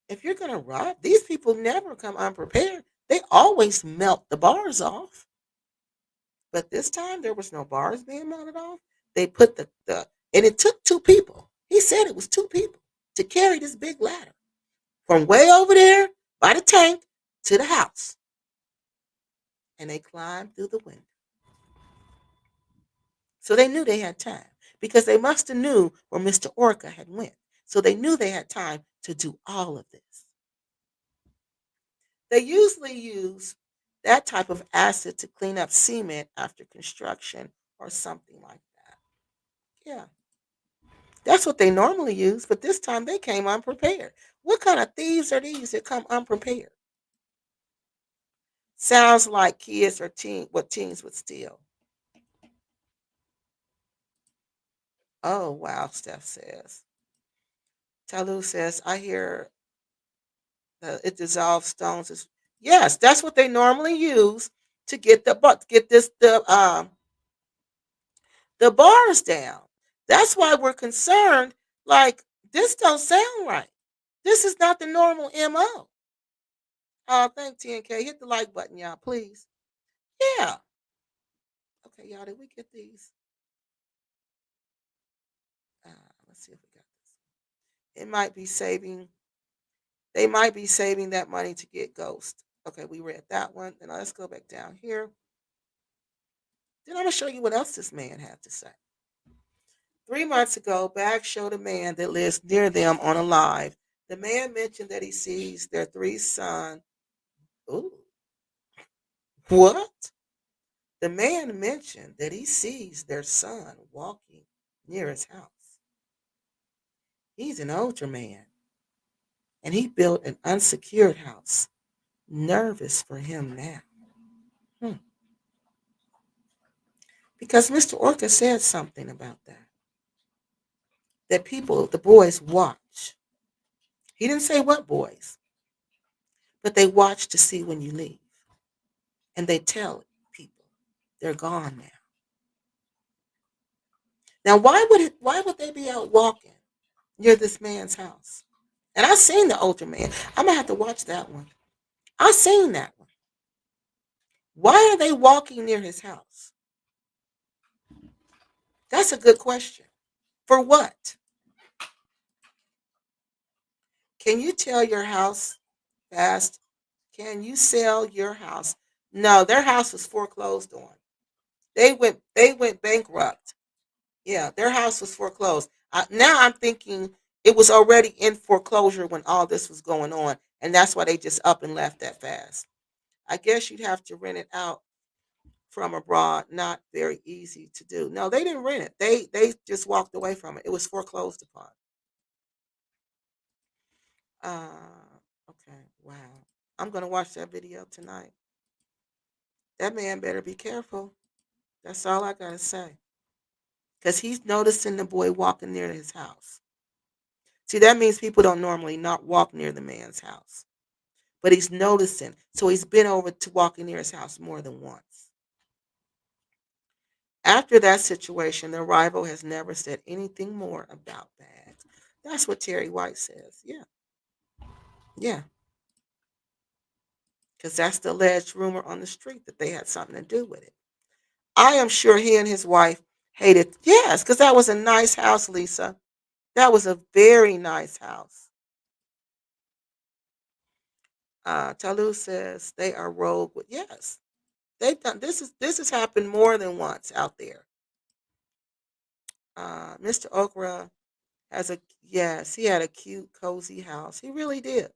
If you're going to rob, these people never come unprepared. They always melt the bars off. But this time, there was no bars being melted off. They put and it took two people. He said it was two people to carry this big ladder from way over there by the tank to the house. And they climbed through the window. So they knew they had time because they must have knew where Mr. Orca had went. So they knew they had time to do all of this. They usually use that type of acid to clean up cement after construction or something like that. Yeah, that's what they normally use, but this time they came unprepared. What kind of thieves are these that come unprepared? Sounds like kids or what teens would steal. Oh, wow, Steph says. Talu says, I hear it dissolves stones. Yes, that's what they normally use to get the bars down. That's why we're concerned. Like this don't sound right. This is not the normal MO. Oh, thank TNK. Hit the like button, y'all, please. Yeah. Okay, y'all. Did we get these? Uh, let's see if we got this. It might be saving. They might be saving that money to get Ghost. Okay, we read that one. Then let's go back down here. Then I'm gonna show you what else this man had to say. 3 months ago, Bag showed a man that lives near them on a live. The man mentioned that he sees their three sons. Ooh, what? The man mentioned that he sees their son walking near his house. He's an older man, and he built an unsecured house. Nervous for him now. Hmm. Because Mr. Orca said something about that. That people, the boys, watch. He didn't say what boys, but they watch to see when you leave. And they tell people they're gone now. Now, why would they be out walking near this man's house. And I seen the older man. I'm gonna have to watch that one. I seen that one. Why are they walking near his house? That's a good question. For what? Can you tell your house fast? Can you sell your house? No, their house was foreclosed on. They went bankrupt. Yeah, their house was foreclosed. Now I'm thinking it was already in foreclosure when all this was going on, and that's why they just up and left that fast. I guess you'd have to rent it out from abroad. Not very easy to do. No, they didn't rent it. They just walked away from it. It was foreclosed upon. Okay. Wow. I'm gonna watch that video tonight. That man better be careful. That's all I gotta say. Cause he's noticing the boy walking near his house. See, that means people don't normally not walk near the man's house. But he's noticing. So he's been over to walking near his house more than once. After that situation, the rival has never said anything more about bags. That's what Terry White says. Yeah. Yeah. Because that's the alleged rumor on the street that they had something to do with it. I am sure he and his wife hated. Yes, because that was a nice house, Lisa. That was a very nice house. Talu says they are rogue. Yes, they've done this has happened more than once out there. Mr. Okra has a yes, he had a cute, cozy house. He really did.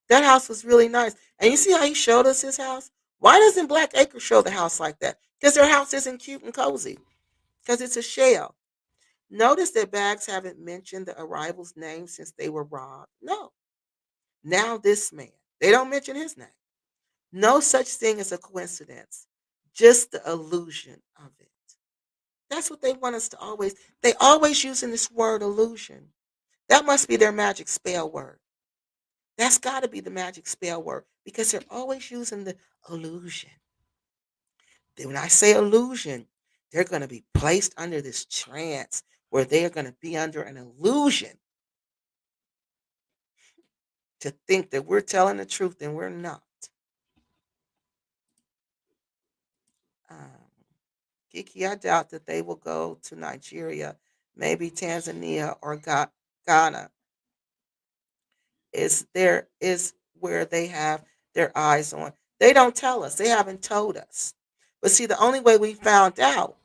That house was really nice. And you see how he showed us his house? Why doesn't Black Acre show the house like that? Because their house isn't cute and cozy. Because it's a shell. Notice that Bags haven't mentioned the arrival's name since they were robbed. No. Now this man. They don't mention his name. No such thing as a coincidence. Just the illusion of it. That's what they want us to always. They always using this word illusion. That must be their magic spell word. That's got to be the magic spell word because they're always using the illusion. Then when I say illusion, they're going to be placed under this trance where they are going to be under an illusion to think that we're telling the truth and we're not. Um, Kiki, I doubt that they will go to Nigeria, maybe Tanzania or Ghana. Is where they have their eyes on. They don't tell us. They haven't told us. But see, the only way we found out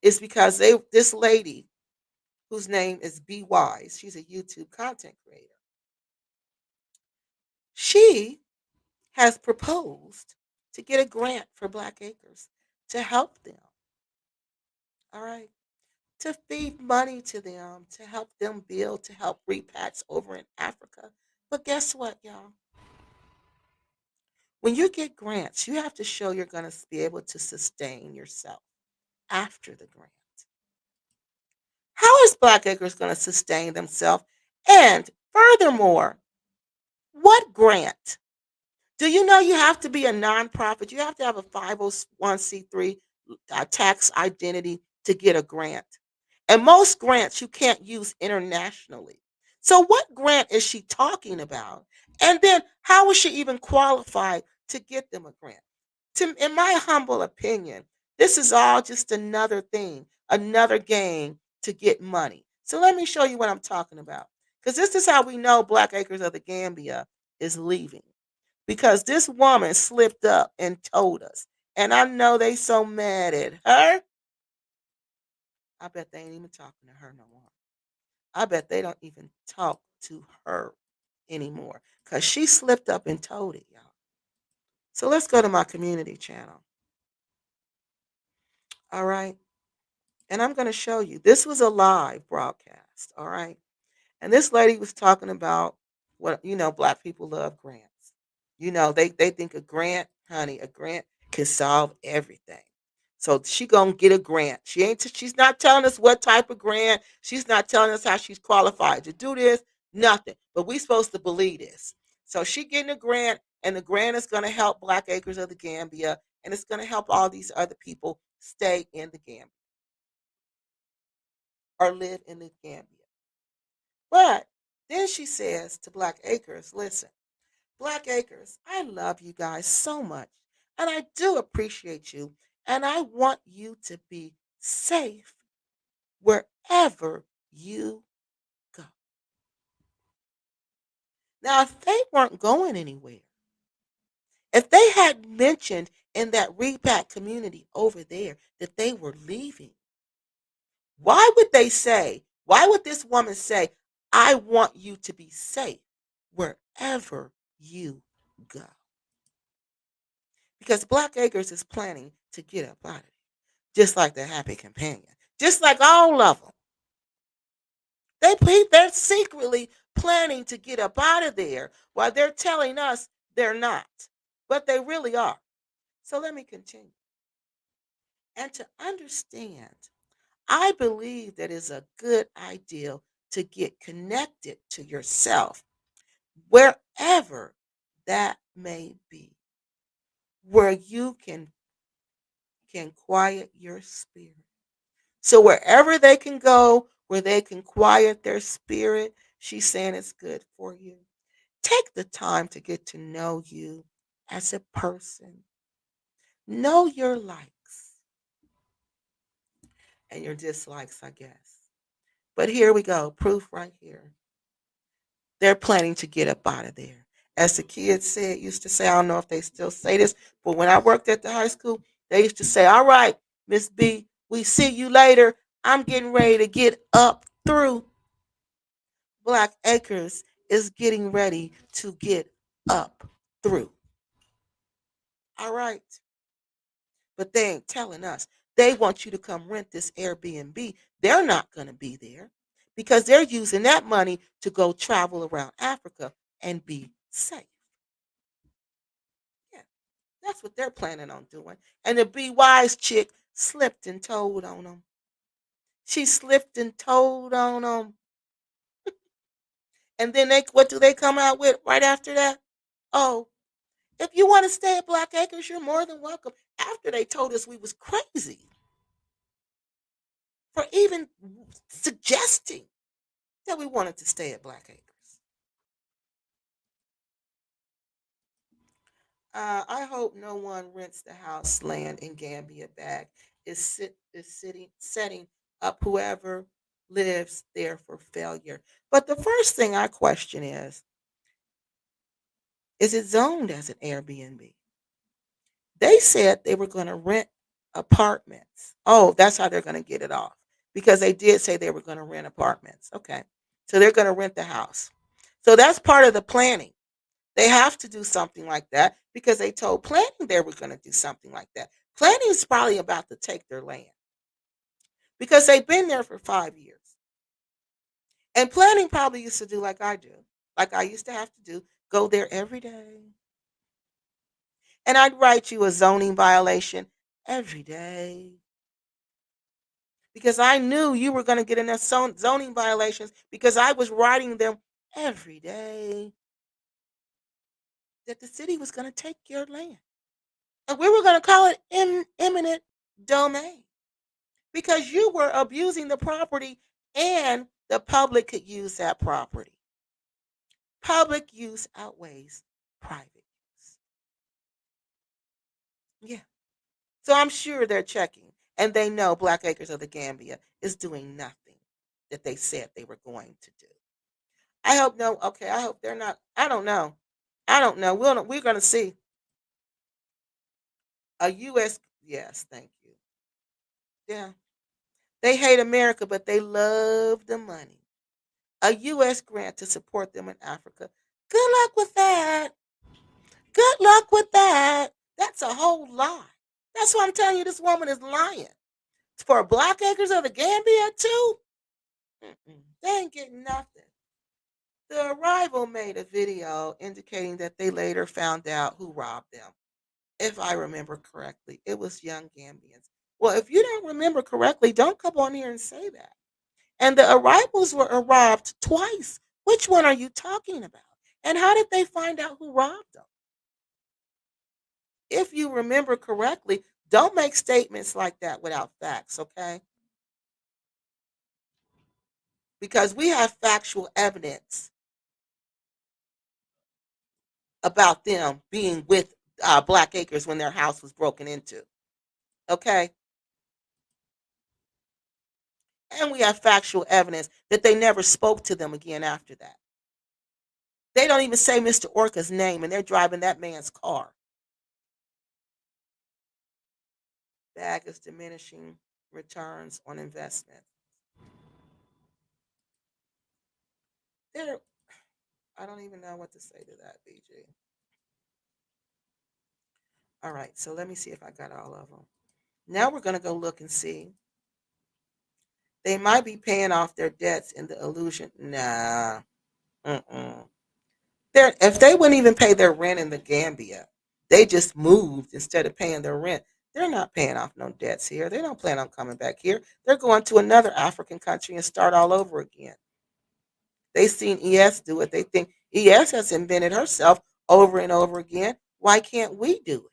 is because this lady whose name is Be Wise, she's a YouTube content creator. She has proposed to get a grant for Black Acres to help them. All right. To feed money to them, to help them build, to help repats over in Africa. But guess what, y'all? When you get grants, you have to show you're going to be able to sustain yourself after the grant. How is Black Acres going to sustain themselves? And furthermore, what grant? Do you know you have to be a nonprofit? You have to have a 501c3 tax identity to get a grant. And most grants you can't use internationally. So, what grant is she talking about? And then, how is she even qualified to get them a grant? In my humble opinion, this is all just another thing, another game to get money. So, let me show you what I'm talking about. Because this is how we know Black Acres of the Gambia is leaving because this woman slipped up and told us. And I know they so mad at her. I bet they ain't even talking to her no more. I bet they don't even talk to her anymore because she slipped up and told it, y'all. So let's go to my community channel. All right. And I'm going to show you. This was a live broadcast. All right. And this lady was talking about what, Black people love grants. They think a grant, honey, a grant can solve everything. So she gonna get a grant. She's not telling us what type of grant. She's not telling us how she's qualified to do this. Nothing. But we supposed to believe this. So she getting a grant, and the grant is gonna help Black Acres of the Gambia, and it's gonna help all these other people stay in the Gambia or live in the Gambia. But then she says to Black Acres, listen, Black Acres, I love you guys so much. And I do appreciate you. And I want you to be safe wherever you go. Now, if they weren't going anywhere, if they had mentioned in that repack community over there that they were leaving, why would this woman say, I want you to be safe wherever you go? Because Black Acres is planning to get up out of it, just like the Happy Companion, just like all of them. They're secretly planning to get up out of there while they're telling us they're not, but they really are. So let me continue. And to understand, I believe that is a good idea to get connected to yourself wherever that may be, where you can quiet your spirit. So wherever they can go, where they can quiet their spirit, she's saying it's good for you. Take the time to get to know you as a person. Know your likes and your dislikes, I guess. But here we go, proof right here. They're planning to get up out of there. As the kids said, used to say, I don't know if they still say this, but when I worked at the high school, they used to say, all right, Miss B, we see you later. I'm getting ready to get up through. Black Acres is getting ready to get up through. All right. But they ain't telling us. They want you to come rent this Airbnb. They're not going to be there because they're using that money to go travel around Africa and be safe. Yeah, that's what they're planning on doing. And the Be Wise chick slipped and told on them. She slipped and told on them. And then what do they come out with right after that? Oh, if you want to stay at Black Acres, you're more than welcome. After they told us we was crazy for even suggesting that we wanted to stay at Black Acres. I hope no one rents the house land in Gambia back. Setting up whoever lives there for failure. But the first thing I question is it zoned as an Airbnb? They said they were going to rent apartments. Oh, that's how they're going to get it off because they did say they were going to rent apartments. Okay. So they're going to rent the house. So that's part of the planning. They have to do something like that because they told planning they were going to do something like that. Planning is probably about to take their land because they've been there for 5 years. And planning probably used to do like I do, like I used to have to do, go there every day. And I'd write you a zoning violation every day because I knew you were going to get enough zoning violations because I was writing them every day that the city was going to take your land. And we were going to call it eminent domain because you were abusing the property and the public could use that property. Public use outweighs private use. Yeah. So I'm sure they're checking and they know Black Acres of the Gambia is doing nothing that they said they were going to do. I hope no. Okay, I hope they're not. I don't know. I don't know. We're going to see a U.S. Yes, thank you. Yeah, they hate America, but they love the money. A U.S. grant to support them in Africa. Good luck with that. Good luck with that. That's a whole lie. That's why I'm telling you this woman is lying. For Black Acres of the Gambia, too? Mm-mm. They ain't getting nothing. The Arrival made a video indicating that they later found out who robbed them. If I remember correctly, it was young Gambians. Well, if you don't remember correctly, don't come on here and say that. And the arrivals were robbed twice. Which one are you talking about? And how did they find out who robbed them? If you remember correctly, don't make statements like that without facts, okay? because we have factual evidence about them being with Black Acres when their house was broken into. Okay. And we have factual evidence that they never spoke to them again after that. They don't even say Mr. Orca's name, and they're driving that man's car. Bag is diminishing returns on investment. There, I don't even know what to say to that, BG. All right, so let me see if I got all of them. Now we're going to go look and see. They might be paying off their debts in the illusion. Nah. Mm-mm. If they wouldn't even pay their rent in the Gambia, they just moved instead of paying their rent. They're not paying off no debts here. They don't plan on coming back here. They're going to another African country and start all over again. They seen ES do it. They think ES has invented herself over and over again. Why can't we do it?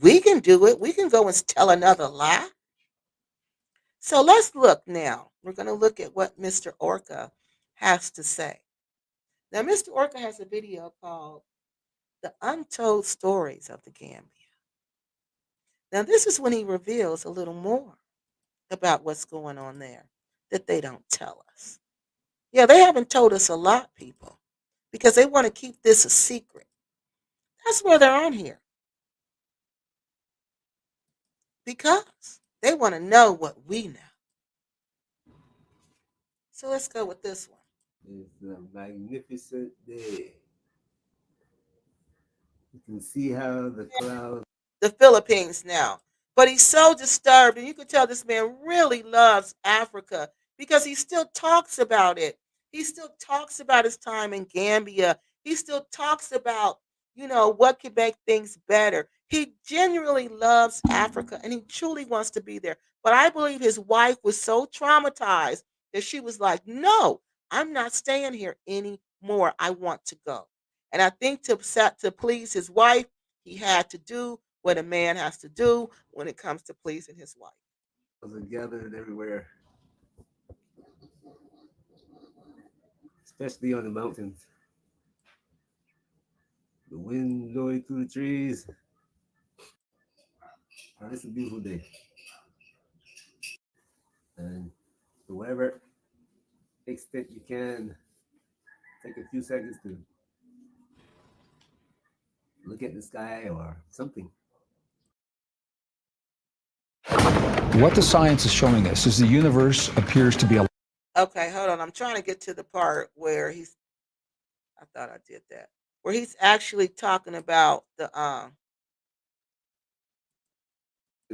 We can do it. We can go and tell another lie. So let's look now. We're going to look at what Mr. Orca has to say. Now, Mr. Orca has a video called The Untold Stories of the Gambia. Now, this is when he reveals a little more about what's going on there that they don't tell us. Yeah, they haven't told us a lot, people, because they want to keep this a secret. That's where they're on here, because they want to know what we know. So let's go with this one. It's a magnificent day. You can see how the clouds. The Philippines now. But he's so disturbed, and you can tell this man really loves Africa because he still talks about it. He still talks about his time in Gambia. He still talks about, what could make things better. He genuinely loves Africa and he truly wants to be there. But I believe his wife was so traumatized that she was like, no, I'm not staying here anymore. I want to go. And I think to please his wife, he had to do what a man has to do when it comes to pleasing his wife. Are gathered everywhere, especially on the mountains. The wind blowing through the trees. Oh, it's a beautiful day. And to whatever extent you can, take a few seconds to look at the sky or something. What the science is showing us is the universe appears to be a. Okay, hold on. I'm trying to get to the part where I thought I did that. Where he's actually talking about The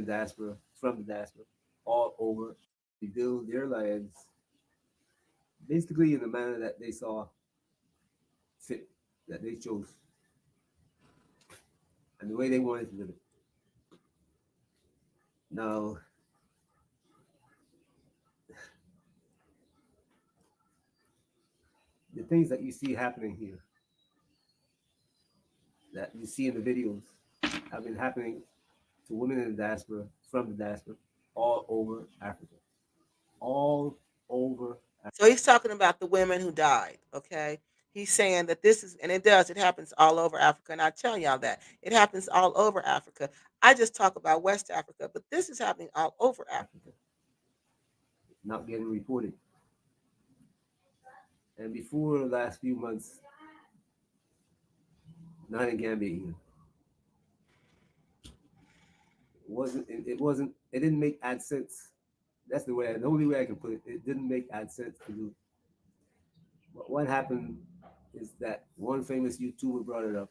diaspora, from the diaspora, all over, they build their lives basically in the manner that they saw fit, that they chose, and the way they wanted to live it. Now, the things that you see happening here, that you see in the videos, have been happening to women in the diaspora, from the diaspora, all over Africa. All over Africa. So he's talking about the women who died, okay? He's saying that this is, and it happens all over Africa. And I tell y'all that it happens all over Africa. I just talk about West Africa, but this is happening all over Africa. Not getting reported. And before the last few months, not in Gambia either. It didn't make AdSense. That's the only way I can put it. It didn't make AdSense to do. But what happened is that one famous YouTuber brought it up,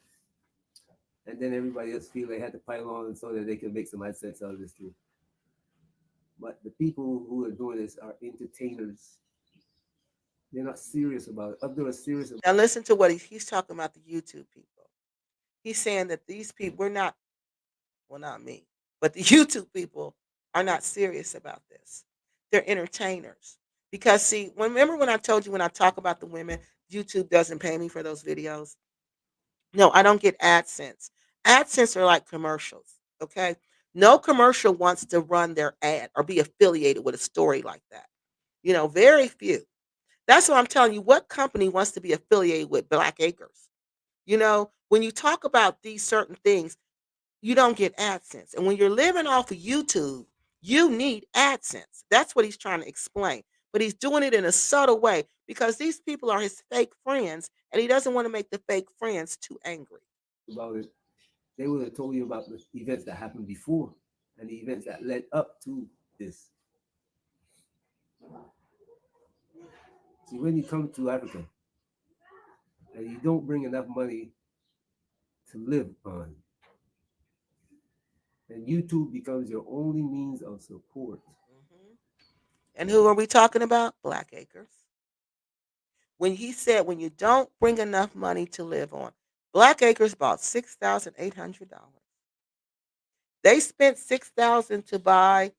and then everybody else feel they had to pile on so that they could make some AdSense out of this too. But the people who are doing this are entertainers. They're not serious about it. If they were serious about Now listen to what he's talking about, the YouTube people. He's saying that these people, we're not, well, not me, but the YouTube people are not serious about this. They're entertainers. Because see, remember when I told you when I talk about the women, YouTube doesn't pay me for those videos? No, I don't get AdSense. AdSense are like commercials, okay? No commercial wants to run their ad or be affiliated with a story like that. Very few. That's what I'm telling you. What company wants to be affiliated with Black Acres? When you talk about these certain things, you don't get AdSense. And when you're living off of YouTube, you need AdSense. That's what he's trying to explain. But he's doing it in a subtle way because these people are his fake friends and he doesn't want to make the fake friends too angry. About it, they would have told you about the events that happened before and the events that led up to this. See, when you come to Africa and you don't bring enough money to live on, and YouTube becomes your only means of support. Mhm. And who are we talking about? Black Acres. When he said, when you don't bring enough money to live on, Black Acres bought $6,800. They spent $6,000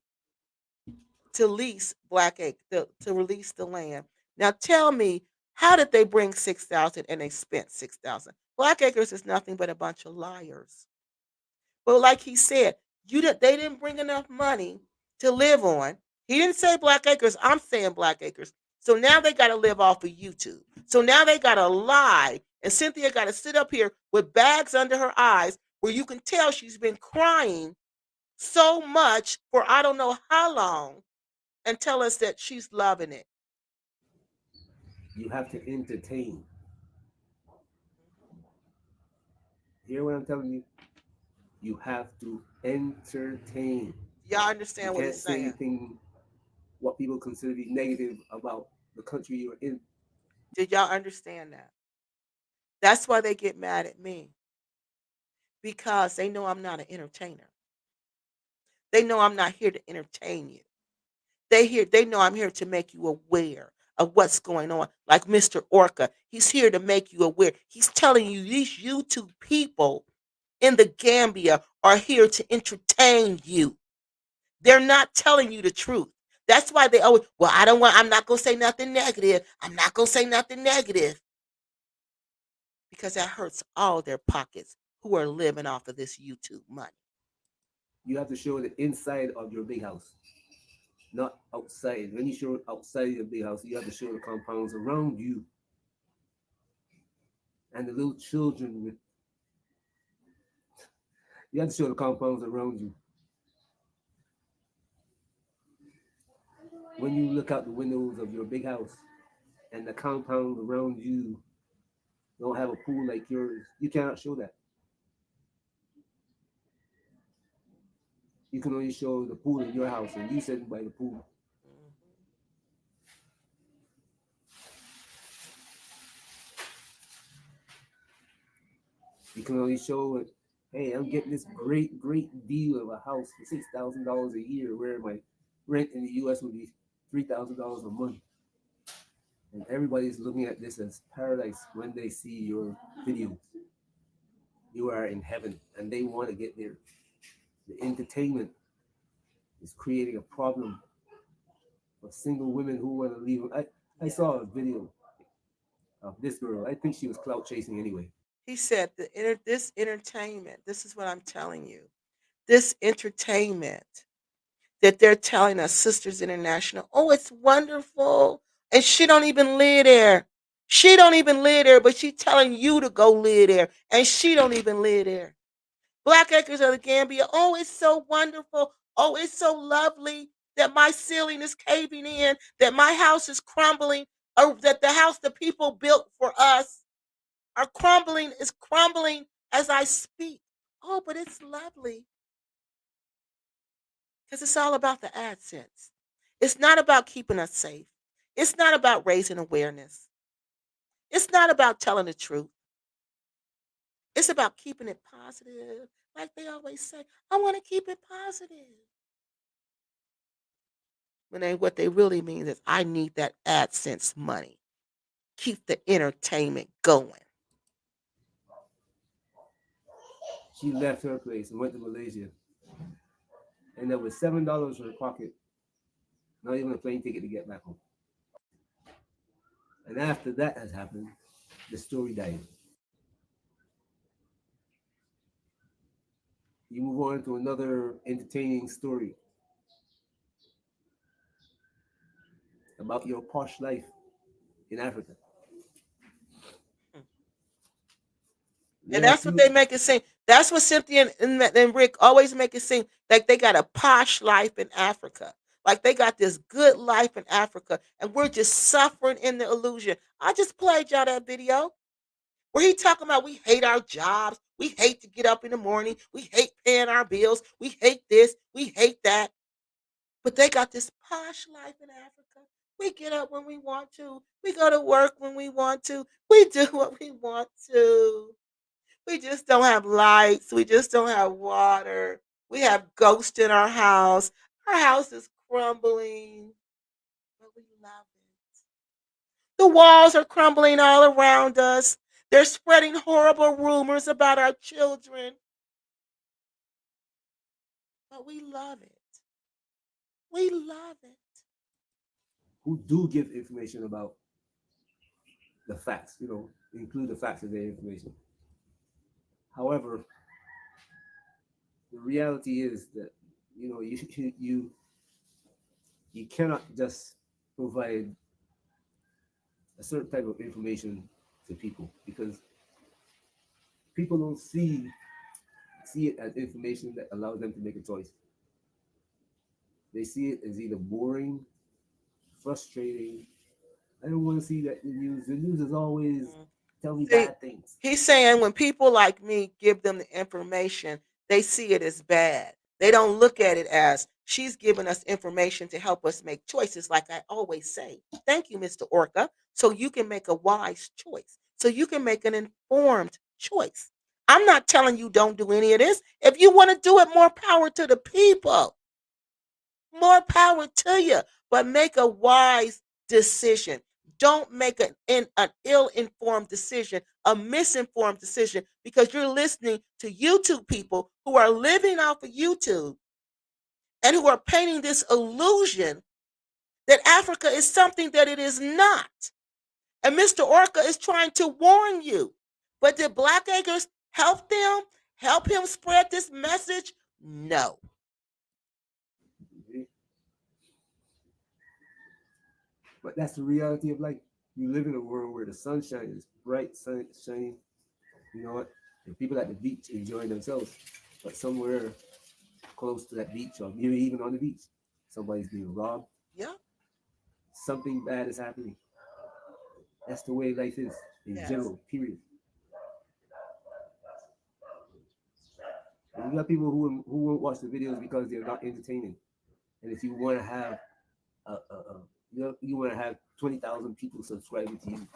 to lease Black Acre to release the land. Now tell me, how did they bring 6,000 and they spent 6,000? Black Acres is nothing but a bunch of liars. But like he said, they didn't bring enough money to live on. He didn't say Black Acres. I'm saying Black Acres. So now they got to live off of YouTube. So now they got to lie. And Cynthia got to sit up here with bags under her eyes where you can tell she's been crying so much for I don't know how long and tell us that she's loving it. You have to entertain. Hear what I'm telling you? You have to entertain. Y'all You understand what can't he's say saying? anything what people consider to be negative about the country you're in. Did y'all understand that? That's why they get mad at me because they know I'm not an entertainer. They know I'm not here to entertain you. They know I'm here to make you aware of what's going on. Like Mr. Orca, he's here to make you aware. He's telling you these YouTube people in the Gambia are here to entertain you. They're not telling you the truth. That's why they always, well, I'm not going to say nothing negative. I'm not going to say nothing negative because that hurts all their pockets who are living off of this YouTube money. You have to show the inside of your big house, not outside. When you show outside your big house, you have to show the compounds around you and the little children with. You have to show the compounds around you. When you look out the windows of your big house and the compound around you don't have a pool like yours, you cannot show that. You can only show the pool in your house and you sitting by the pool. You can only show it, hey, I'm getting this great, great deal of a house for $6,000 a year, where my rent in the US would be $3,000 a month. And everybody's looking at this as paradise when they see your videos. You are in heaven and they want to get there. The entertainment is creating a problem for single women who want to leave. I saw a video of this girl. I think she was clout chasing anyway. He said, this entertainment, this is what I'm telling you. This entertainment that they're telling us, Sisters International, oh, it's wonderful. And she don't even live there. She don't even live there, but she telling you to go live there. And she don't even live there. Black Acres of the Gambia, oh, it's so wonderful. Oh, it's so lovely that my ceiling is caving in, that my house is crumbling, or that the house the people built for us is crumbling as I speak. Oh, but it's lovely because it's all about the AdSense. It's not about keeping us safe. It's not about raising awareness. It's not about telling the truth. It's about keeping it positive. Like they always say, I want to keep it positive. What they really mean is, I need that AdSense money. Keep the entertainment going. She left her place and went to Malaysia. And there was $7 in her pocket, not even a plane ticket to get back home. And after that has happened, the story died. You move on to another entertaining story about your posh life. in Africa. And There are that's what few. they make it seem. That's what Cynthia and Rick always make it seem like they got a posh life in Africa. Like they got this good life in Africa, and we're just suffering in the illusion. I just played y'all that video where he talking about we hate our jobs, we hate to get up in the morning, we hate paying our bills, we hate this, we hate that. But they got this posh life in Africa. We get up when we want to, we go to work when we want to, we do what we want to. We just don't have lights. We just don't have water. We have ghosts in our house. Our house is crumbling, but we love it. The walls are crumbling all around us. They're spreading horrible rumors about our children, but we love it. We love it. Who do give information about the facts, include the facts of their information. However, the reality is that you cannot just provide a certain type of information to people because people don't see it as information that allows them to make a choice. They see it as either boring, frustrating. I don't want to see that in the news. The news is always tell me See, bad things. he's saying when people like me give them the information, they see it as bad. They don't look at it as she's giving us information to help us make choices, like I always say. Thank you, Mr. Orca. So you can make a wise choice. So you can make an informed choice. I'm not telling you don't do any of this. If you want to do it, more power to the people. More power to you. But make a wise decision. Don't make an ill-informed decision, a misinformed decision, because you're listening to YouTube people who are living off of YouTube and who are painting this illusion that Africa is something that it is not. And Mr. Orca is trying to warn you. But did Black Acres help them? Help him spread this message? No. But that's the reality of life. You live in a world where the sunshine is bright, sun shining. You know what? And people at the beach enjoying themselves. But somewhere close to that beach, or maybe even on the beach, somebody's being robbed. Yeah. Something bad is happening. That's the way life is in Yes. general, period. And you got people who won't watch the videos because they're not entertaining. And if you want to have you want to have 20,000 people subscribing to you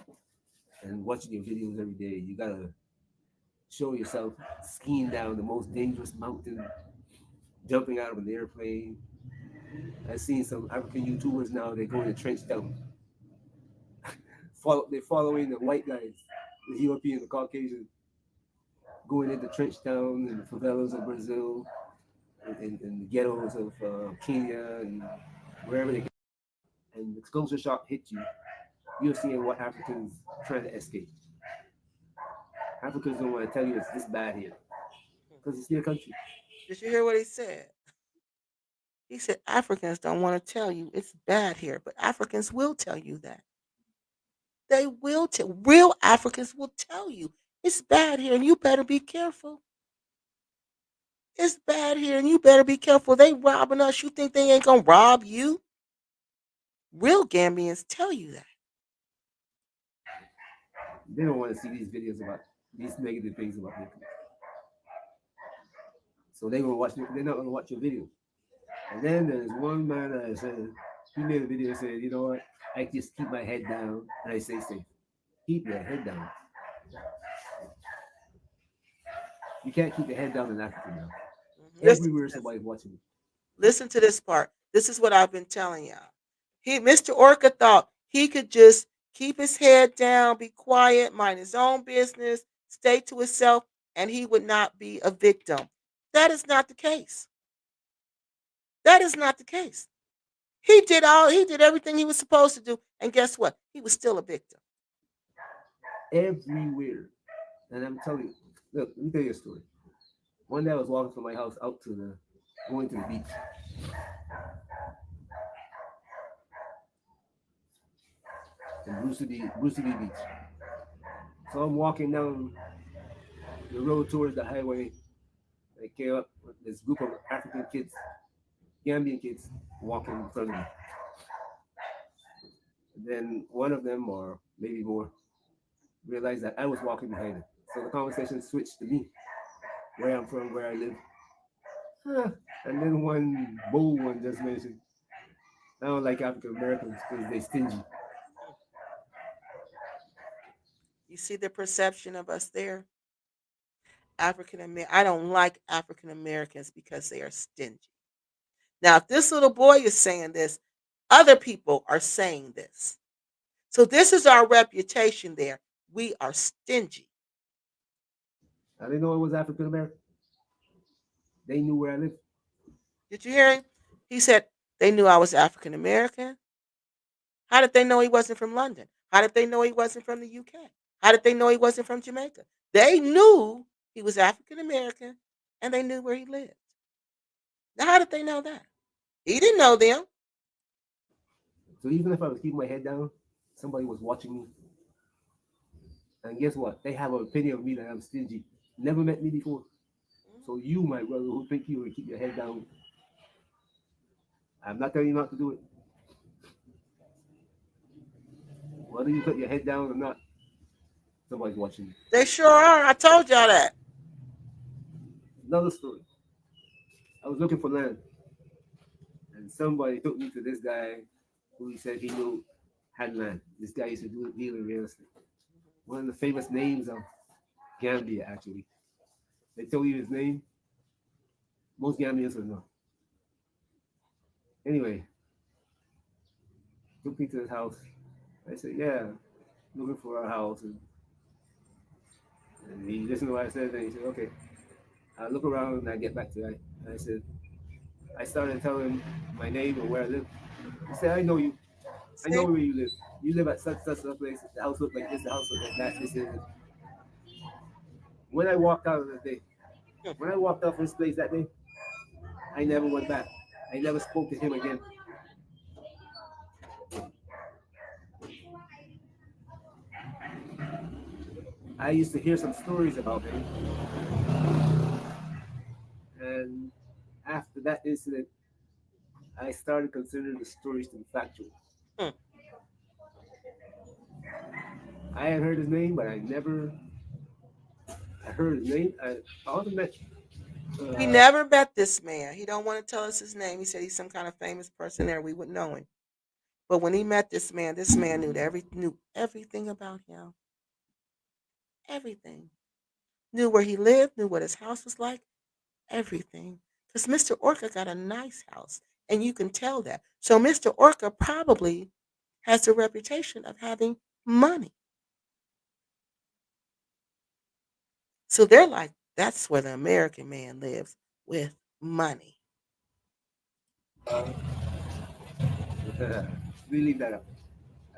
and watching your videos every day, you gotta show yourself skiing down the most dangerous mountain, jumping out of an airplane. I've seen some African YouTubers now. They go in the trench down. They're following the white guys, the European, the Caucasian, going into trench town in the favelas of Brazil, in the ghettos of Kenya, and wherever they go. And the exposure shot hit you. You're seeing what Africans trying to escape. Africans don't want to tell you it's this bad here because it's their country. Did you hear what he said? He said Africans don't want to tell you it's bad here, but Africans will tell you that. They will tell. Real Africans will tell you it's bad here and you better be careful. It's bad here and you better be careful. They robbing us. You think they ain't gonna rob you? Real Gambians tell you that. They don't want to see these videos about these negative things about their country. So they're not gonna watch your video. And then there's one man that said he made a video and said, you know what? I just keep my head down and I stay safe. Keep your head down. You can't keep your head down in Africa now. Listen Everywhere to this. somebody's watching you. Listen to this part. This is what I've been telling y'all. Mr. Orca thought he could just keep his head down, be quiet, mind his own business, stay to himself, and he would not be a victim. That is not the case. That is not the case. He did everything he was supposed to do, and guess what? He was still a victim. Everywhere. And I'm telling you, look, let me tell you a story. One day I was walking from my house out to going to the beach. in Bruce Lee Beach. So I'm walking down the road towards the highway. I came up with this group of African kids, Gambian kids, walking in front of me. And then one of them, or maybe more, realized that I was walking behind them. So the conversation switched to me, where I'm from, where I live. Huh. And then one bold one just mentioned, I don't like African Americans because they stingy. You see the perception of us there? African American. I don't like African Americans because they are stingy. Now, if this little boy is saying this, other people are saying this. So this is our reputation there. We are stingy. I didn't know it was African American. They knew where I lived. Did you hear him? He said they knew I was African American. How did they know he wasn't from London? How did they know he wasn't from the UK? How did they know he wasn't from Jamaica? They knew he was African American and they knew where he lived. Now, how did they know that? He didn't know them. So even if I was keeping my head down, somebody was watching me. And guess what? They have an opinion of me that I'm stingy. Never met me before. So you, my brother, who think you will keep your head down, I'm not telling you not to do it. Whether you put your head down or not, somebody's watching you. They sure are. I told y'all that. Another story. I was looking for land, and somebody took me to this guy who he said he knew had land. This guy used to deal in real estate. One of the famous names of Gambia, actually. They tell you his name, most Gambians will know. Anyway, took me to his house. I said, yeah, looking for a house. And he listened to what I said, and he said, okay. I look around and I get back to that. And I said, I started telling him my name and where I live. He said, I know you. I know See? where you live. You live at such a place. The house look like this, the house look like that. This is it. When I walked out of the day, when I walked out from this place that day, I never went back. I never spoke to him again. I used to hear some stories about him. And after that incident, I started considering the stories to be factual. Hmm. I had heard his name, but I heard his name. I also met He uh, never met this man. He don't want to tell us his name. He said he's some kind of famous person there. We would know him. But when he met this man knew everything about him. Everything. Knew where he lived, knew what his house was like, everything. Because Mr. Orca got a nice house. And you can tell that. So Mr. Orca probably has the reputation of having money. So they're like, that's where the American man lives with money. we leave that up.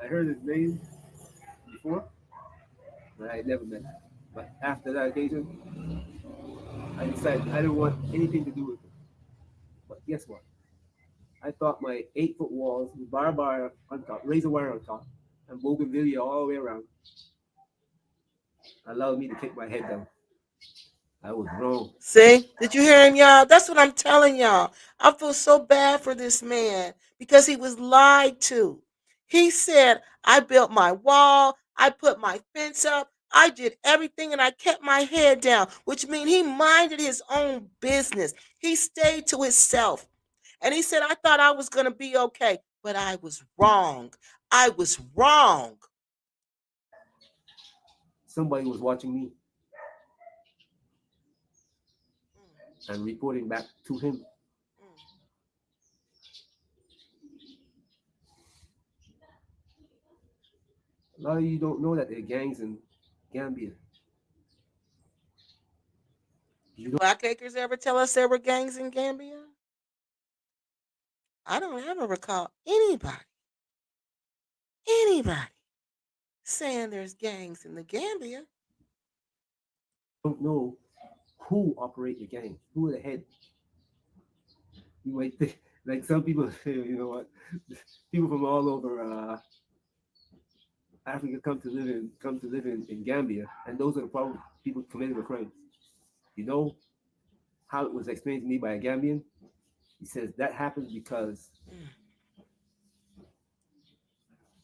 I heard his name before, but I never met him. But after that occasion, I decided I didn't want anything to do with him. But guess what? I thought my 8 foot walls with bar on top, razor wire on top, and bougainvillea all the way around allowed me to keep my head down. I was wrong. See? Did you hear him, y'all? That's what I'm telling y'all. I feel so bad for this man because he was lied to. He said, I built my wall, I put my fence up, I did everything, and I kept my head down, which means he minded his own business. He stayed to himself. And he said, I thought I was going to be okay, but I was wrong. I was wrong. Somebody was watching me Mm, and reporting back to him. mm. A lot of you don't know that there are gangs in Gambia. You Did don't. Black Acres ever tell us there were gangs in Gambia? I don't ever recall anybody saying there's gangs in the Gambia. Don't know who operate the gang, who are the head. You might think, like some people say, you know what, people from all over Africans come to live in Gambia, and those are the problem people committing the crimes. You know how it was explained to me by a Gambian? He says that happens because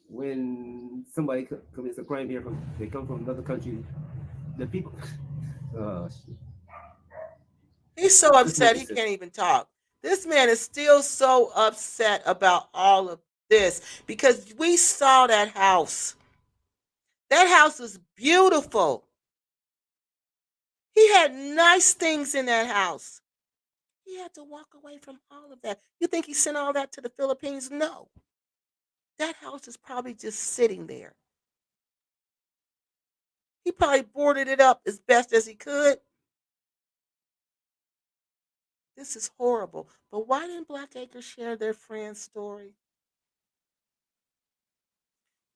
when somebody commits a crime here, they come from another country. The people, oh, shit. He's so Just make upset it he simple. can't even talk. This man is still so upset about all of this because we saw that house. That house was beautiful. He had nice things in that house. He had to walk away from all of that. You think he sent all that to the Philippines? No. That house is probably just sitting there. He probably boarded it up as best as he could. This is horrible. But why didn't Blackacre share their friend's story?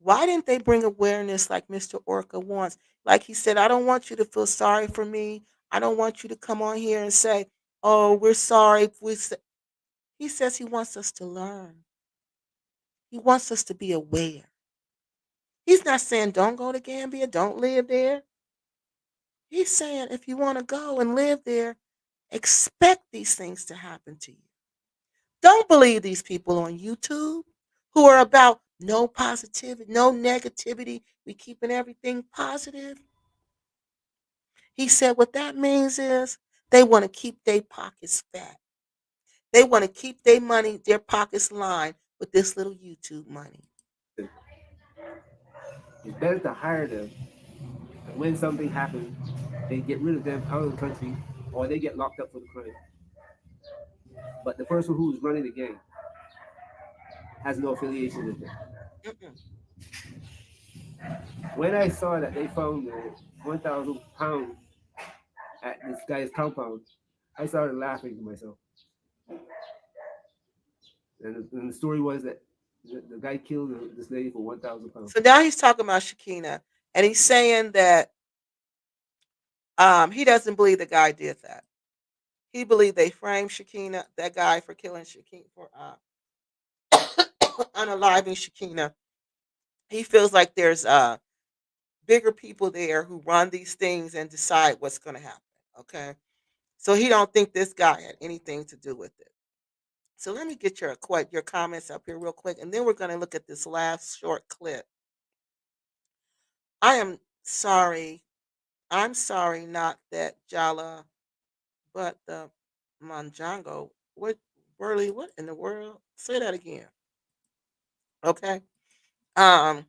Why didn't they bring awareness like Mr. Orca wants? Like he said, I don't want you to feel sorry for me. I don't want you to come on here and say, "Oh, we're sorry." He says he wants us to learn. He wants us to be aware. He's not saying don't go to Gambia, don't live there. He's saying if you want to go and live there, expect these things to happen to you. Don't believe these people on YouTube who are about no positivity, no negativity. We keeping everything positive. He said what that means is they want to keep their pockets fat. They want to keep their money, their pockets lined with this little YouTube money. It's better to hire them, and when something happens, they get rid of them out of the country, or they get locked up for the crime. But the person who's running the gang has no affiliation with them. Mm-mm. When I saw that they found the 1,000 pounds at this guy's compound, I started laughing to myself. And the story was that the guy killed this lady for 1,000 pounds. So now he's talking about Shakina, and he's saying that he doesn't believe the guy did that. He believed they framed Shakina, that guy, for killing Shakina, for unaliving Shakina. He feels like there's bigger people there who run these things and decide what's going to happen. Okay, so he don't think this guy had anything to do with it. So let me get your comments up here real quick, and then we're going to look at this last short clip. I am sorry. I'm sorry, not that Jala, but the Manjango. What, Burley? What in the world? Say that again. Okay. Um.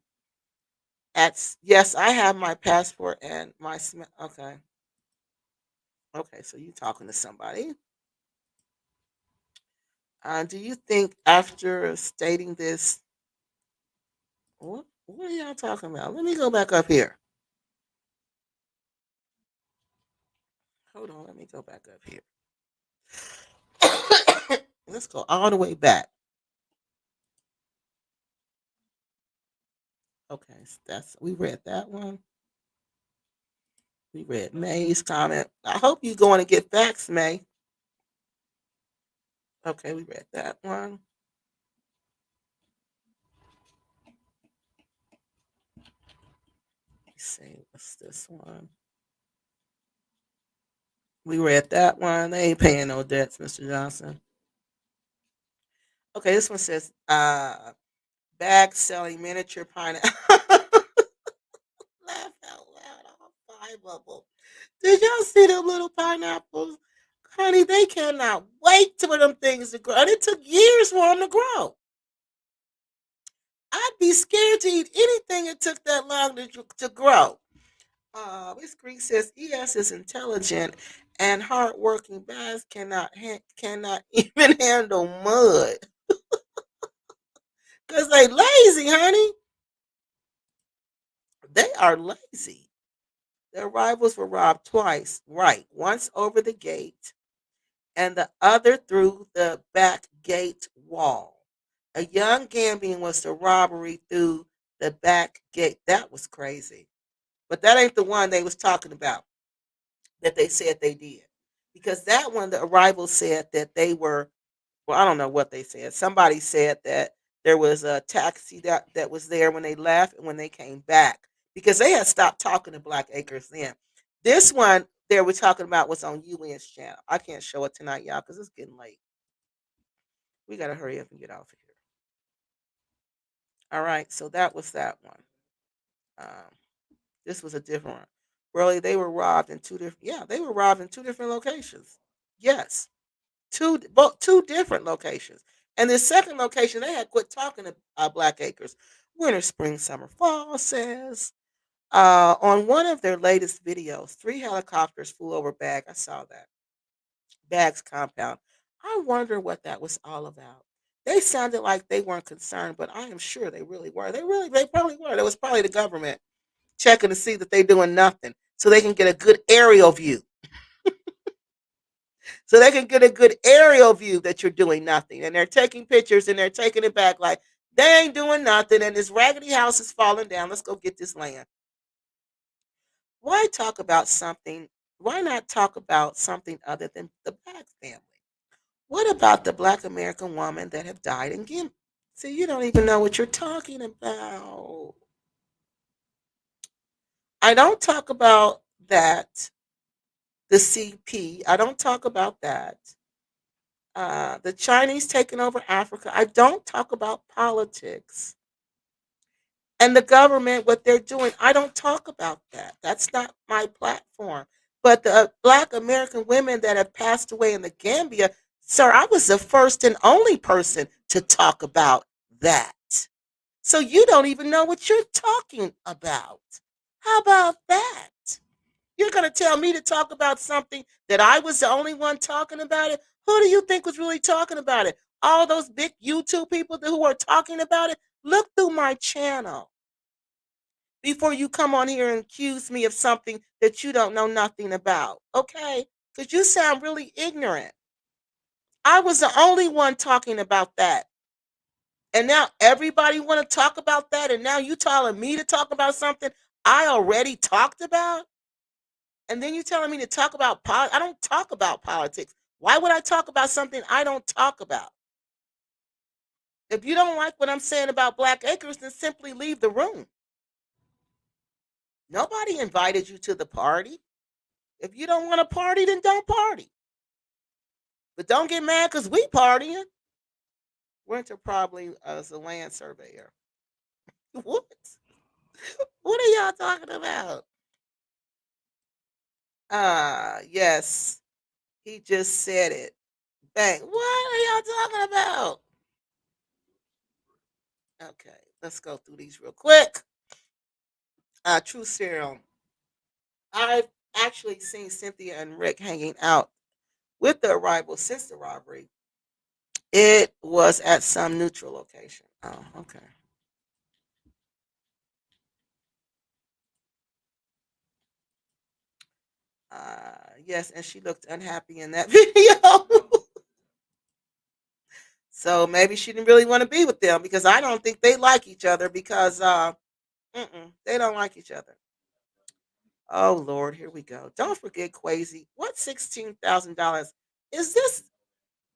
Yes, I have my passport and my okay. Okay, so you talking to somebody. Do you think after stating this, what are y'all talking about? Let me go back up here. Hold on, let me go back up here. Let's go all the way back. Okay, so that's we read that one. We read May's comment. I hope you going to get facts, May. Okay, we read that one. Let's see, what's this one? We read that one. They ain't paying no debts, Mr. Johnson. Okay, this one says bag selling miniature pineapple. Laugh out loud, all five of them. Did y'all see them little pineapples? Honey, they cannot wait for them things to grow. And it took years for them to grow. I'd be scared to eat anything that took that long to grow. Miss Greek says ES is intelligent and hardworking. Bass cannot even handle mud because they lazy, honey. They are lazy. Their rivals were robbed twice, right? Once over the gate and the other through the back gate wall. A young Gambian was the robbery through the back gate. That was crazy. But that ain't the one they was talking about that they said they did. Because that one, the arrival said that they were, well, I don't know what they said. Somebody said that There was a taxi that was there when they left and when they came back because they had stopped talking to Black Acres then. This one they were talking about was on UN's channel. I can't show it tonight, y'all, because it's getting late. We gotta hurry up and get off of here. All right, so that was that one. Um, this was a different one. Really, they were robbed in two different. Yeah, they were robbed in two different locations. Yes, two different locations. And the second location, they had quit talking to Black Acres. Winter, spring, summer, fall says on one of their latest videos, three helicopters flew over Bag. I saw that Bag's compound. I wonder what that was all about. They sounded like they weren't concerned, but I am sure they really were. They probably were. It was probably the government checking to see that they're doing nothing, so they can get a good aerial view. So they can get a good aerial view that you're doing nothing. And they're taking pictures and they're taking it back like they ain't doing nothing and this raggedy house is falling down. Let's go get this land. Why talk about something? Why not talk about something other than the Black family? What about the Black American woman that have died in Gambia? See, you don't even know what you're talking about. I don't talk about that. The CP. I don't talk about that. The Chinese taking over Africa. I don't talk about politics and the government, what they're doing. I don't talk about that. That's not my platform. But the Black American women that have passed away in the Gambia, sir, I was the first and only person to talk about that. So you don't even know what you're talking about. How about that? You're going to tell me to talk about something that I was the only one talking about it? Who do you think was really talking about it? All those big YouTube people who are talking about it? Look through my channel before you come on here and accuse me of something that you don't know nothing about, okay? Because you sound really ignorant. I was the only one talking about that. And now everybody want to talk about that, and now you telling me to talk about something I already talked about? And then you telling me to talk about politics. I don't talk about politics. Why would I talk about something I don't talk about? If you don't like what I'm saying about Black Acres, then simply leave the room. Nobody invited you to the party. If you don't want to party, then don't party. But don't get mad because we partying. Winter probably as a land surveyor. What? What are y'all talking about? Yes. He just said it. Bang. What are y'all talking about? Okay, let's go through these real quick. True Serum. I've actually seen Cynthia and Rick hanging out with the arrival since the robbery. It was at some neutral location. Oh, okay. Yes, and she looked unhappy in that video. So maybe she didn't really want to be with them because I don't think they like each other because they don't like each other. Oh Lord, here we go. Don't forget Quasi. What $16,000 is this?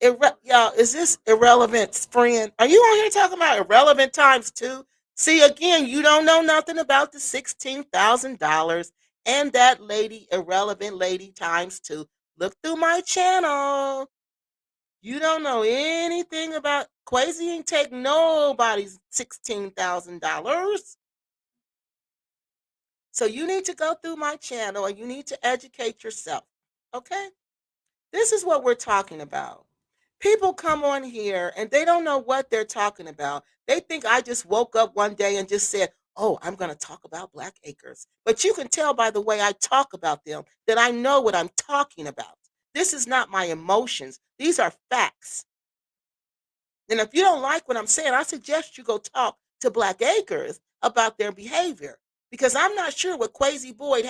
Y'all, is this irrelevant friend? Are you on here talking about irrelevant times two? See, again, you don't know nothing about the $16,000 and that lady, irrelevant lady times two. Look through my channel. You don't know anything about Quasi ain't take nobody's $16,000. So you need to go through my channel and you need to educate yourself. Okay? This is what we're talking about. People come on here and they don't know what they're talking about. They think I just woke up one day and just said, "Oh, I'm going to talk about Black Acres." But you can tell by the way I talk about them that I know what I'm talking about. This is not my emotions. These are facts. And if you don't like what I'm saying, I suggest you go talk to Black Acres about their behavior because I'm not sure what Quasi Boyd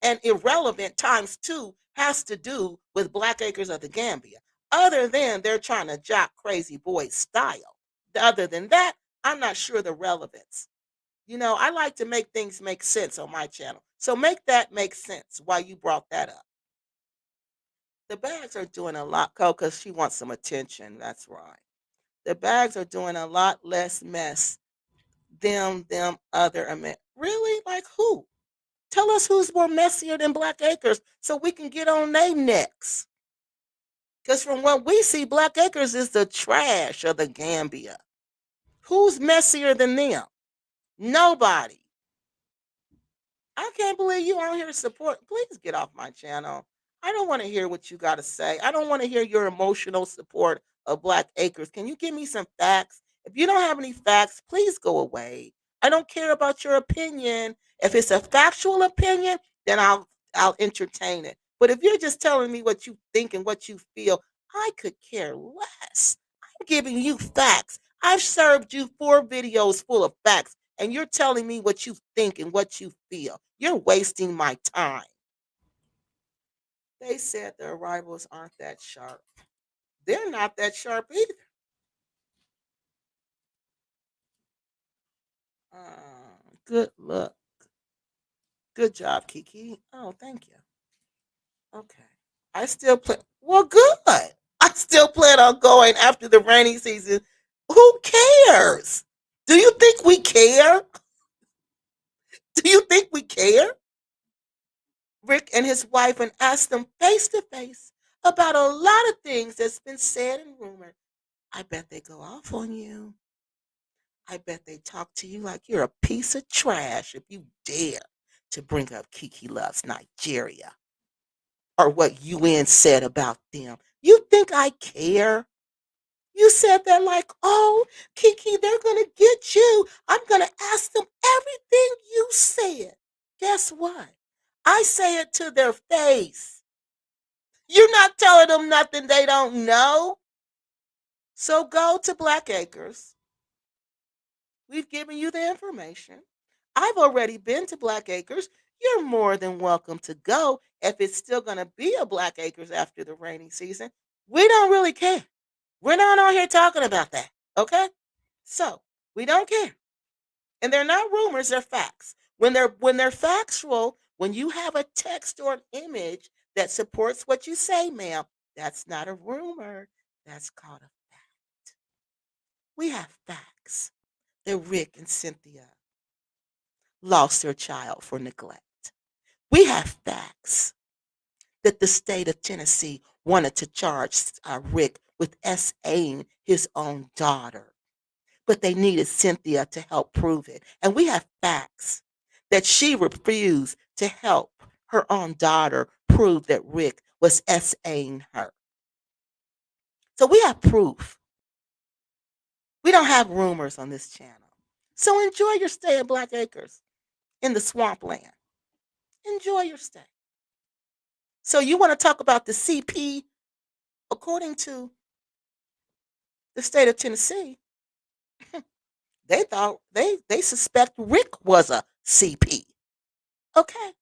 and irrelevant times two has to do with Black Acres of the Gambia, other than they're trying to jock Crazy Boyd's style. Other than that, I'm not sure the relevance. I like to make things make sense on my channel. So make that make sense why you brought that up. The bags are doing a lot, because she wants some attention. That's right. The bags are doing a lot less mess them other really? Like who? Tell us who's more messier than Black Acres so we can get on their necks. Because from what we see, Black Acres is the trash of the Gambia. Who's messier than them? Nobody. I can't believe you out here support. Please get off my channel. I don't want to hear what you got to say. I don't want to hear your emotional support of Black Acres. Can you give me some facts? If you don't have any facts, please go away. I don't care about your opinion. If it's a factual opinion, then I'll entertain it. But if you're just telling me what you think and what you feel, I could care less. I'm giving you facts. I've served you 4 videos full of facts and you're telling me what you think and what you feel. You're wasting my time. They said the arrivals aren't that sharp. They're not that sharp either. Good luck. Good job, Kiki. Oh, thank you. Okay. I still play. Well, good. I still plan on going after the rainy season. Who cares? Do you think we care? Do you think we care? Rick and his wife and asked them face to face about a lot of things that's been said and rumored. I bet they go off on you. I bet they talk to you like you're a piece of trash if you dare to bring up Kiki Loves Nigeria or what UN said about them. You think I care? You said that like, oh, Kiki, they're going to get you. I'm going to ask them everything you said. Guess what? I say it to their face. You're not telling them nothing they don't know. So go to Black Acres. We've given you the information. I've already been to Black Acres. You're more than welcome to go if it's still going to be a Black Acres after the rainy season. We don't really care. We're not on here talking about that. Okay? So we don't care. And they're not rumors, they're facts. When they're factual, when you have a text or an image that supports what you say, ma'am, that's not a rumor. That's called a fact. We have facts that Rick and Cynthia lost their child for neglect. We have facts that the state of Tennessee wanted to charge Rick with SAing his own daughter, but they needed Cynthia to help prove it. And we have facts that she refused to help her own daughter prove that Rick was SAing her. So we have proof. We don't have rumors on this channel. So enjoy your stay in Black Acres in the swampland. Enjoy your stay. So you want to talk about the CP according to the state of Tennessee? They thought they suspect Rick was a CP. Okay.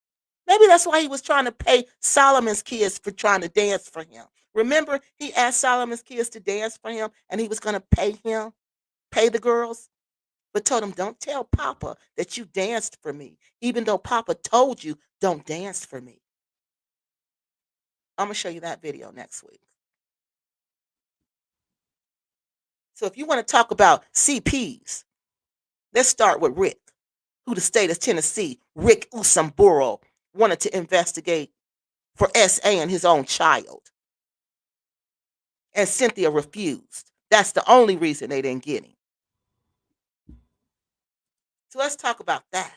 Maybe that's why he was trying to pay Solomon's kids for trying to dance for him. Remember, he asked Solomon's kids to dance for him and he was going to pay the girls, but told him, don't tell Papa that you danced for me, even though Papa told you don't dance for me. I'm going to show you that video next week. So if you want to talk about CPs, let's start with Rick, who the state of Tennessee, Rick Usamburo, wanted to investigate for SAing his own child. And Cynthia refused. That's the only reason they didn't get him. So let's talk about that.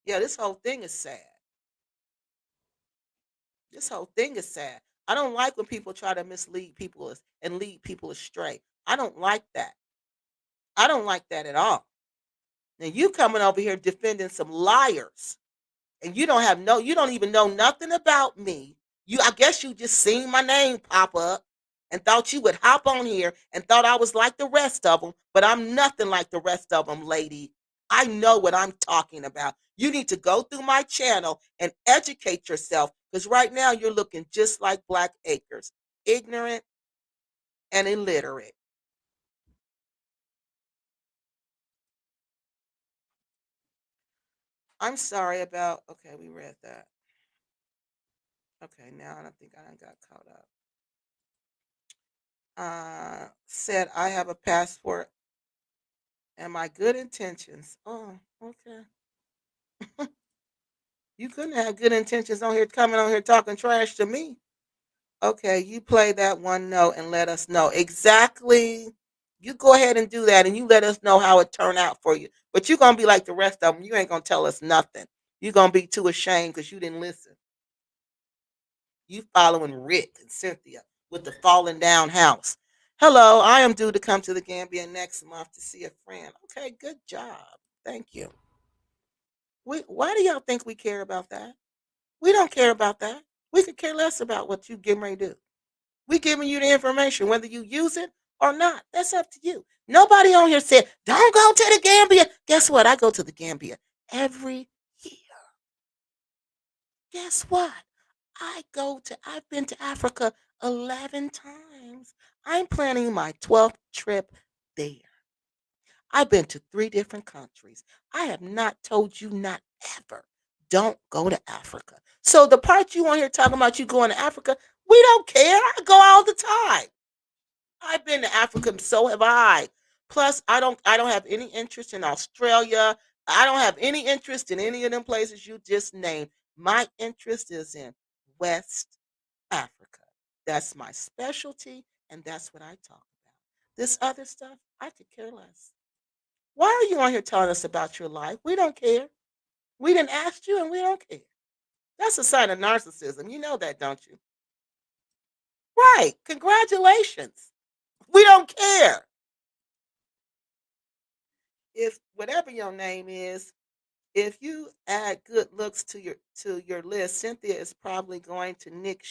Yeah, this whole thing is sad. This whole thing is sad. I don't like when people try to mislead people and lead people astray. I don't like that. I don't like that at all. Now you coming over here defending some liars and you don't even know nothing about me. I guess you just seen my name pop up and thought you would hop on here and thought I was like the rest of them, but I'm nothing like the rest of them, lady. I know what I'm talking about. You need to go through my channel and educate yourself because right now you're looking just like Black Acres, ignorant and illiterate. I'm sorry about, okay, we read that. Okay, now I don't think I got caught up. Said, I have a passport and my good intentions. Oh, okay. You couldn't have good intentions on here coming on here talking trash to me. Okay, you play that one note and let us know exactly. You go ahead and do that, and you let us know how it turned out for you. But you're gonna be like the rest of them. You ain't gonna tell us nothing. You're gonna be too ashamed because you didn't listen. You following Rick and Cynthia with the falling down house. Hello, I am due to come to the Gambia next month to see a friend. Okay, good job. Thank you. Why do y'all think we care about that? We don't care about that. We could care less about what you getting ready to do. We giving you the information, whether you use it or not. That's up to you. Nobody on here said, don't go to the Gambia. Guess what? I go to the Gambia every year. Guess what? I've been to Africa 11 times. I'm planning my 12th trip there. I've been to 3 different countries. I have not told you not ever. Don't go to Africa. So the part you want here talking about you going to Africa, we don't care. I go all the time. I've been to Africa, and so have I. Plus, I don't have any interest in Australia. I don't have any interest in any of them places you just named. My interest is in West Africa. That's my specialty, and that's what I talk about. This other stuff, I could care less. Why are you on here telling us about your life? We don't care. We didn't ask you, and we don't care. That's a sign of narcissism. You know that, don't you? Right. Congratulations. We don't care. If whatever your name is, if you add good looks to your list, Cynthia is probably going to nick.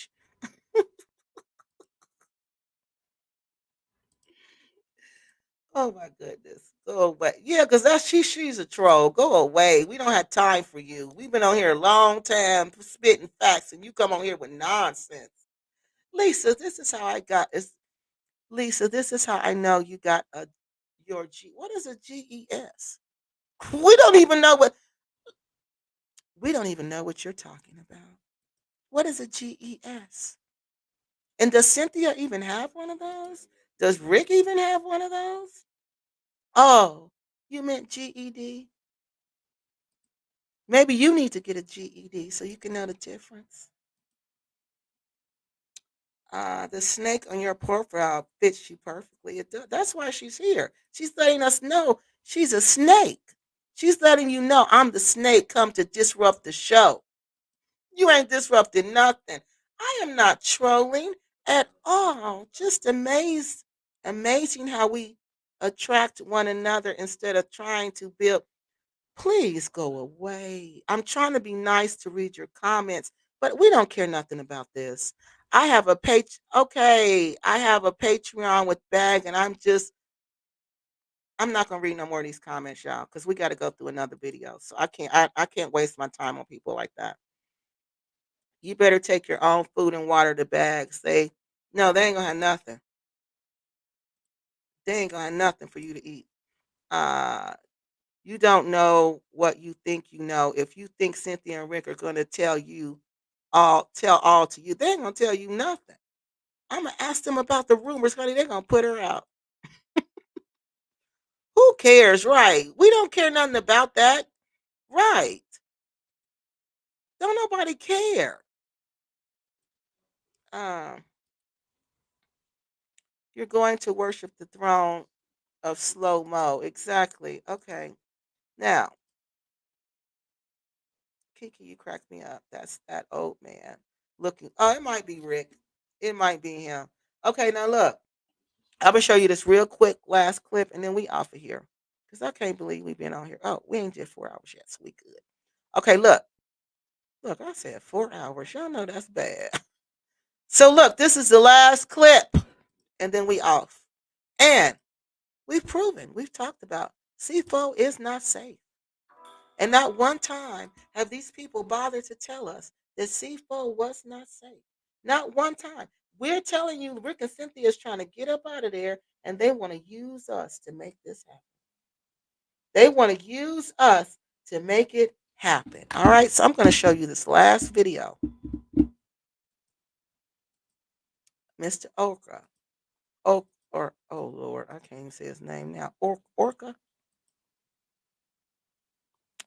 Oh my goodness. Go away. Yeah, because that's she's a troll. Go away. We don't have time for you. We've been on here a long time spitting facts, and you come on here with nonsense. Lisa, this is how I got it's Lisa, this is how I know you got a your G. What is a GES? We don't even know what we don't even know what you're talking about. What is a GES? And does Cynthia even have one of those? Does Rick even have one of those? Oh, you meant GED? Maybe you need to get a GED so you can know the difference. The snake on your profile fits you perfectly. That's why she's here. She's letting us know she's a snake. She's letting you know I'm the snake come to disrupt the show. You ain't disrupting nothing. I am not trolling at all. Just amazing how we attract one another instead of trying to build. Please go away. I'm trying to be nice to read your comments, but we don't care nothing about this. I have a page. Okay, I have a Patreon with Bag, and I'm not gonna read no more of these comments, y'all, because we got to go through another video. So I can't waste my time on people like that. You better take your own food and water to Bags. No, they ain't gonna have nothing. They ain't gonna have nothing for you to eat. Uh, you don't know what you think you know. If you think Cynthia and Rick are gonna tell all to you, they ain't gonna tell you nothing. I'm gonna ask them about the rumors, honey. They're gonna put her out. Who cares, right? We don't care nothing about that, right? Don't nobody care. Um, you're going to worship the throne of slow mo. Exactly. Okay. Now, Kiki, you crack me up. That's that old man looking. Oh, it might be Rick. It might be him. Okay, now look. I'm gonna show you this real quick last clip, and then we off of here because I can't believe we've been on here. Oh, we ain't just 4 hours yet, so we good. Okay, look, look. I said 4 hours. Y'all know that's bad. So look, this is the last clip, and then we off. And we've talked about Sifoe is not safe. And not one time have these people bothered to tell us that Sifoe was not safe. Not one time. We're telling you, Rick and Cynthia is trying to get up out of there, and they want to use us to make this happen. They want to use us to make it happen. All right, so I'm going to show you this last video. Mr. Orca. Oh Lord, I can't even say his name now. Orca.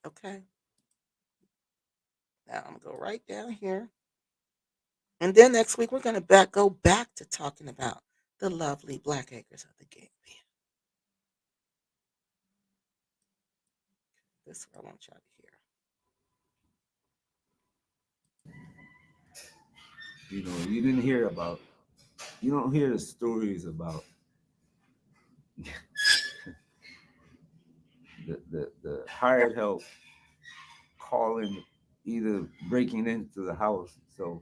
Okay. Now I'm gonna go right down here. And then next week we're gonna go back to talking about the lovely Black Acres of the Gambia. This is what I want y'all to hear. You didn't hear about, you don't hear the stories about the hired help calling, either breaking into the house. So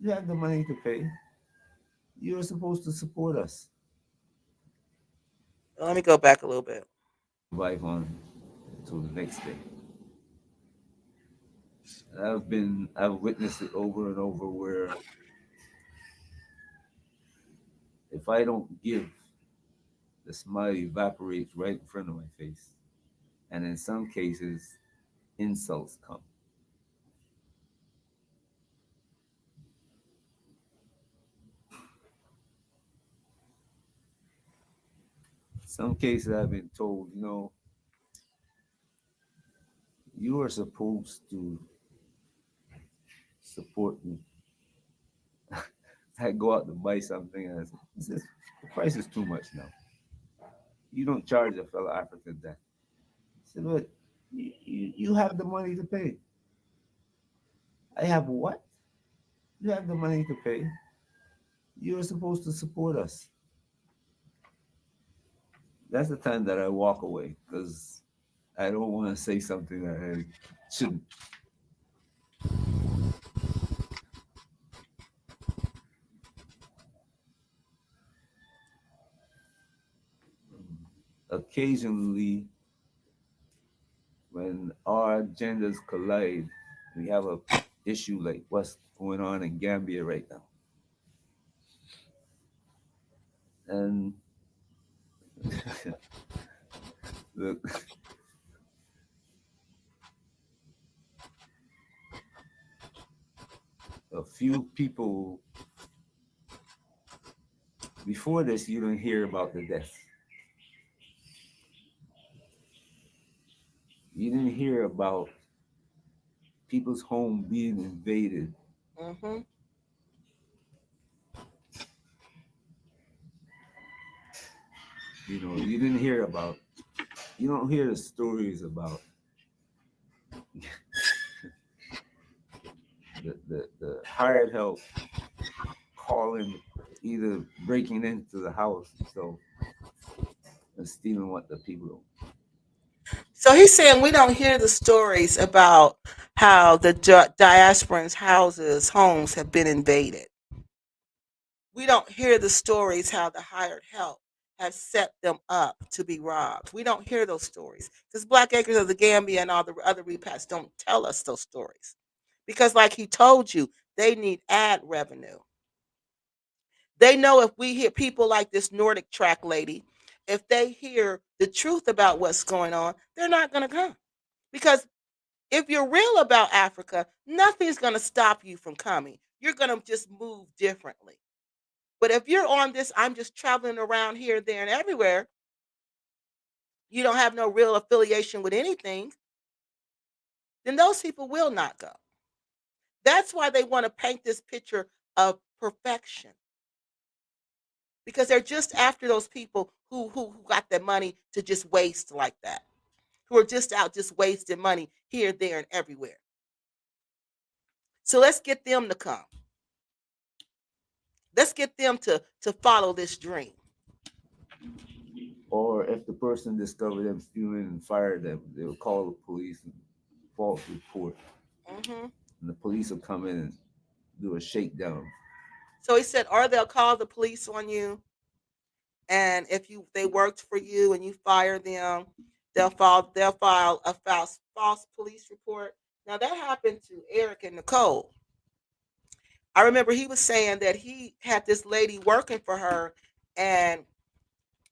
you have the money to pay. You're supposed to support us. Let me go back a little bit. Life on until the next day. I've witnessed it over and over where if I don't give, the smile evaporates right in front of my face. And in some cases, insults come. Some cases I've been told, you are supposed to support me. I go out to buy something and I says, the price is too much now. You don't charge a fellow African that. I said, but you have the money to pay. I have what? You have the money to pay. You're supposed to support us. That's the time that I walk away because I don't want to say something that I shouldn't. Occasionally, when our agendas collide, we have a issue like what's going on in Gambia right now. And look, a few people before this, you don't hear about the death. You didn't hear about people's home being invaded. Mm-hmm. You didn't hear about. You don't hear the stories about the hired help calling, either breaking into the house and stealing what the people don't. So he's saying we don't hear the stories about how the diasporans' houses, homes have been invaded. We don't hear the stories how the hired help have set them up to be robbed. We don't hear those stories because Black Acres of the Gambia and all the other repats don't tell us those stories. Because, like he told you, they need ad revenue. They know if we hear people like this Nordic track lady, if they hear the truth about what's going on, they're not going to come. Because if you're real about Africa, nothing's going to stop you from coming. You're going to just move differently. But if you're on this, I'm just traveling around here, there, and everywhere, you don't have no real affiliation with anything, then those people will not go. That's why they want to paint this picture of perfection because they're just after those people who got their money to just waste like that, who are just out just wasting money here, there, and everywhere. So let's get them to come. Let's get them to follow this dream. Or if the person discovered them stealing and fired them, they'll call the police and false report. Hmm. And the police will come in and do a shakedown. So he said, or they'll call the police on you, and if they worked for you and you fire them, they'll file a false police report. Now that happened to Eric and Nicole. I remember he was saying that he had this lady working for her, and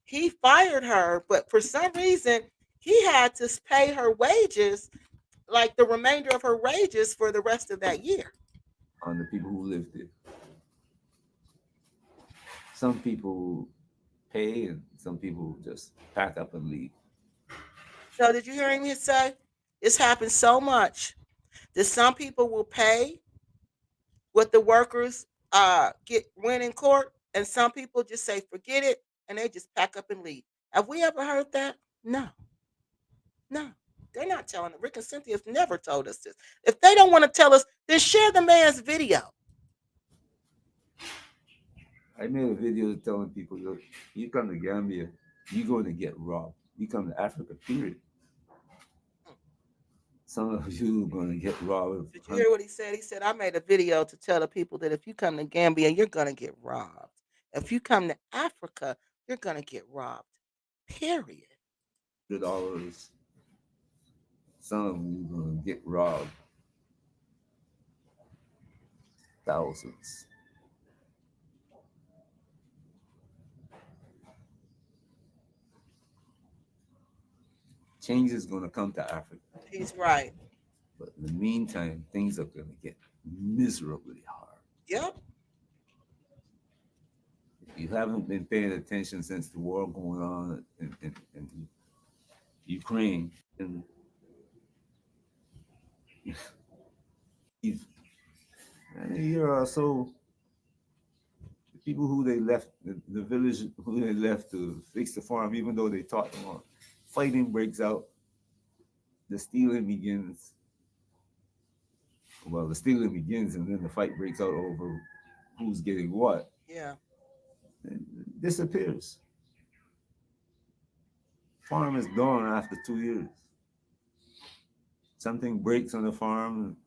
he fired her, but for some reason he had to pay her wages, like the remainder of her wages for the rest of that year. On the people who lived there. Some people pay and some people just pack up and leave. So did you hear me say it's happened so much that some people will pay what the workers get win in court, and some people just say forget it and they just pack up and leave. Have we ever heard that? No, no. They're not telling it. Rick and Cynthia's never told us this. If they don't want to tell us, then share the man's video. I made a video telling people, look, you come to Gambia, you're going to get robbed. You come to Africa, period. Some of you are going to get robbed. Did you hear what he said? He said, I made a video to tell the people that if you come to Gambia, you're going to get robbed. If you come to Africa, you're going to get robbed. Period. $100. Some of you are going to get robbed. Thousands. Change is going to come to Africa. He's right. But in the meantime, things are going to get miserably hard. Yep. If you haven't been paying attention since the war going on in Ukraine, and a year or so, the people who they left, the village who they left to fix the farm, even though they taught them on, fighting breaks out, the stealing begins. Well, the stealing begins, and then the fight breaks out over who's getting what. Yeah. And it disappears. Farm is gone after 2 years. Something breaks on the farm,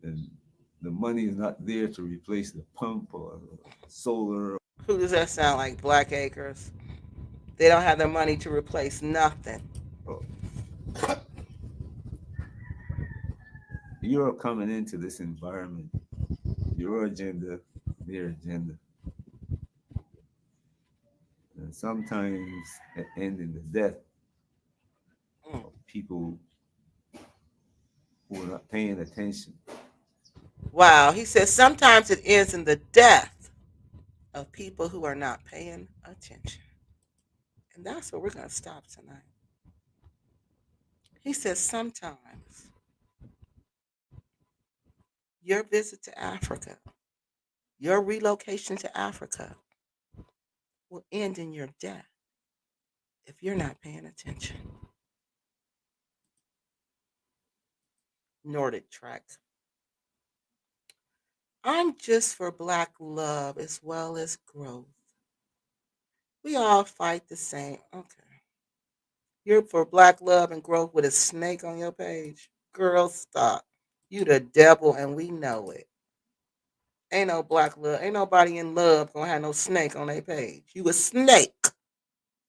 and the money is not there to replace the pump or solar. Who does that sound like? Black Acres. They don't have the money to replace nothing. You're coming into this environment, your agenda, their agenda. And sometimes it ends in the death of people who are not paying attention. Wow. He says sometimes it ends in the death of people who are not paying attention. And that's where we're going to stop tonight. He says sometimes your visit to Africa, your relocation to Africa will end in your death if you're not paying attention. Nordic track. I'm just for black love as well as growth. We all fight the same. Okay. You're for black love and growth with a snake on your page. Girl, stop. You the devil and we know it. Ain't no black love. Ain't nobody in love gonna have no snake on their page. You a snake.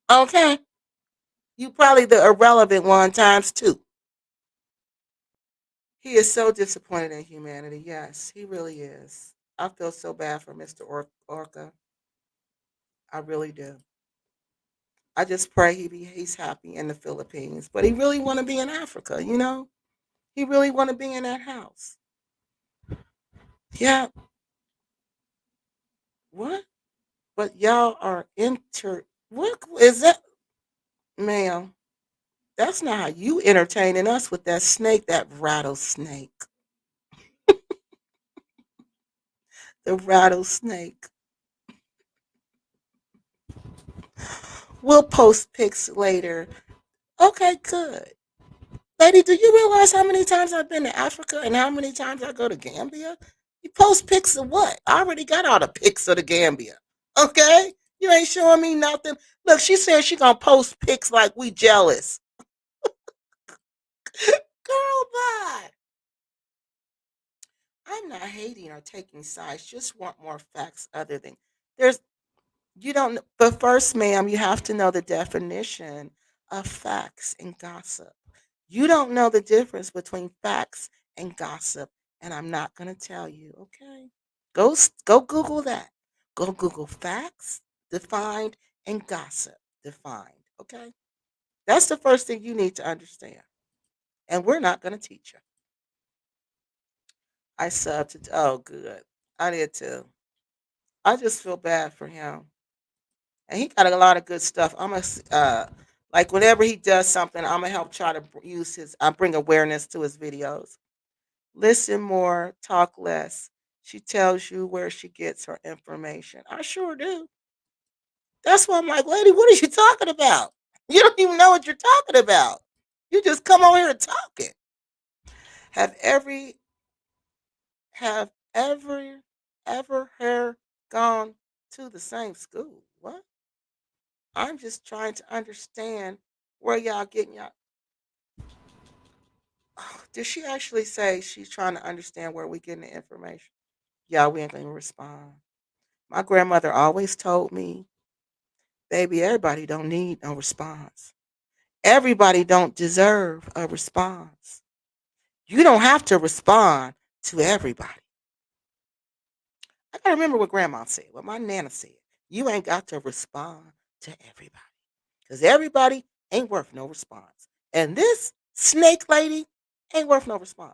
Okay? You probably the irrelevant one times two. He is so disappointed in humanity. Yes, he really is. I feel so bad for Mr. Orca. I really do. I just pray he's happy in the Philippines. But he really want to be in Africa, you know? He really want to be in that house. Yeah. What? But y'all are what is that? Ma'am, that's not how you entertaining us with that snake, that rattlesnake. The rattlesnake. We'll post pics later. Okay, good. Lady, do you realize how many times I've been to Africa and how many times I go to Gambia? You post pics of what? I already got all the pics of the Gambia. Okay? You ain't showing me nothing. Look, she said she gonna post pics like we jealous. Girl, bye. I'm not hating or taking sides. Just want more facts other than there's you don't but first, ma'am, you have to know the definition of facts and gossip. You don't know the difference between facts and gossip, and I'm not going to tell you, okay? Go Google that. Go Google facts defined and gossip defined, okay? That's the first thing you need to understand. And we're not going to teach you. I subbed to oh good. I did too. I just feel bad for him. And he got a lot of good stuff. I'm gonna like whenever he does something, I'm gonna help try to use his. I bring awareness to his videos. Listen more, talk less. She tells you where she gets her information. I sure do. That's why I'm like, lady, what are you talking about? You don't even know what you're talking about. You just come on here and talk it. Have every have ever hair gone to the same school? What? I'm just trying to understand where y'all getting y'all. Oh, did she actually say she's trying to understand where we getting the information? Yeah, we ain't gonna respond. My grandmother always told me, baby, everybody don't need no response. Everybody don't deserve a response. You don't have to respond to everybody. I gotta remember what grandma said, what my nana said. You ain't got to respond to everybody. Because everybody ain't worth no response. And this snake lady ain't worth no response.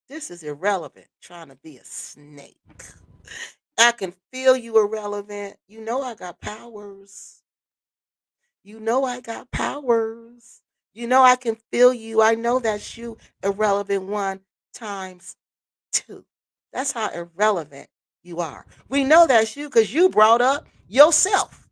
This is irrelevant trying to be a snake. I can feel you irrelevant. You know I got powers. You know I got powers. You know I can feel you. I know that's you, irrelevant one times two. That's how irrelevant you are. We know that's you because you brought up yourself.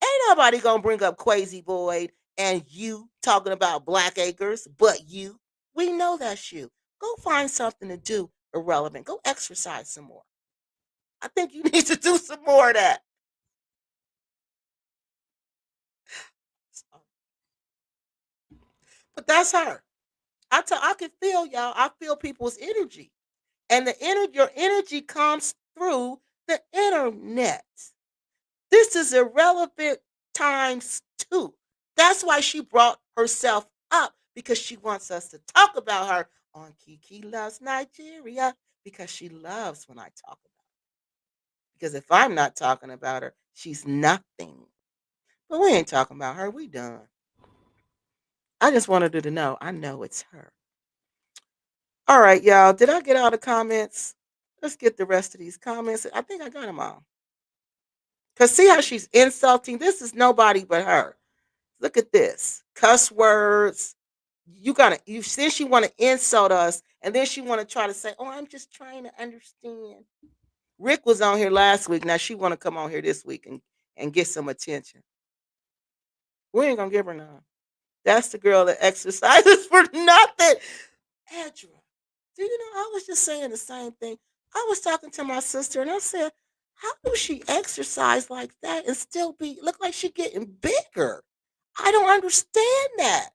Ain't nobody gonna bring up Crazy Boyd and you talking about Black Acres, but you. We know that's you. Go find something to do irrelevant. Go exercise some more. I think you need to do some more of that. But that's her. I can feel y'all. I feel people's energy. And your energy comes through the internet. This is irrelevant times two. That's why she brought herself up because she wants us to talk about her on Kiki Loves Nigeria because she loves when I talk about her. Because if I'm not talking about her, she's nothing. But we ain't talking about her. We done. I just wanted her to know. I know it's her. All right, y'all. Did I get all the comments? Let's get the rest of these comments. I think I got them all. Because see how she's insulting? This is nobody but her. Look at this. Cuss words. You then she want to insult us, and then she want to try to say, "Oh, I'm just trying to understand." Rick was on here last week. Now she want to come on here this week and get some attention. We ain't gonna give her none. That's the girl that exercises for nothing. Edra, do you know I was just saying the same thing. I was talking to my sister and I said, how do she exercise like that and still be look like she getting bigger? I don't understand that.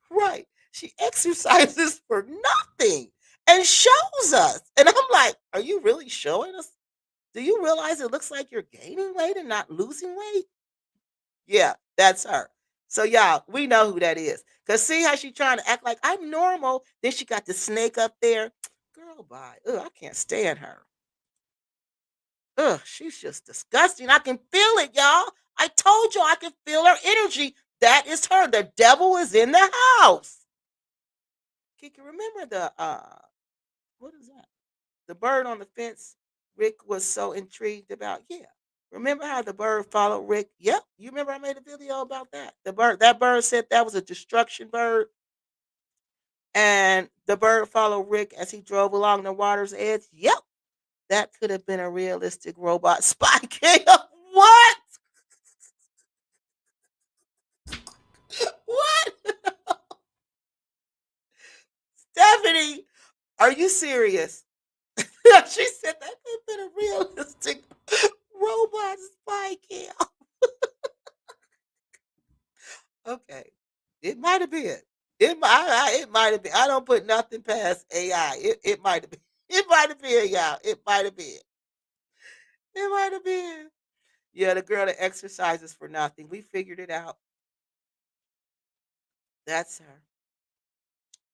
Right. She exercises for nothing and shows us. And I'm like, are you really showing us? Do you realize it looks like you're gaining weight and not losing weight? Yeah, that's her. So y'all, we know who that is. Cause see how she trying to act like I'm normal. Then she got the snake up there. Girl, bye. Ugh, I can't stand her. Ugh, she's just disgusting. I can feel it, y'all. I told you I can feel her energy. That is her. The devil is in the house. Kiki, remember the what is that? The bird on the fence Rick was so intrigued about? Yeah. Remember how the bird followed Rick? Yep. You remember I made a video about that? That bird said that was a destruction bird. And the bird followed Rick as he drove along the water's edge. Yep. That could have been a realistic robot spy cam. What? What? Stephanie, are you serious? She said that could have been a realistic robot spy cam. Okay. It might have been. It might have been. I don't put nothing past AI. It might have been. It might have been, y'all. It might have been. It might have been. Yeah, the girl that exercises for nothing. We figured it out. That's her.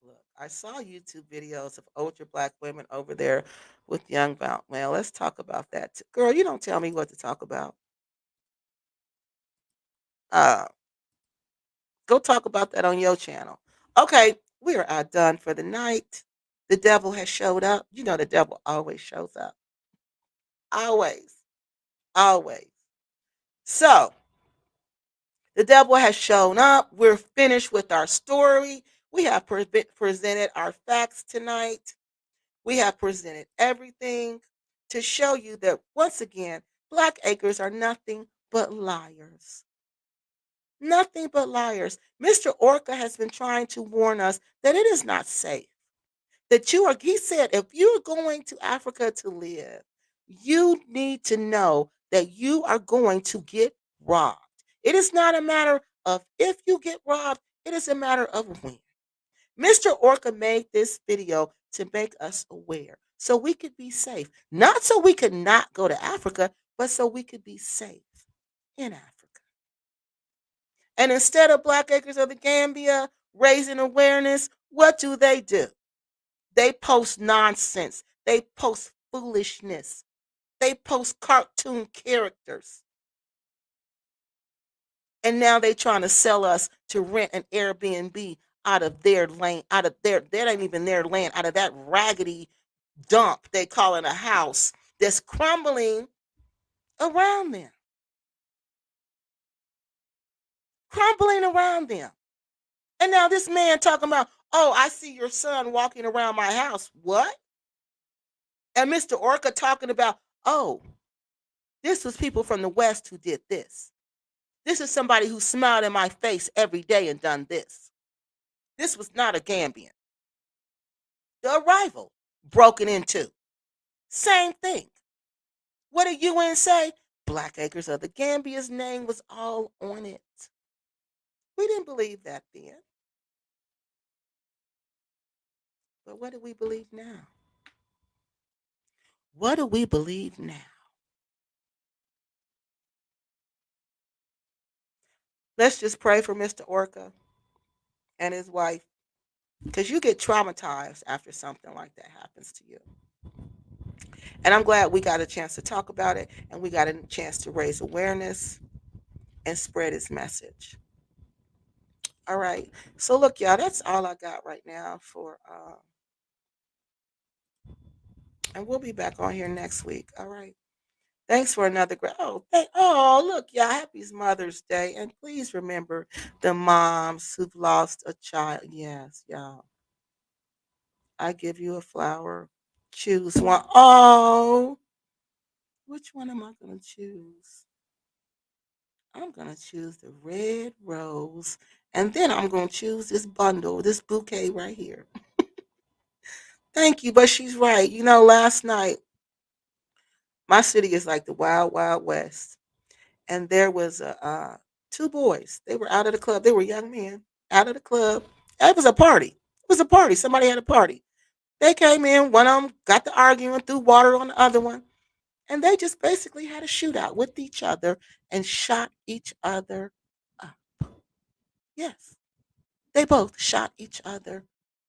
Look, I saw YouTube videos of older black women over there with young black male. Let's talk about that. Girl, you don't tell me what to talk about. Uh, Go talk about that on your channel. Okay, we are done for the night. The devil has showed up. You know the devil always shows up. Always. Always. So the devil has shown up. We're finished with our story. We have presented our facts tonight. We have presented everything to show you that once again, Black acres are nothing but liars. Nothing but liars. Mr. Orca has been trying to warn us that it is not safe. That you are, he said, if you're going to Africa to live, you need to know that you are going to get robbed. It is not a matter of if you get robbed, it is a matter of when. Mr. Orca made this video to make us aware so we could be safe. Not so we could not go to Africa, but so we could be safe in Africa. And instead of Black Acres of the Gambia raising awareness, what do? They post nonsense. They post foolishness. They post cartoon characters. And now they trying to sell us to rent an Airbnb out of their lane, out of their, that ain't even their land, out of that raggedy dump they call it a house that's crumbling around them. Crumbling around them. And now this man talking about, oh, I see your son walking around my house. What? And Mr. Orca talking about, oh, this was people from the West who did this. This is somebody who smiled in my face every day and done this. This was not a Gambian. The arrival broken into. Same thing. What did UN say? Black Acres of the Gambia's name was all on it. We didn't believe that then. But what do we believe now? What do we believe now? Let's just pray for Mr. Orca and his wife, because you get traumatized after something like that happens to you. And I'm glad we got a chance to talk about it and we got a chance to raise awareness and spread his message. All right. So look, y'all, that's all I got right now for and we'll be back on here next week. All right. Thanks for another great. Oh, look, y'all. Happy Mother's Day. And please remember the moms who've lost a child. Yes, y'all. I give you a flower. Choose one. Oh, which one am I going to choose? I'm going to choose the red rose. And then I'm going to choose this bundle, this bouquet right here. Thank you. But she's right. You know, last night, my city is like the wild, wild west. And there was two boys. They were out of the club. They were young men out of the club. It was a party. It was a party. Somebody had a party. They came in. One of them got to arguing, threw water on the other one. And they just basically had a shootout with each other and shot each other up. Yes, they both shot each other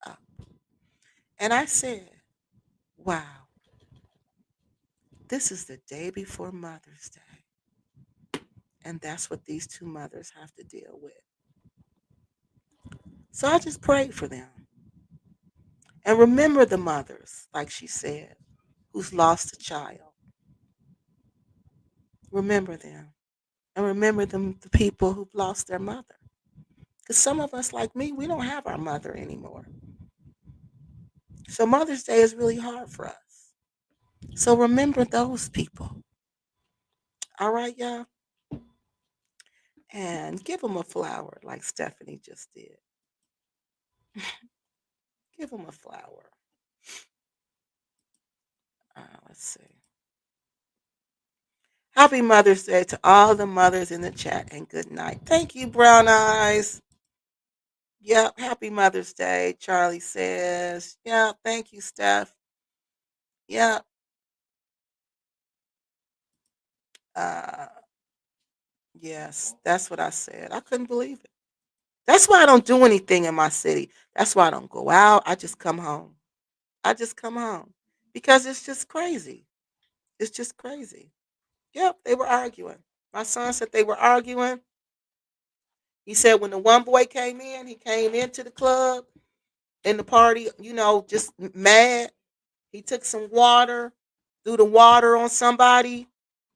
up. And I said, wow, this is the day before Mother's Day. And that's what these two mothers have to deal with. So I just prayed for them. And remember the mothers, like she said, who's lost a child. Remember them. And remember them, the people who've lost their mother. Because some of us, like me, we don't have our mother anymore. So Mother's Day is really hard for us. So remember those people. All right, y'all? And give them a flower like Stephanie just did. Give them a flower. Let's see. Happy Mother's Day to all the mothers in the chat and good night. Thank you, Brown Eyes. Yep, happy Mother's Day, Charlie says. Yep, thank you, Steph. Yep. Uh, yes, that's what I said. I couldn't believe it. That's why I don't do anything in my city. That's why I don't go out. I just come home. I just come home because it's just crazy. It's just crazy. Yep, they were arguing. My son said they were arguing. He said when the one boy came in, he came into the club in the party, just mad. He took some water, threw the water on somebody,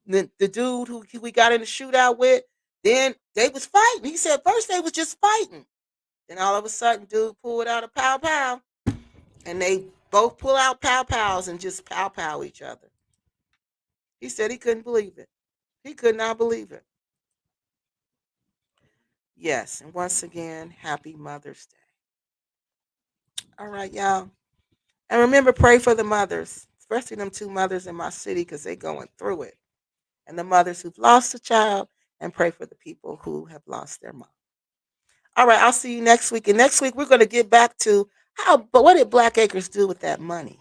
the dude who we got in the shootout with. Then they was fighting. He said first they was just fighting. Then all of a sudden, dude pulled out a pow pow, and they both pull out pow pows and just pow pow each other. He said he couldn't believe it. He could not believe it. Yes, and once again, happy Mother's Day. All right, y'all. And remember, pray for the mothers, especially them two mothers in my city because they going through it. And the mothers who've lost a child, and pray for the people who have lost their mom. All right, I'll see you next week. And next week we're going to get back to but what did Black Acres do with that money?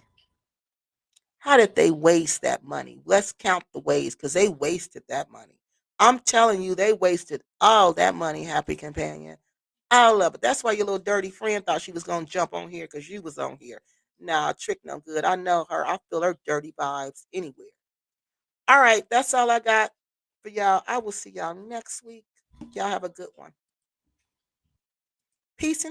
How did they waste that money? Let's count the ways because they wasted that money. I'm telling you, they wasted all that money, Happy Companion. All of it. That's why your little dirty friend thought she was going to jump on here because you was on here. Nah, trick no good. I know her. I feel her dirty vibes anywhere. All right, that's all I got for y'all. I will see y'all next week. Y'all have a good one. Peace and